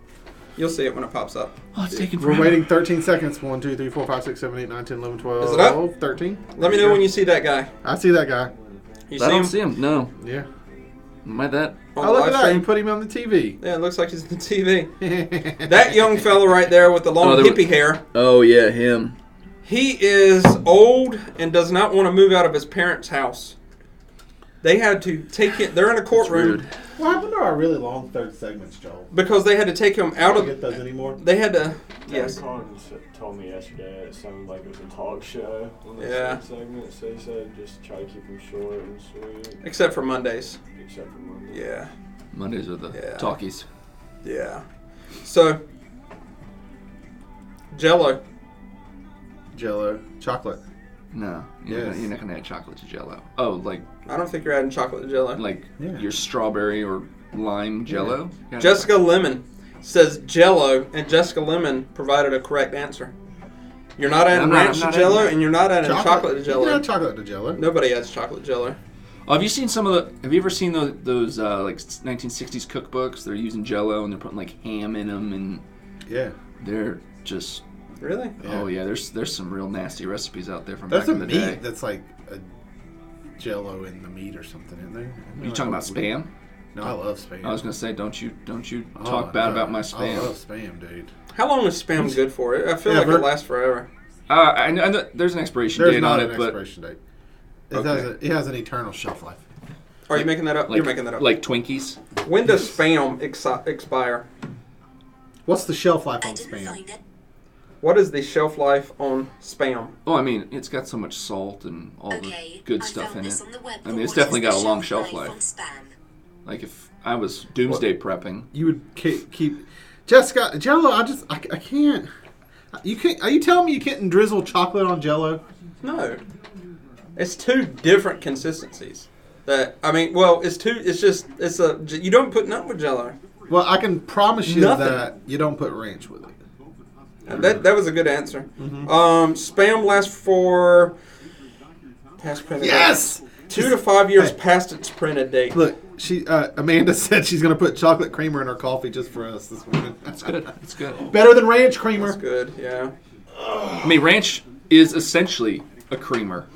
You'll see it when it pops up. Oh, it's taking We're forever. waiting 13 seconds. 1, 2, 3, 4, 5, 6, 7, 8, 9, 10, 11, 12. Is it up? 13. Let me know when you see that guy. I see that guy. You I see don't him? see him. No. Yeah. Am I that? On Oh, the look live at that. stream? You put him on the TV. Yeah, it looks like he's on the TV. That young fella right there with the long hippie hair. Oh yeah, him. He is old and does not want to move out of his parents' house. They had to take him. They're in a courtroom What happened to our really long third segments, Joel? because they had to take him out Don't of. get those anymore. They had to. Yes. Terry Collins told me yesterday it sounded like it was a talk show on the Yeah. third segment, so he said just try to keep them short and sweet. Except for Mondays. Except for Monday. Yeah. Mondays are the Yeah. talkies. Yeah. So. Jello. Jello. Chocolate. No, Yes. you're not gonna add chocolate to Jello. Oh, like I don't think you're adding chocolate to Jello. Yeah. your strawberry or lime Jello. Yeah. Jessica Lemon says Jello, and Jessica Lemon provided a correct answer. You're not adding I'm not- ranch I'm to not Jello, adding and you're not adding chocolate to You Jello. can add chocolate to Jello. Nobody adds chocolate Jello. Oh, have you seen some of the? Have you ever seen those like 1960s cookbooks? They're using Jello and they're putting like ham in them, and Yeah. they're just. Really? Oh yeah, there's some real nasty recipes out there from There's back in a the meat day. that's like a Jello in the meat or something in there. Are you talking about spam? No, I love spam. I was gonna say, don't you Oh, talk bad no. about my I spam? love spam, dude. How long is Spam good for? I feel like it lasts forever. I know there's an expiration date on it, but... There's not an expiration date. It has an eternal shelf life. Are you making that up? You're making that up. Like Twinkies? When does Spam expire? What's the shelf life on Spam? What is the shelf life on Spam? Oh, I mean, it's got so much salt and all the good stuff in it. I mean, it's definitely got a long shelf life. Like if I was doomsday prepping, you would keep Jessica Jello. I can't. You can't. Are you telling me you can't drizzle chocolate on Jello? No, it's two different consistencies. You don't put nothing with Jello. Well, I can promise you that you don't put ranch with it. That was a good answer. Mm-hmm. Spam lasts for past printed. Yes. Date. 2 to 5 years past its printed date. Look, Amanda said she's going to put chocolate creamer in her coffee just for us this morning. That's good. That's good. Better than ranch creamer. That's good. Yeah. I mean, ranch is essentially a creamer.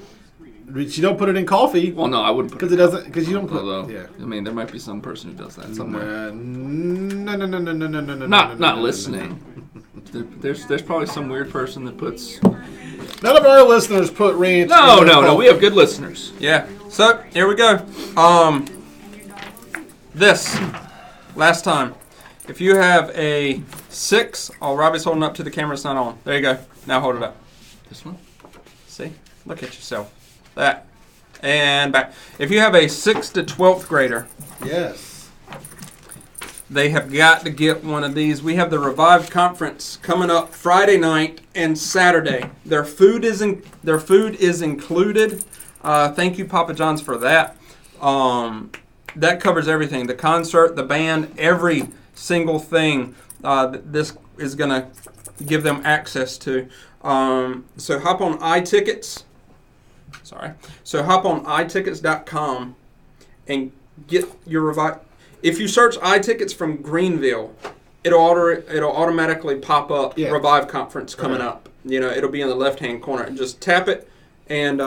But you don't put it in coffee. Well, no, I wouldn't put it. Because it doesn't. Because you don't put. Although, yeah. I mean, there might be some person who does that somewhere. No. Not listening. There's probably some weird person that puts. None of our listeners put ranch. No. We have good listeners. Yeah. So here we go. This last time, if you have a 6, Robbie's holding up to the camera. It's not on. There you go. Now hold it up. This one. See. Look at yourself. That. And back. If you have a 6th to 12th grader. Yes. They have got to get one of these. We have the Revive Conference coming up Friday night and Saturday. Their food is included. Thank you, Papa John's, for that. That covers everything. The concert, the band, every single thing this is going to give them access to. So hop on iTickets. So hop on iTickets.com and get your Revive. If you search iTickets from Greenville, it'll automatically pop up Revive Conference coming up. You know, it'll be in the left-hand corner. And just tap it and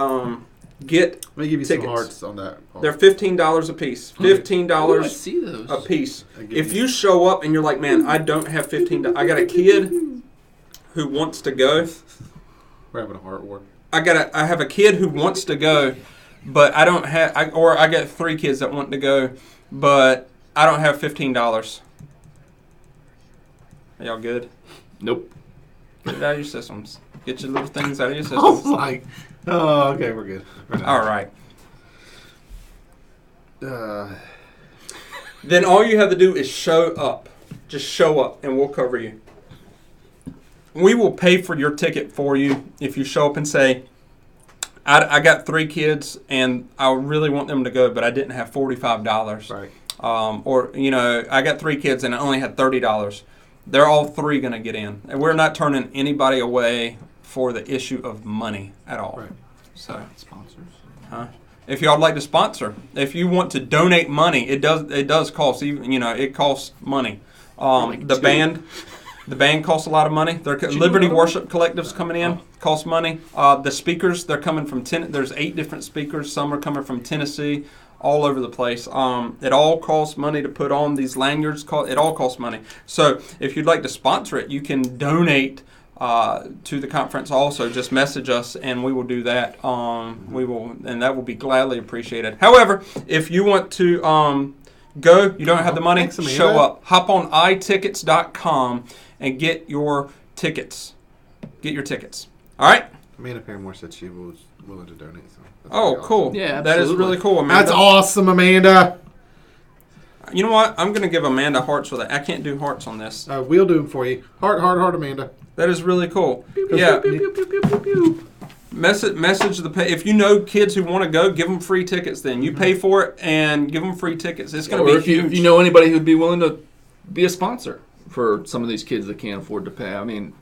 get Let me give you tickets. some hearts on that. They're $15 a piece. $15 I see those. a piece. If you show up and you're like, man, I don't have $15. I got a kid who wants to go. We're having a heart war. I have a kid who wants to go, but I don't have. I got 3 kids that want to go, but I don't have $15. Are y'all good? Nope. Get it out of your systems. Get your little things out of your systems. Oh, okay, we're good. All right. Then all you have to do is show up. Just show up, and we'll cover you. We will pay for your ticket for you if you show up and say, I got 3 kids, and I really want them to go, but I didn't have $45. Right. Or, I got 3 kids, and I only had $30. They're all 3 going to get in. And we're not turning anybody away for the issue of money at all. Right. So sponsors. Huh? If y'all would like to sponsor, if you want to donate money, it does cost. It costs money. The band costs a lot of money. Liberty Worship Collective's coming in. Costs money. The speakers, they're coming from there's 8 different speakers. Some are coming from Tennessee, all over the place. It all costs money to put on these lanyards. It all costs money. So if you'd like to sponsor it, you can donate to the conference also. Just message us and we will do that. And that will be gladly appreciated. However, if you want to go, you don't have the money, show up. Hop on iTickets.com and get your tickets. Get your tickets. All right? Amanda Paramore said she was willing to donate. So awesome. Cool. Yeah, that is really cool, Amanda. That's awesome, Amanda. You know what? I'm going to give Amanda hearts for that. I can't do hearts on this. We'll do them for you. Heart, Amanda. That is really cool. Pew, pew, yeah. Pew, pew, pew, pew, pew, pew. Message the pay. If you know kids who want to go, give them free tickets. Then you pay for it and give them free tickets. It's going to be huge. If you know anybody who'd be willing to be a sponsor for some of these kids that can't afford to pay. I mean,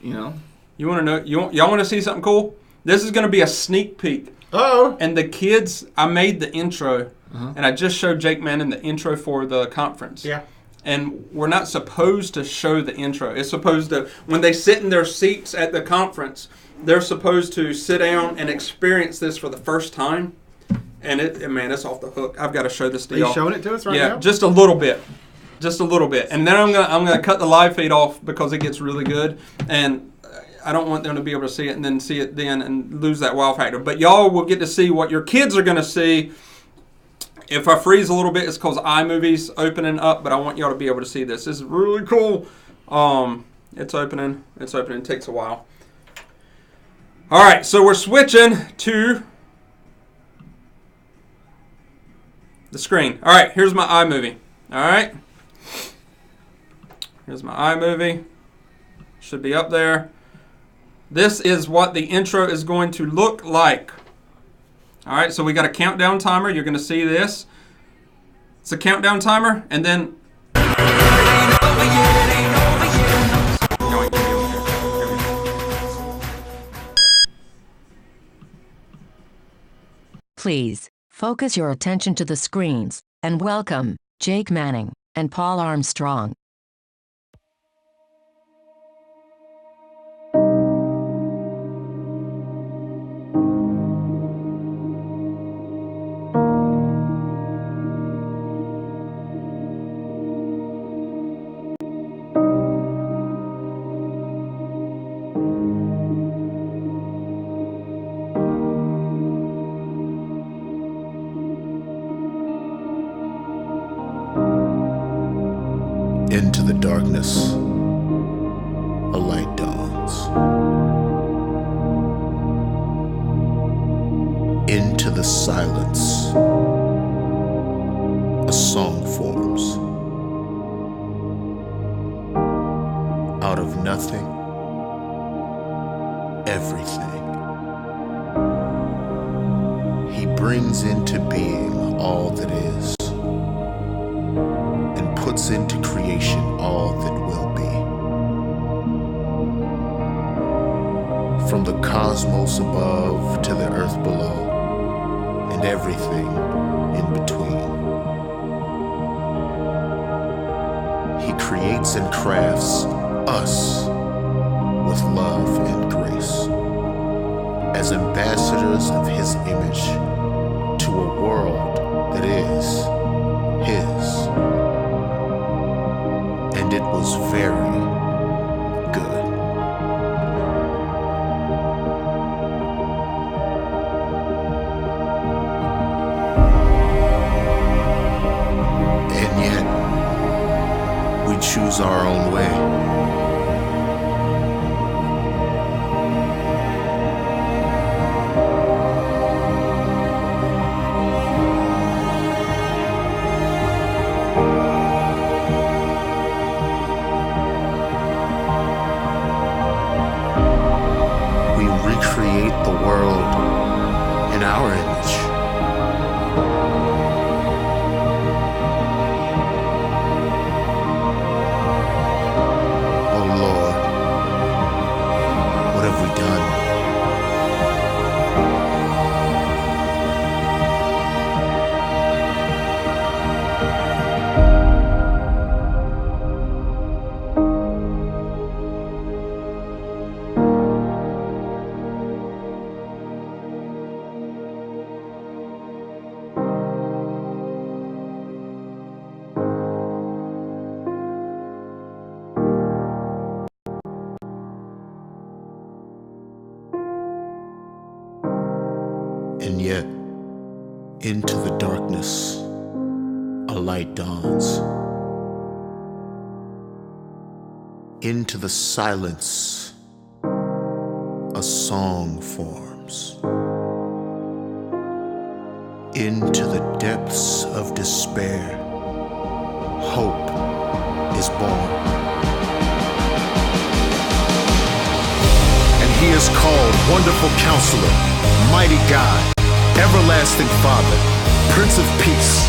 you want to know? Y'all want to see something cool? This is going to be a sneak peek. Oh. And the kids, I made the intro, and I just showed Jake Manning the intro for the conference. Yeah. And we're not supposed to show the intro. It's supposed to, when they sit in their seats at the conference, they're supposed to sit down and experience this for the first time. And man, it's off the hook. I've got to show this to y'all. Are you showing it to us right now? Yeah, just a little bit. just a little bit, and then I'm gonna cut the live feed off because it gets really good, and I don't want them to be able to see it and then see it then and lose that wow factor. But y'all will get to see what your kids are gonna see. If I freeze a little bit, it's because iMovie's opening up, but I want y'all to be able to see this. This is really cool. It's opening. It takes a while. All right, so we're switching to the screen. All right, here's my iMovie. All right. Here's my iMovie. Should be up there. This is what the intro is going to look like. All right, so we got a countdown timer. You're going to see this. It's a countdown timer, and then... Please, focus your attention to the screens, and welcome, Jake Manning and Paul Armstrong. Into the darkness, a light dawns. Into the silence, a song forms. Out of nothing, everything. He brings into being all that is, and puts into creation all that will be. From the cosmos above to the earth below, and everything in between. He creates and crafts us with love and grace, as ambassadors of his image to a world that is his. And it was very good. And yet, we choose our own way. Recreate the world in our image. Oh Lord, what have we done? And yet, into the darkness, a light dawns. Into the silence, a song forms. Into the depths of despair, hope is born. And he is called Wonderful Counselor, Mighty God, Everlasting Father, Prince of Peace.